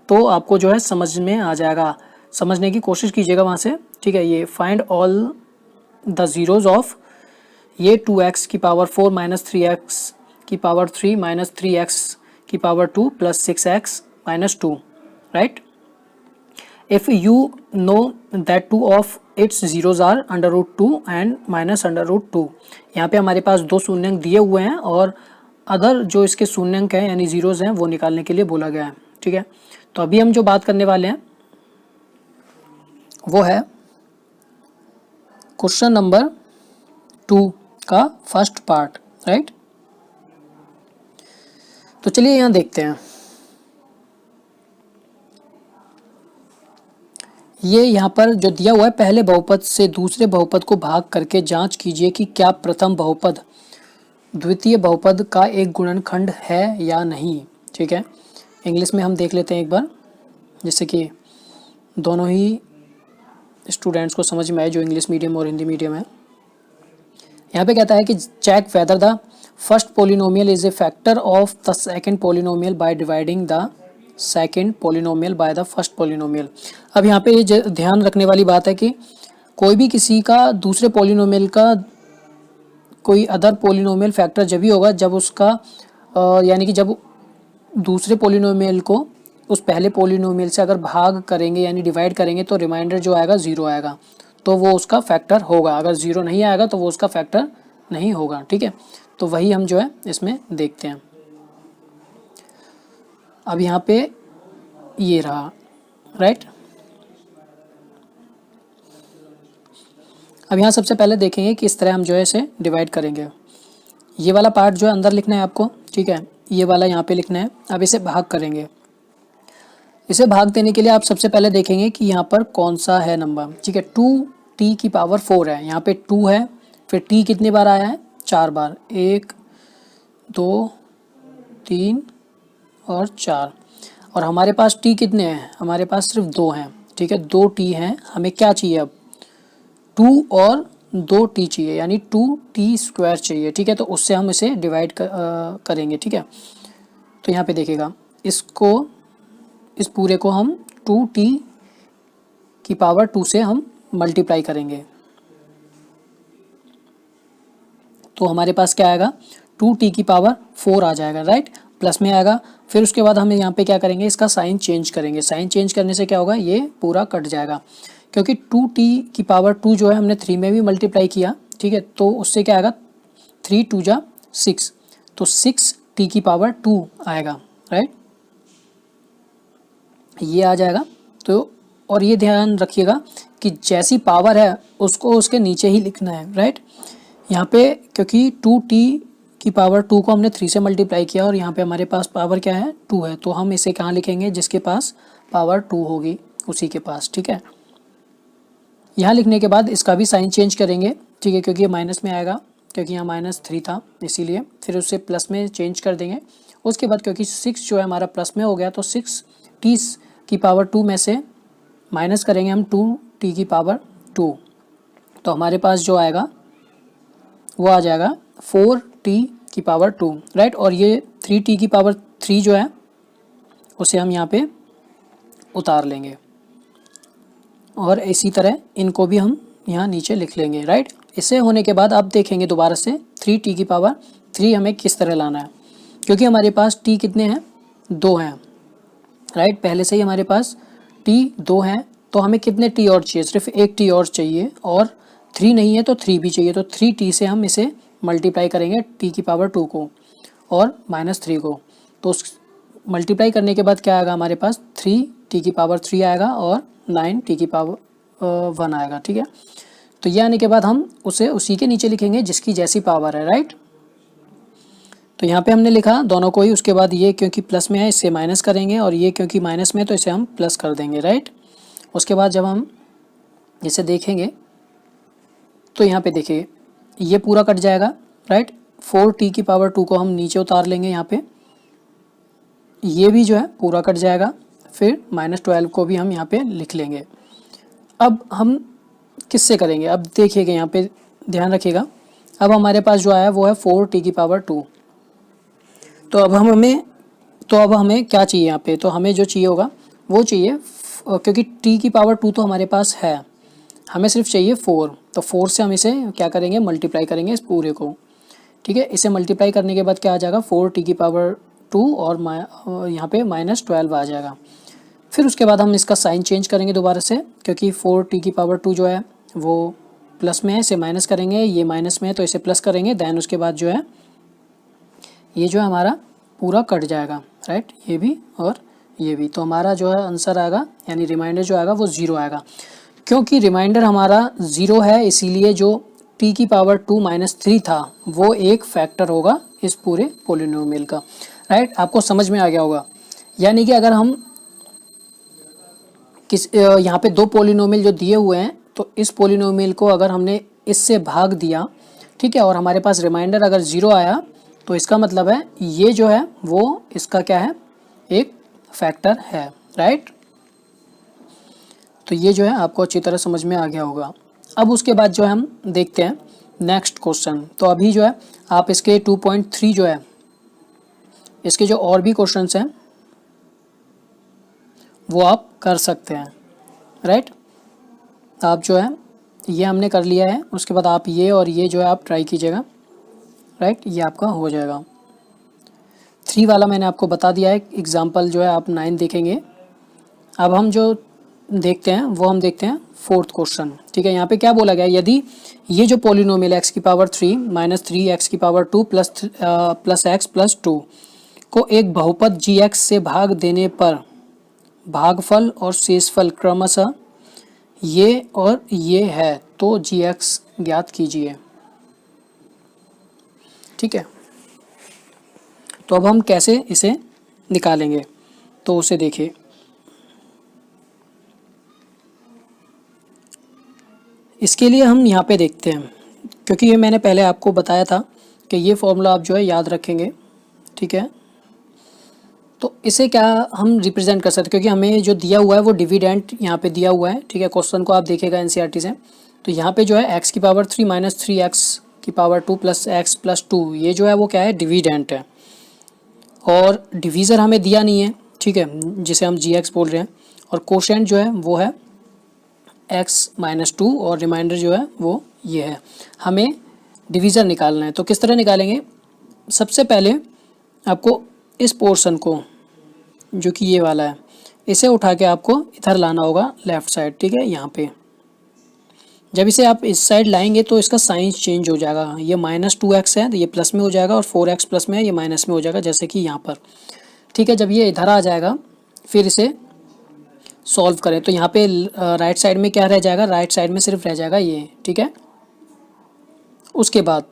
तो आपको जो है समझ में आ जाएगा, समझने की कोशिश कीजिएगा वहाँ से, ठीक है। ये find all the zeros of ये 2x की पावर 4 माइनस 3x की पावर 3 माइनस 3x की power 2 plus 6x minus 2, right. If you know that two of its zeros are under root 2 and minus under root 2। यहाँ पे हमारे पास दो शून्यंक दिए हुए हैं और अदर जो इसके शून्यंक हैं यानी जीरोज हैं वो निकालने के लिए बोला गया है, ठीक है। तो अभी हम जो बात करने वाले हैं वो है क्वेश्चन नंबर 2 का फर्स्ट पार्ट, राइट। तो चलिए यहाँ देखते हैं। ये यहाँ पर जो दिया हुआ है, पहले बहुपद से दूसरे बहुपद को भाग करके जांच कीजिए कि क्या प्रथम बहुपद द्वितीय बहुपद का एक गुणनखंड है या नहीं, ठीक है। इंग्लिश में हम देख लेते हैं एक बार, जिससे कि दोनों ही स्टूडेंट्स को समझ में आए, जो इंग्लिश मीडियम और हिंदी मीडियम है। यहाँ पे कहता है कि check whether the first polynomial is a factor of the second polynomial by dividing the second polynomial by the first polynomial. अब यहाँ पे ये ध्यान रखने वाली बात है कि कोई भी किसी का दूसरे पोलिनोमियल का कोई अदर पोलिनोमियल फैक्टर जब ही होगा जब उसका यानी कि जब दूसरे पोलिनोमियल को उस पहले पोलिनोमियल से अगर भाग करेंगे यानी डिवाइड करेंगे तो रिमाइंडर जो आएगा 0 आएगा, तो वो उसका फैक्टर होगा। अगर 0 नहीं आएगा तो वो उसका फैक्टर नहीं होगा, ठीक है। तो वही हम जो है इसमें देखते हैं। अब यहाँ पे ये रहा, राइट। अब यहाँ सबसे पहले देखेंगे कि इस तरह हम जो है इसे डिवाइड करेंगे। ये वाला पार्ट जो है अंदर लिखना है आपको, ठीक है, ये वाला यहाँ पे लिखना है। अब इसे भाग करेंगे। इसे भाग देने के लिए आप सबसे पहले देखेंगे कि यहाँ पर कौन सा है नंबर, ठीक है। 2t की पावर 4 है, यहाँ पे 2 है, फिर t कितनी बार आया है, 4 बार, 1 2 3 और 4। और हमारे पास t कितने हैं, हमारे पास सिर्फ 2 हैं, ठीक है, 2t हैं। हमें क्या चाहिए अब, 2 और 2t चाहिए, यानी 2t स्क्वायर चाहिए, ठीक है। तो उससे हम इसे डिवाइड करेंगे, ठीक है। तो यहाँ पे देखिएगा, इसको इस पूरे को हम 2t की पावर 2 से हम मल्टीप्लाई करेंगे, तो हमारे पास क्या आएगा, 2t की पावर 4 आ जाएगा, राइट, प्लस में आएगा। फिर उसके बाद हम यहाँ पे क्या करेंगे, इसका साइन चेंज करेंगे। साइन चेंज करने से क्या होगा, ये पूरा कट जाएगा, क्योंकि 2t की पावर 2 जो है हमने 3 में भी मल्टीप्लाई किया, ठीक है। तो उससे क्या आएगा, 3 2 जा 6, तो 6t की पावर 2 आएगा, राइट, ये आ जाएगा। तो और ये ध्यान रखिएगा कि जैसी पावर है उसको उसके नीचे ही लिखना है, राइट। यहाँ पे क्योंकि 2t की पावर 2 को हमने 3 से मल्टीप्लाई किया और यहाँ पे हमारे पास पावर क्या है, 2 है, तो हम इसे कहाँ लिखेंगे, जिसके पास पावर 2 होगी उसी के पास, ठीक है। यहाँ लिखने के बाद इसका भी साइन चेंज करेंगे, ठीक है, क्योंकि ये माइनस में आएगा, क्योंकि यहाँ -3 था इसीलिए। फिर उससे प्लस में चेंज कर देंगे। उसके बाद क्योंकि 6 जो है हमारा प्लस में हो गया, तो 6t की पावर 2 में से माइनस करेंगे हम 2t की पावर 2, तो हमारे पास जो आएगा वो आ जाएगा 4t की पावर 2, राइट। और ये 3t की पावर 3 जो है उसे हम यहाँ पे उतार लेंगे और इसी तरह इनको भी हम यहाँ नीचे लिख लेंगे, राइट। इसे होने के बाद अब देखेंगे दोबारा से 3t की पावर 3 हमें किस तरह लाना है, क्योंकि हमारे पास t कितने हैं, 2 हैं, राइट। पहले से ही हमारे पास t 2 हैं, तो हमें कितने t और चाहिए, सिर्फ एक t और चाहिए, और 3 नहीं है तो 3 भी चाहिए, तो 3t से हम इसे मल्टीप्लाई करेंगे t की पावर 2 को और -3 को। तो उस मल्टीप्लाई करने के बाद क्या आएगा, हमारे पास 3t की पावर 3 आएगा और 9t की पावर 1 आएगा, ठीक है। तो ये आने के बाद हम उसे उसी के नीचे लिखेंगे जिसकी जैसी पावर है, राइट। तो यहाँ पे हमने लिखा दोनों को ही। उसके बाद ये क्योंकि प्लस में है इससे माइनस करेंगे, और ये क्योंकि माइनस में है तो इसे हम प्लस कर देंगे, राइट। उसके बाद जब हम इसे देखेंगे तो यहाँ पे देखिए ये पूरा कट जाएगा, राइट। 4t की पावर 2 को हम नीचे उतार लेंगे, यहाँ पे ये भी जो है पूरा कट जाएगा। फिर -12 को भी हम यहाँ पे लिख लेंगे। अब हम किससे करेंगे, अब देखिएगा यहाँ पे ध्यान रखिएगा। अब हमारे पास जो आया वो है 4t⁻²। तो अब हमें क्या चाहिए यहाँ पे, तो हमें जो चाहिए होगा वो चाहिए, क्योंकि t⁻² तो हमारे पास है, हमें सिर्फ चाहिए 4। तो 4 से हम इसे क्या करेंगे, मल्टीप्लाई करेंगे इस पूरे को। ठीक है, इसे मल्टीप्लाई करने के बाद क्या आ जाएगा, 4t⁻² और यहाँ पे -12 आ जाएगा। फिर उसके बाद हम इसका साइन चेंज करेंगे दोबारा से, क्योंकि 4t⁻² जो है वो प्लस में है, इसे माइनस करेंगे, ये माइनस में है तो इसे प्लस करेंगे। देन उसके बाद जो है ये जो है हमारा पूरा कट जाएगा, राइट, ये भी और ये भी। तो हमारा जो है आंसर आएगा, यानी रिमाइंडर जो आएगा वो 0 आएगा। क्योंकि रिमाइंडर हमारा 0 है, इसीलिए जो t⁻² - 3 था वो एक फैक्टर होगा इस पूरे पोलिनोमियल का, राइट। आपको समझ में आ गया होगा। यानी कि अगर हम यहाँ पे दो पोलिनोमियल जो दिए हुए हैं, तो इस पोलिनोमियल को अगर हमने इससे भाग दिया, ठीक है, और हमारे पास रिमाइंडर अगर 0 आया, तो इसका मतलब है ये जो है वो इसका क्या है, एक फैक्टर है, राइट। तो ये जो है आपको अच्छी तरह समझ में आ गया होगा। अब उसके बाद जो है हम देखते हैं नेक्स्ट क्वेश्चन। तो अभी जो है आप इसके 2.3 जो है, इसके जो और भी क्वेश्चंस हैं वो आप कर सकते हैं, राइट। आप जो है ये हमने कर लिया है, उसके बाद आप ये और ये जो है आप ट्राई कीजिएगा, राइट, ये आपका हो जाएगा। 3 वाला मैंने आपको बता दिया है, एग्जाम्पल जो है आप 9 देखेंगे। अब हम जो देखते हैं वो हम देखते हैं 4th क्वेश्चन, ठीक है। यहाँ पे क्या बोला गया, यदि ये जो polynomial x⁻³ - 3x⁻² plus x + 2 को एक बहुपद gx से भाग देने पर भागफल और शेषफल क्रमशः ये और ये है, तो gx ज्ञात कीजिए, ठीक है। तो अब हम कैसे इसे निकालेंगे, तो उसे देखिए। इसके लिए हम यहाँ पे देखते हैं, क्योंकि ये मैंने पहले आपको बताया था कि ये फॉर्मूला आप जो है याद रखेंगे, ठीक है। तो इसे क्या हम रिप्रेजेंट कर सकते हैं, क्योंकि हमें जो दिया हुआ है वो डिविडेंट यहाँ पे दिया हुआ है, ठीक है। क्वेश्चन को आप देखिएगा एनसीईआरटी से, तो यहाँ पे जो है x⁻³ - 3x⁻² प्लस x + 2, ये जो है वो क्या है, डिविडेंट है, और डिवीज़र हमें दिया नहीं है, ठीक है, जिसे हम gx बोल रहे हैं। और कोशेंट जो है वो है x - 2 और रिमाइंडर जो है वो ये है। हमें डिवीज़र निकालना है, तो किस तरह निकालेंगे, सबसे पहले आपको इस पोर्शन को, जो कि ये वाला है, इसे उठा के आपको इधर लाना होगा लेफ़्ट साइड, ठीक है, यहाँ पे। जब इसे आप इस साइड लाएंगे तो इसका साइन चेंज हो जाएगा, ये -2x है तो ये प्लस में हो जाएगा, और 4x प्लस में है ये माइनस में हो जाएगा, जैसे कि यहाँ पर, ठीक है। जब ये इधर आ जाएगा फिर इसे सॉल्व करें, तो यहाँ पे राइट साइड में क्या रह जाएगा, राइट साइड में सिर्फ रह जाएगा ये, ठीक है। उसके बाद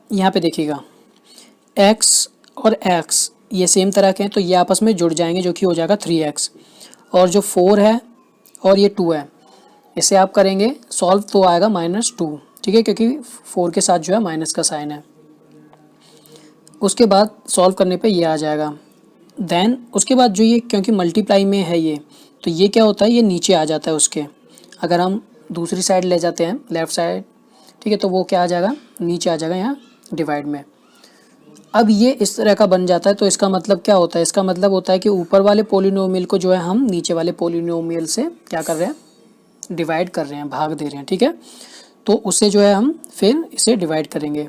यहाँ पे देखिएगा x और x ये सेम तरह के हैं, तो ये आपस में जुड़ जाएंगे, जो कि हो जाएगा 3x, और जो 4 है और ये 2 है, इसे आप करेंगे सॉल्व तो आएगा -2, ठीक है, क्योंकि 4 के साथ जो है माइनस का साइन है। उसके बाद सॉल्व करने पे ये आ जाएगा। देन उसके बाद जो ये, क्योंकि मल्टीप्लाई में है ये, तो ये क्या होता है, ये नीचे आ जाता है उसके। अगर हम दूसरी साइड ले जाते हैं लेफ़्ट साइड, ठीक है, तो वो क्या आ जाएगा, नीचे आ जाएगा यहाँ डिवाइड में। अब ये इस तरह का बन जाता है, तो इसका मतलब क्या होता है, इसका मतलब होता है कि ऊपर वाले पोलिनोमियल को जो है हम नीचे वाले पोलिनोमियल से क्या कर रहे हैं, डिवाइड कर रहे हैं, भाग दे रहे हैं, ठीक है। तो उससे जो है हम फिर इसे डिवाइड करेंगे।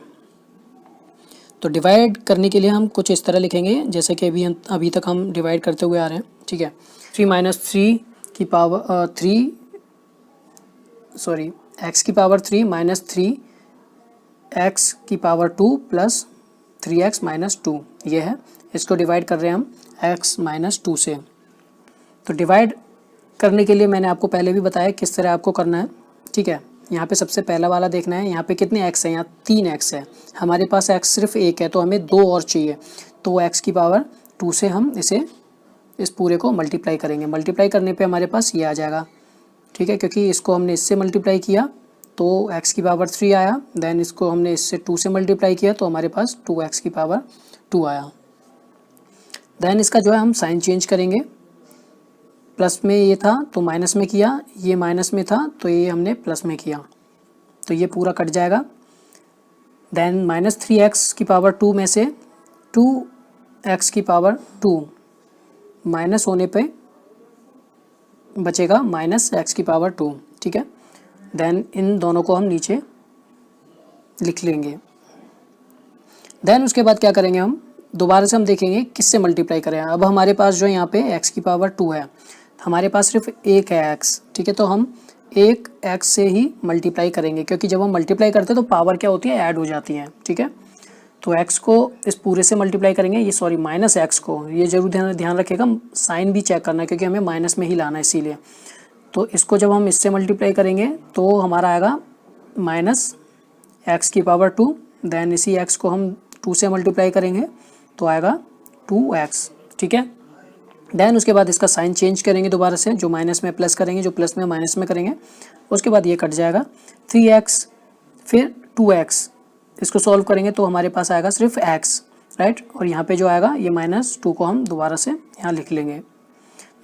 तो डिवाइड करने के लिए हम कुछ इस तरह लिखेंगे, जैसे कि अभी तक हम डिवाइड करते हुए आ रहे हैं, ठीक है। 3 - 3 की power 3 sorry x⁻³ - 3x⁻² plus 3x - 2 ये है, इसको डिवाइड कर रहे हैं हम x - 2 से। तो डिवाइड करने के लिए मैंने आपको पहले भी बताया किस तरह आपको करना है, ठीक है। यहाँ पे सबसे पहला वाला देखना है, यहाँ पे कितने x है, यहाँ 3x है, हमारे पास x सिर्फ 1 है, तो हमें 2 और चाहिए, तो x⁻² से हम इसे इस पूरे को मल्टीप्लाई करेंगे। मल्टीप्लाई करने पे हमारे पास ये आ जाएगा, ठीक है, क्योंकि इसको हमने इससे मल्टीप्लाई किया तो x⁻³ आया, देन इसको हमने इससे 2 से मल्टीप्लाई किया तो हमारे पास 2x⁻² आया। देन इसका जो है हम साइन चेंज करेंगे, प्लस में ये था तो माइनस में किया, ये माइनस में था तो ये हमने प्लस में किया, तो ये पूरा कट जाएगा। देन -3x⁻² में से 2x⁻², माइनस होने पे बचेगा -x⁻², ठीक है। देन इन दोनों को हम नीचे लिख लेंगे। देन उसके बाद क्या करेंगे, हम दोबारा से हम देखेंगे किससे मल्टीप्लाई करें। अब हमारे पास जो यहाँ पे x⁻² है, हमारे पास सिर्फ एक है x, ठीक है। तो हम एक x से ही मल्टीप्लाई करेंगे, क्योंकि जब हम मल्टीप्लाई करते हैं तो पावर क्या होती है, ऐड हो जाती है, ठीक है। तो x को इस पूरे से मल्टीप्लाई करेंगे, ये सॉरी -x को, ये जरूर ध्यान रखिएगा, साइन भी चेक करना है क्योंकि हमें माइनस में ही लाना है इसीलिए। तो इसको जब हम इससे मल्टीप्लाई करेंगे तो हमारा आएगा -x⁻², देन इसी x को हम 2 से मल्टीप्लाई करेंगे तो आएगा 2x, ठीक है। देन उसके बाद इसका साइन चेंज करेंगे दोबारा से, जो माइनस में प्लस करेंगे, जो प्लस में माइनस में करेंगे, उसके बाद ये कट जाएगा 3x फिर 2x, इसको सॉल्व करेंगे तो हमारे पास आएगा सिर्फ x, राइट। और यहाँ पे जो आएगा ये -2 को हम दोबारा से यहाँ लिख लेंगे।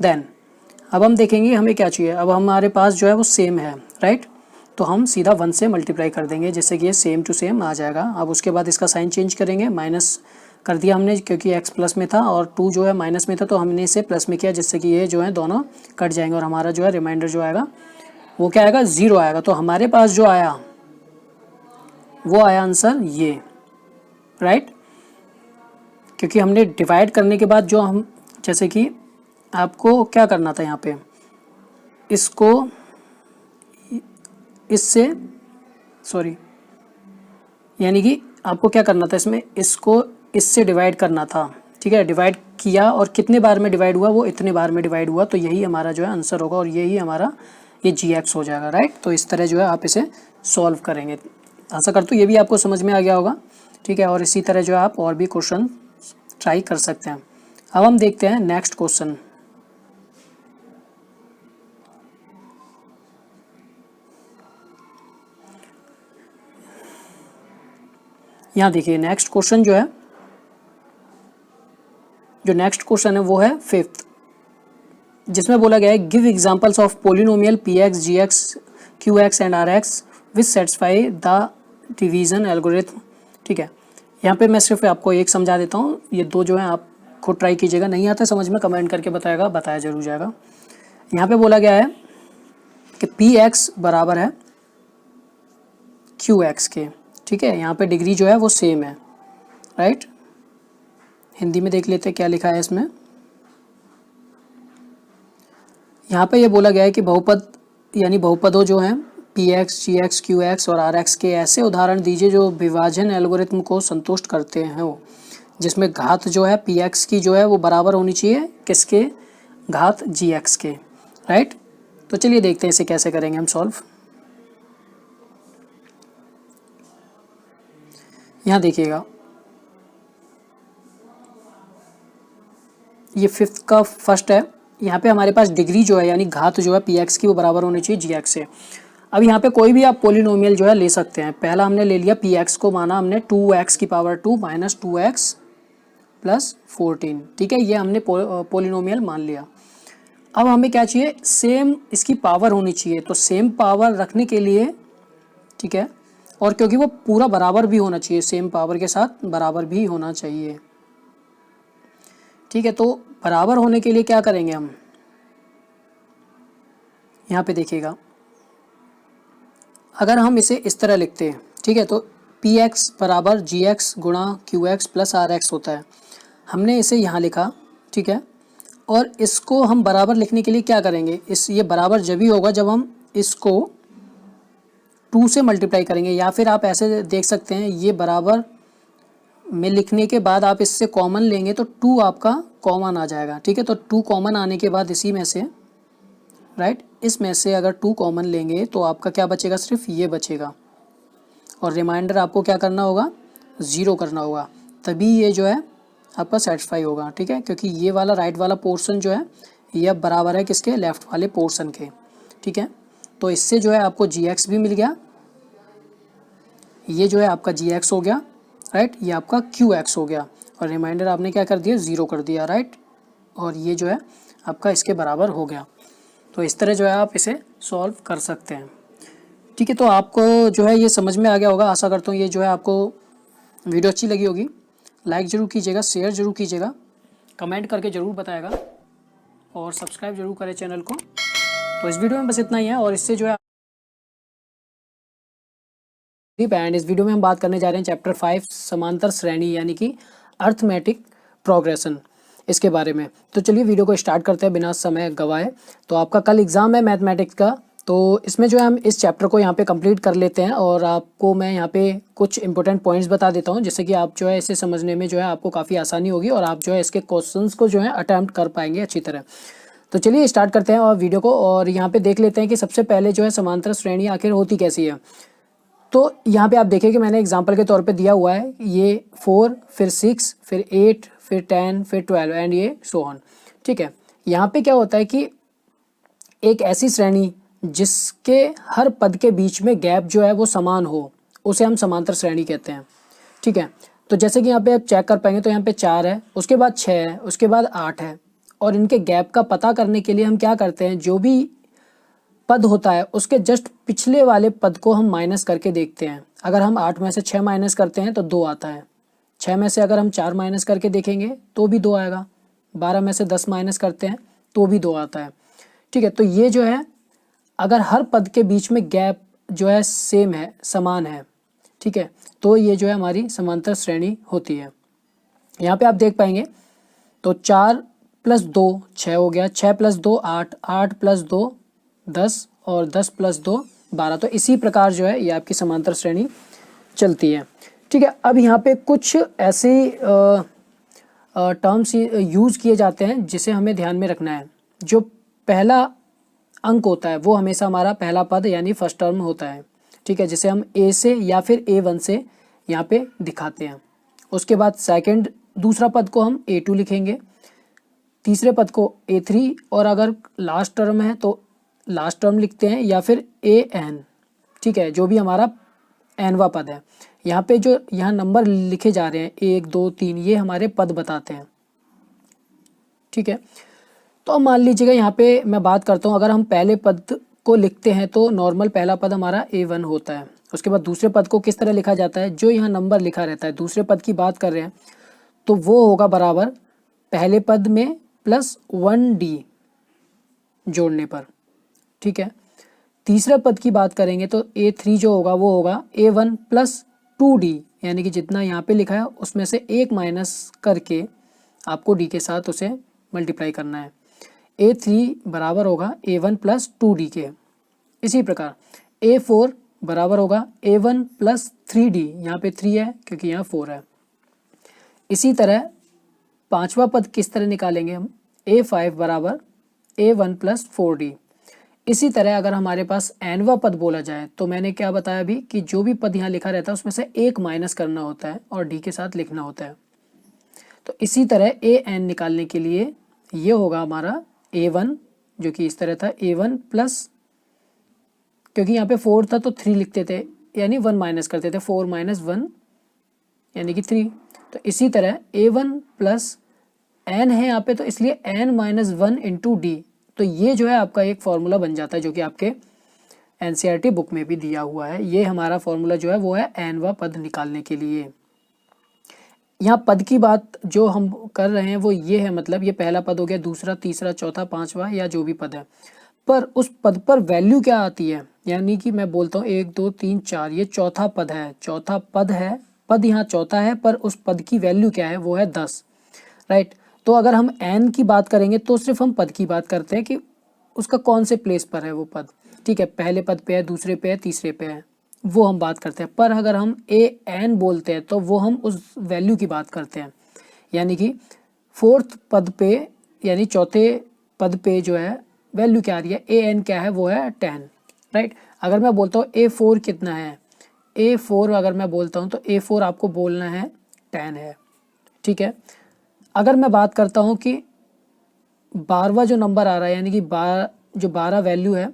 देन अब हम देखेंगे हमें क्या चाहिए। अब हमारे पास जो है वो सेम है, राइट, तो हम सीधा 1 से मल्टीप्लाई कर देंगे, जैसे कि ये सेम टू सेम आ जाएगा। अब उसके बाद इसका साइन चेंज करेंगे, माइनस कर दिया हमने क्योंकि x प्लस में था और 2 जो है माइनस में था, तो हमने इसे प्लस में किया, जिससे कि ये जो है दोनों कट जाएंगे और हमारा जो है रिमाइंडर जो आएगा वो क्या आएगा, 0 आएगा। तो हमारे पास जो आया वो आया आंसर ये, राइट, क्योंकि हमने डिवाइड करने के बाद जो हम, जैसे कि आपको क्या करना था यहाँ पे, इसको इससे सॉरी यानी कि आपको क्या करना था, इसमें इसको इससे डिवाइड करना था, ठीक है। डिवाइड किया और कितने बार में डिवाइड हुआ, वो इतने बार में डिवाइड हुआ, तो यही हमारा जो है आंसर होगा और यही हमारा ये gx हो जाएगा, राइट। तो इस तरह जो है आप इसे सॉल्व करेंगे। आशा करता हूँ ये भी आपको समझ में आ गया होगा, ठीक है। और इसी तरह जो है आप और भी क्वेश्चन ट्राई कर सकते हैं। अब हम देखते हैं नेक्स्ट क्वेश्चन। यहाँ देखिए नेक्स्ट क्वेश्चन जो है, जो नेक्स्ट क्वेश्चन है वो है 5th, जिसमें बोला गया है give examples of polynomial px, gx, qx and rx which satisfy the division algorithm, ठीक है। यहाँ पे मैं सिर्फ आपको एक समझा देता हूँ, ये दो जो है आप खुद ट्राई कीजिएगा, नहीं आता समझ में कमेंट करके बताया जरूर जाएगा। यहाँ पे बोला गया है कि px बराबर है qx के, ठीक है। यहाँ पे डिग्री जो है वो सेम है, राइट। हिंदी में देख लेते हैं क्या लिखा है इसमें। यहाँ पे ये बोला गया है कि बहुपद यानी बहुपदों जो हैं px, gx, qx और rx के ऐसे उदाहरण दीजिए जो विभाजन एल्गोरिथम को संतुष्ट करते हैं, जिसमें घात जो है px की जो है वो बराबर होनी चाहिए किसके, घात gx के, राइट। तो चलिए देखते हैं इसे कैसे करेंगे हम सॉल्व। यहाँ देखिएगा ये 5th का फर्स्ट है। यहाँ पे हमारे पास डिग्री जो है यानी घात जो है px की वो बराबर होनी चाहिए gx से। अब यहाँ पे कोई भी आप पोलिनोमियल जो है ले सकते हैं। पहला हमने ले लिया px को, माना हमने 2x⁻² माइनस 2x प्लस 14, ठीक है, ये हमने पोलिनोमियल मान लिया। अब हमें क्या चाहिए, सेम इसकी पावर होनी चाहिए। तो सेम पावर रखने के लिए, ठीक है, और क्योंकि वो पूरा बराबर भी होना चाहिए, सेम पावर के साथ बराबर भी होना चाहिए, ठीक है। तो बराबर होने के लिए क्या करेंगे हम, यहाँ पे देखिएगा, अगर हम इसे इस तरह लिखते हैं, ठीक है, तो px बराबर gx गुणा qx प्लस rx होता है। हमने इसे यहाँ लिखा, ठीक है, और इसको हम बराबर लिखने के लिए क्या करेंगे, ये बराबर जब ही होगा जब हम इसको 2 से मल्टीप्लाई करेंगे, या फिर आप ऐसे देख सकते हैं, ये बराबर में लिखने के बाद आप इससे कॉमन लेंगे तो 2 आपका कॉमन आ जाएगा, ठीक है। तो 2 कॉमन आने के बाद इसी में से, राइट, इसमें से अगर 2 कॉमन लेंगे तो आपका क्या बचेगा, सिर्फ ये बचेगा, और रिमाइंडर आपको क्या करना होगा, 0 करना होगा, तभी ये जो है आपका सेटिस्फाई होगा, ठीक है। क्योंकि ये वाला राइट वाला पोर्शन जो है ये अब बराबर है किसके, लेफ्ट वाले पोर्शन के, ठीक है। तो इससे जो है आपको gx भी मिल गया, ये जो है आपका gx हो गया, राइट, ये आपका qx हो गया, और रिमाइंडर आपने क्या कर दिया, 0 कर दिया, राइट, और ये जो है आपका इसके बराबर हो गया। तो इस तरह जो है आप इसे सॉल्व कर सकते हैं, ठीक है, तो आपको जो है ये समझ में आ गया होगा, आशा करता हूँ ये जो है आपको वीडियो अच्छी लगी होगी। लाइक ज़रूर कीजिएगा, शेयर ज़रूर कीजिएगा, कमेंट करके ज़रूर बताएगा और सब्सक्राइब जरूर करें चैनल को। तो इस वीडियो में बस इतना ही है और इससे जो है एंड इस वीडियो में हम बात करने जा रहे हैं चैप्टर 5 समांतर श्रेणी यानी कि अर्थमेटिक प्रोग्रेशन, इसके बारे में। तो चलिए वीडियो को स्टार्ट करते हैं बिना समय गवाए। तो आपका कल एग्जाम है मैथमेटिक्स का, तो इसमें जो है हम इस चैप्टर को यहाँ पे कंप्लीट कर लेते हैं और आपको मैं यहाँ पे कुछ इंपॉर्टेंट पॉइंट्स बता देता हूँ, जिससे कि आप जो है इसे समझने में जो है आपको काफ़ी आसानी होगी और आप जो है इसके क्वेश्चंस को जो है अटैम्प्ट कर पाएंगे अच्छी तरह। तो चलिए स्टार्ट करते हैं और वीडियो को, और यहाँ पे देख लेते हैं कि सबसे पहले जो है समांतर श्रेणी आखिर होती कैसी है। तो यहाँ पे आप देखिए कि मैंने एग्जांपल के तौर पे दिया हुआ है, ये 4 फिर 6 फिर 8 फिर 10 फिर 12 एंड ये सो ऑन। ठीक है, यहाँ पे क्या होता है कि एक ऐसी श्रेणी जिसके हर पद के बीच में गैप जो है वो समान हो, उसे हम समांतर श्रेणी कहते हैं। ठीक है, तो जैसे कि यहाँ पे आप चेक कर पाएंगे तो यहाँ पे 4 है, उसके बाद 6 है, उसके बाद 8 है, और इनके गैप का पता करने के लिए हम क्या करते हैं, जो भी पद होता है उसके जस्ट पिछले वाले पद को हम माइनस करके देखते हैं। अगर हम 8 में से 6 माइनस करते हैं तो 2 आता है, 6 में से अगर हम 4 माइनस करके देखेंगे तो भी 2 आएगा, 12 में से 10 माइनस करते हैं तो भी 2 आता है। ठीक है, तो ये जो है अगर हर पद के बीच में गैप जो है सेम है, समान है, ठीक है, तो ये जो है हमारी समांतर श्रेणी होती है। यहाँ पे आप देख पाएंगे तो 4 + 2 6 हो गया, 6 + 2 8, 8 + 2 10 और 10 + 2 12। तो इसी प्रकार जो है ये आपकी समांतर श्रेणी चलती है। ठीक है, अब यहाँ पे कुछ ऐसे टर्म्स यूज़ किए जाते हैं जिसे हमें ध्यान में रखना है। जो पहला अंक होता है वो हमेशा हमारा पहला पद यानी फर्स्ट टर्म होता है। ठीक है, जिसे हम ए से या फिर A1 से यहाँ पे दिखाते हैं। उसके बाद सेकंड दूसरा पद को हम A2 लिखेंगे, तीसरे पद को A3, और अगर लास्ट टर्म है तो लास्ट टर्म लिखते हैं या फिर AN। ठीक है, जो भी हमारा nवा पद है। यहाँ पे जो यहाँ नंबर लिखे जा रहे हैं 1 2 3, ये हमारे पद बताते हैं। ठीक है, तो मान लीजिएगा यहाँ पे मैं बात करता हूँ, अगर हम पहले पद को लिखते हैं तो नॉर्मल पहला पद हमारा A1 होता है। उसके बाद दूसरे पद को किस तरह लिखा जाता है, जो यहाँ नंबर लिखा रहता है, दूसरे पद की बात कर रहे हैं तो वो होगा बराबर पहले पद में +1D जोड़ने पर। ठीक है, तीसरे पद की बात करेंगे तो A3 जो होगा वो होगा A1 + 2D, यानी कि जितना यहाँ पे लिखा है उसमें से 1 माइनस करके आपको D के साथ उसे मल्टीप्लाई करना है। A3 बराबर होगा A1 + 2D के। इसी प्रकार A4 बराबर होगा A1 + 3D, यहाँ पे 3 है क्योंकि यहाँ 4 है। इसी तरह पांचवा पद किस तरह निकालेंगे हम, A5 बराबर A1 + 4D। इसी तरह अगर हमारे पास nवा पद बोला जाए तो मैंने क्या बताया अभी कि जो भी पद यहाँ लिखा रहता है उसमें से 1 माइनस करना होता है और D के साथ लिखना होता है। तो इसी तरह AN निकालने के लिए ये होगा हमारा A1, जो कि इस तरह था A1 प्लस, क्योंकि यहाँ पे 4 था तो 3 लिखते थे, यानी 1 माइनस करते थे, 4 - 1 यानी कि 3। तो इसी तरह A1 + n है यहाँ पे, तो इसलिए n - 1 × D। तो ये जो है आपका एक फॉर्मूला बन जाता है जो कि आपके NCERT बुक में भी दिया हुआ है। ये हमारा फॉर्मूला जो है वो है nवा पद निकालने के लिए। यहाँ पद की बात जो हम कर रहे हैं वो ये है, मतलब ये पहला पद हो गया, दूसरा, तीसरा, चौथा, पांचवा या जो भी पद है, पर उस पद पर वैल्यू क्या आती है, यानी कि मैं बोलता हूँ 1 2 3 4, ये चौथा पद है, चौथा पद है, पद यहाँ चौथा है, पर उस पद की वैल्यू क्या है, वो है 10। राइट, तो अगर हम n की बात करेंगे तो सिर्फ हम पद की बात करते हैं कि उसका कौन से प्लेस पर है वो पद। ठीक है, पहले पद पे है, दूसरे पे है, तीसरे पे है, वो हम बात करते हैं। पर अगर हम AN बोलते हैं तो वो हम उस वैल्यू की बात करते हैं, यानी कि फोर्थ पद पे यानी चौथे पद पे जो है वैल्यू क्या आ रही है, AN क्या है, वो है 10। राइट, अगर मैं बोलता हूँ A4 कितना है, A4 अगर मैं बोलता हूँ तो A4 आपको बोलना है 10 है। ठीक है, अगर मैं बात करता हूँ कि 12वां जो नंबर आ रहा है, यानी कि जो 12 वैल्यू है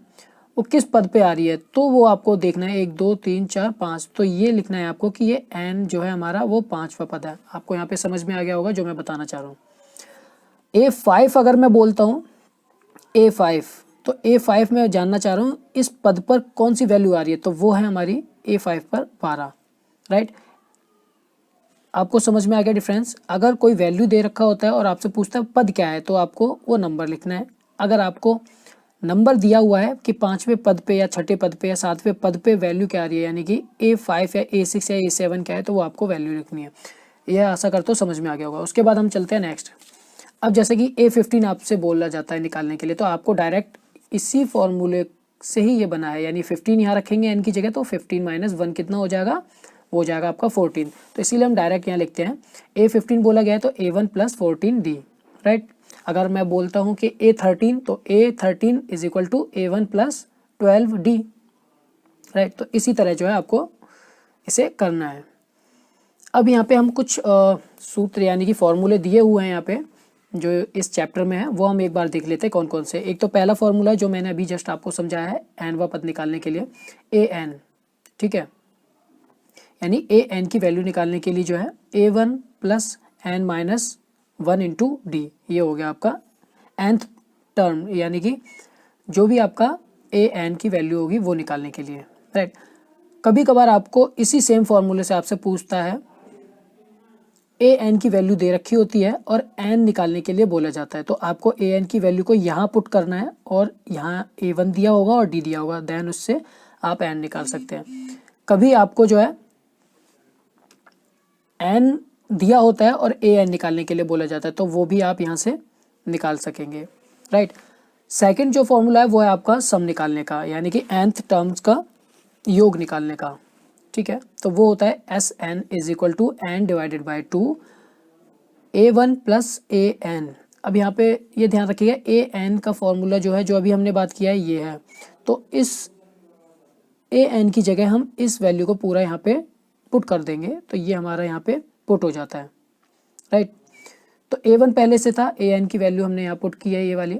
वो किस पद पे आ रही है, तो वो आपको देखना है 1 2 3 4 5। तो ये लिखना है आपको कि ये n जो है हमारा वो 5वां पद है। आपको यहाँ पे समझ में आ गया होगा जो मैं बताना चाह रहा हूँ। A5 अगर मैं बोलता हूँ, A5 तो A5 में जानना चाह रहा हूँ इस पद पर कौन सी वैल्यू आ रही है, तो वो है हमारी A5 पर 12, राइट। आपको समझ में आ गया डिफरेंस। अगर कोई वैल्यू दे रखा होता है और आपसे पूछता है पद क्या है, तो आपको वो नंबर लिखना है। अगर आपको नंबर दिया हुआ है कि 5वें पद पे या छठे पद पे या 7वें पद पे वैल्यू क्या आ रही है, यानी कि A5 या A6 या A7 क्या है, तो वो आपको वैल्यू लिखनी है। यह आशा करता हूँ समझ में आ गया होगा। उसके बाद हम चलते हैं नेक्स्ट। अब जैसे कि A15 आपसे बोला जाता है निकालने के लिए, तो आपको डायरेक्ट इसी फॉर्मूले से ही ये बना है, यानी 15 यहाँ रखेंगे n की जगह, तो 15 माइनस 1 कितना हो जाएगा, वो हो जाएगा आपका 14। तो इसीलिए हम डायरेक्ट यहाँ लिखते हैं A15 बोला गया है तो A1 प्लस 14D, राइट। अगर मैं बोलता हूँ कि A13 तो A13 is equal to A1 plus 12D, right. तो इसी तरह जो है आपको इसे करना है। अब यहाँ पे हम कुछ सूत्र यानी कि फॉर्मूले दिए हुए हैं यहाँ पे जो इस चैप्टर में है, वो हम एक बार देख लेते हैं कौन कौन से। एक तो पहला फॉर्मूला जो मैंने अभी जस्ट आपको समझाया है एनवा पद निकालने के लिए, an, ठीक है, यानी an की वैल्यू निकालने के लिए जो है A1 plus n minus 1 into D, ये हो गया आपका nth टर्म, यानी कि जो भी आपका an की वैल्यू होगी वो निकालने के लिए, राइट। कभी कभार आपको इसी सेम फॉर्मूले से आपसे पूछता है an की वैल्यू दे रखी होती है और n निकालने के लिए बोला जाता है, तो आपको an की वैल्यू को यहाँ पुट करना है और यहाँ A1 दिया होगा और D दिया होगा, देन उससे आप n निकाल सकते हैं। कभी आपको जो है n दिया होता है और an निकालने के लिए बोला जाता है, तो वो भी आप यहाँ से निकाल सकेंगे, राइट। सेकंड जो फॉर्मूला है वो है आपका सम निकालने का, यानी कि nth टर्म्स का योग निकालने का, ठीक है। तो वो होता है Sn is equal to n divided by 2 A1 plus an। अब यहाँ पे ये ध्यान रखिएगा an का फॉर्मूला जो है, जो अभी हमने बात किया है ये है, तो इस an की जगह हम इस वैल्यू को पूरा यहाँ पे पुट कर देंगे, तो ये हमारा यहाँ पे पुट हो जाता है, राइट। तो A1 पहले से था, an की वैल्यू हमने यहाँ पुट की है ये वाली,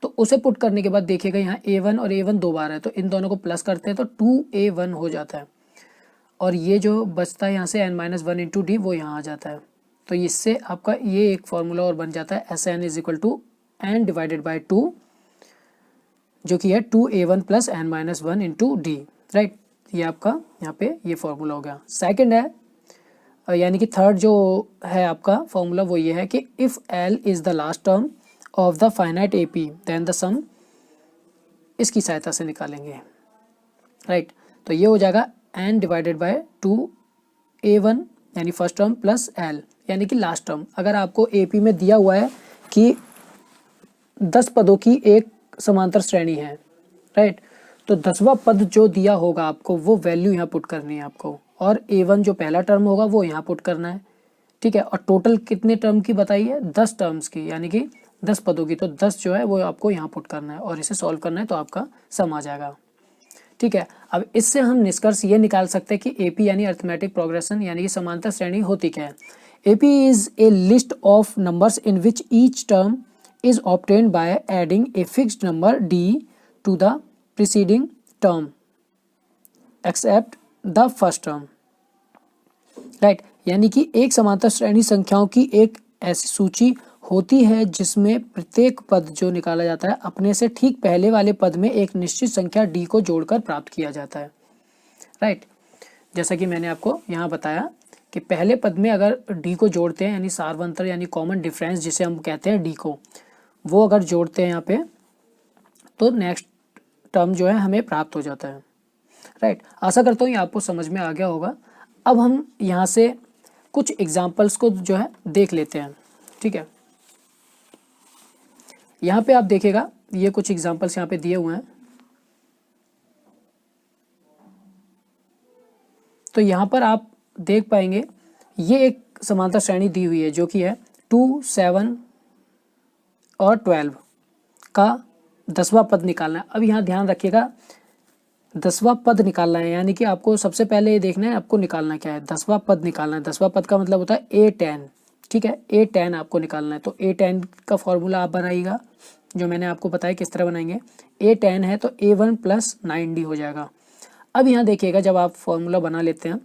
तो उसे पुट करने के बाद देखिएगा यहाँ A1 और A1 दो बार है, तो इन दोनों को प्लस करते हैं तो 2A1 हो जाता है, और ये जो बचता है यहाँ से n माइनस 1 इंटू डी वो यहाँ आ जाता है। तो इससे आपका ये एक फॉर्मूला और बन जाता है Sn is equal to n divided by 2, जो कि है 2A1 plus n minus 1 into D, right. ये आपका यहाँ पे ये फॉर्मूला हो गया। सेकंड है, यानी कि थर्ड जो है आपका फॉर्मूला वो ये है कि if L is the last term of the finite AP then the sum, इसकी सहायता से निकालेंगे, राइट। तो ये हो जाएगा n डिवाइडेड बाय 2A1 यानी फर्स्ट टर्म प्लस L यानी कि लास्ट टर्म। अगर आपको AP में दिया हुआ है कि 10 पदों की एक समांतर श्रेणी है, राइट, तो 10वां पद जो दिया होगा आपको वो वैल्यू यहाँ पुट करनी है आपको, और A1 जो पहला टर्म होगा वो यहाँ पुट करना है, ठीक है। और टोटल कितने टर्म की बताइए, 10 टर्म्स की, यानी कि 10 पदों की, तो 10 जो है वो आपको यहाँ पुट करना है और इसे सॉल्व करना है, तो आपका सम आ जाएगा, ठीक है। अब इससे हम निष्कर्ष ये निकाल सकते हैं कि AP यानी अरिथमेटिक प्रोग्रेशन यानी कि समांतर श्रेणी होती क्या है। AP is a list of numbers in which each term is obtained by adding a fixed number D to the preceding term except the first term, right. यानी कि एक समांतर श्रेणी संख्याओं की एक ऐसी सूची होती है जिसमें प्रत्येक पद जो निकाला जाता है अपने से ठीक पहले वाले पद में एक निश्चित संख्या D को जोड़कर प्राप्त किया जाता है, राइट। जैसा कि मैंने आपको यहाँ बताया कि पहले पद में अगर D को जोड़ते हैं, यानी सार्वंतर यानी कॉमन डिफरेंस जिसे हम कहते हैं D को, वो अगर जोड़ते हैं यहाँ पे, तो नेक्स्ट टर्म जो है हमें प्राप्त हो जाता है, राइट। आशा करता हूँ ये आपको समझ में आ गया होगा। अब हम यहाँ से कुछ एग्जाम्पल्स को जो है देख लेते हैं, ठीक है। यहाँ पे आप देखिएगा ये कुछ एग्जाम्पल्स यहाँ पे दिए हुए हैं, तो यहाँ पर आप देख पाएंगे ये एक समांतर श्रेणी दी हुई है जो कि है 2, 7 और 12 का 10वां पद निकालना है। अब यहाँ ध्यान रखिएगा 10वां पद निकालना है, यानी कि आपको सबसे पहले ये देखना है आपको निकालना क्या है, 10वां पद निकालना है। 10वां पद का मतलब होता है A10, ठीक है, A10 आपको निकालना है। तो A10 का फॉर्मूला आप बनाइएगा, जो मैंने आपको बताया किस तरह बनाएंगे। A10 है तो A1 प्लस 9D हो जाएगा। अब यहाँ देखिएगा जब आप फॉर्मूला बना लेते हैं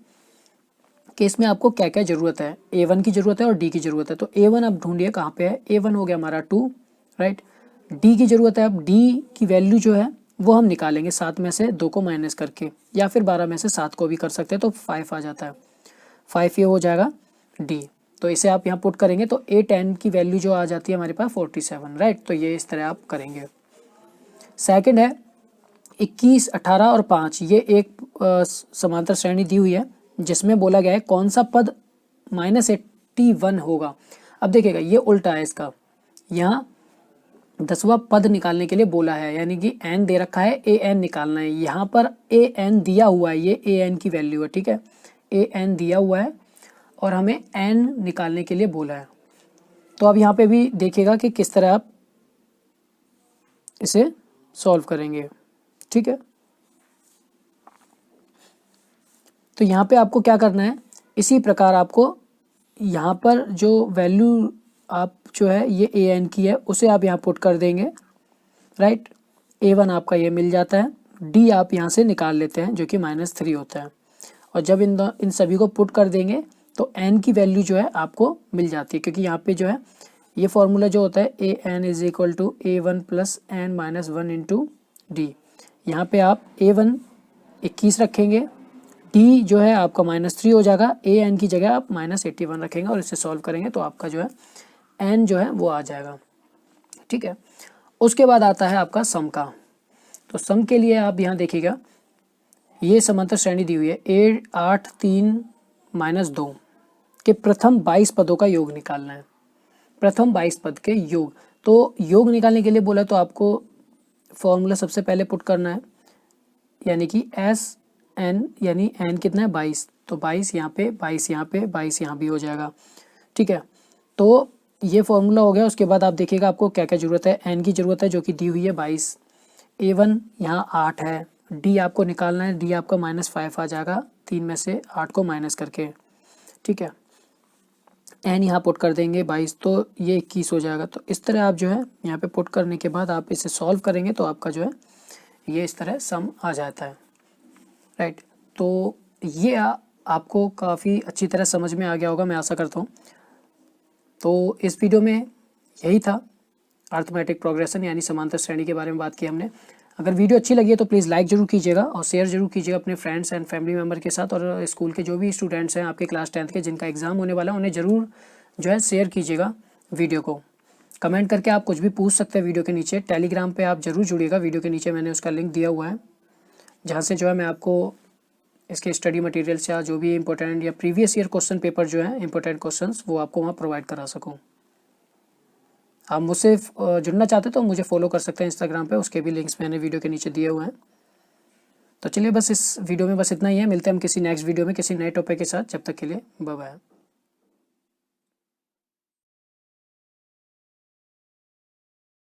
कि इसमें आपको क्या क्या ज़रूरत है, A1 की ज़रूरत है और D की ज़रूरत है। तो A1 आप ढूंढिए कहाँ पे है, A1 हो गया हमारा 2, राइट। डी की ज़रूरत है। अब डी की वैल्यू जो है वो हम निकालेंगे 7 में से 2 को माइनस करके, या फिर 12 में से 7 को भी कर सकते हैं, तो 5 आ जाता है। 5 ये हो जाएगा डी। तो इसे आप यहाँ पुट करेंगे तो 8 n की वैल्यू जो आ जाती है हमारे पास 47, राइट। तो ये इस तरह आप करेंगे। सेकंड है 21, 18 और 5, ये एक समांतर श्रेणी दी हुई है जिसमें बोला गया है कौन सा पद -81 होगा। अब देखिएगा ये उल्टा है इसका, यहाँ 10वां पद निकालने के लिए बोला है, यानी कि n दे रखा है, an निकालना है। यहाँ पर an दिया हुआ है, ये an की वैल्यू है, ठीक है, an दिया हुआ है और हमें n निकालने के लिए बोला है। तो अब यहाँ पे भी देखिएगा कि किस तरह आप इसे सॉल्व करेंगे, ठीक है। तो यहाँ पे आपको क्या करना है, इसी प्रकार आपको यहाँ पर जो वैल्यू आप जो है ये an की है उसे आप यहाँ पुट कर देंगे, राइट। a1 आपका ये मिल जाता है, d आप यहाँ से निकाल लेते हैं जो कि -3 होता है। और जब इन सभी को पुट कर देंगे तो n की वैल्यू जो है आपको मिल जाती है, क्योंकि यहाँ पे जो है ये फॉर्मूला जो होता है an = a1 + n - 1 × d। यहाँ पे आप a1 21 रखेंगे, d जो है आपका -3 हो जाएगा, an की जगह आप -81 रखेंगे और इसे सॉल्व करेंगे तो आपका जो है n जो है वो आ जाएगा, ठीक है। उसके बाद आता है आपका सम का। तो सम के लिए आप यहाँ देखिएगा, ये समांतर श्रेणी दी हुई है 8, 3 - 2 के प्रथम 22 पदों का योग निकालना है। प्रथम 22 पद के योग, तो योग निकालने के लिए बोला तो आपको फॉर्मूला सबसे पहले पुट करना है, यानी कि Sn, यानी n कितना है 22, तो 22 यहाँ पे, 22 यहाँ पे, 22 यहाँ भी हो जाएगा, ठीक है। तो ये फॉर्मूला हो गया। उसके बाद आप देखिएगा आपको क्या क्या ज़रूरत है, n की ज़रूरत है जो कि दी हुई है 22, a1 यहाँ 8 है, d आपको निकालना है, d आपका -5 आ जाएगा 3 में से 8 को माइनस करके, ठीक है। n यहाँ पुट कर देंगे 22, तो ये 21 हो जाएगा। तो इस तरह आप जो है यहाँ पे पुट करने के बाद आप इसे सॉल्व करेंगे तो आपका जो है ये इस तरह सम आ जाता है, राइट। तो ये आपको काफ़ी अच्छी तरह समझ में आ गया होगा, मैं आशा करता हूँ। तो इस वीडियो में यही था, अर्थमेटिक प्रोग्रेशन यानी समांतर श्रेणी के बारे में बात की हमने। अगर वीडियो अच्छी लगी है तो प्लीज़ लाइक ज़रूर कीजिएगा और शेयर ज़रूर कीजिएगा अपने फ्रेंड्स एंड फैमिली मेम्बर के साथ, और स्कूल के जो भी स्टूडेंट्स हैं आपके क्लास 10th के जिनका एग्ज़ाम होने वाला है उन्हें ज़रूर जो है शेयर कीजिएगा वीडियो को। कमेंट करके आप कुछ भी पूछ सकते हैं वीडियो के नीचे। टेलीग्राम पे आप ज़रूर जुड़िएगा, वीडियो के नीचे मैंने उसका लिंक दिया हुआ है, जहाँ से जो है मैं आपको इसके स्टडी मटेरियल्स या जो भी इंपॉर्टेंट या प्रीवियस ईयर क्वेश्चन पेपर जो है इंपॉर्टेंट क्वेश्चंस वो आपको वहाँ प्रोवाइड करा सकूँ। आप मुझसे जुड़ना चाहते तो मुझे फॉलो कर सकते हैं इंस्टाग्राम पे, उसके भी लिंक्स मैंने वीडियो के नीचे दिए हुए हैं। तो चलिए बस इस वीडियो में बस इतना ही है, मिलते हैं हम किसी नेक्स्ट वीडियो में किसी नए टॉपिक के साथ। जब तक के लिए बाय बाय।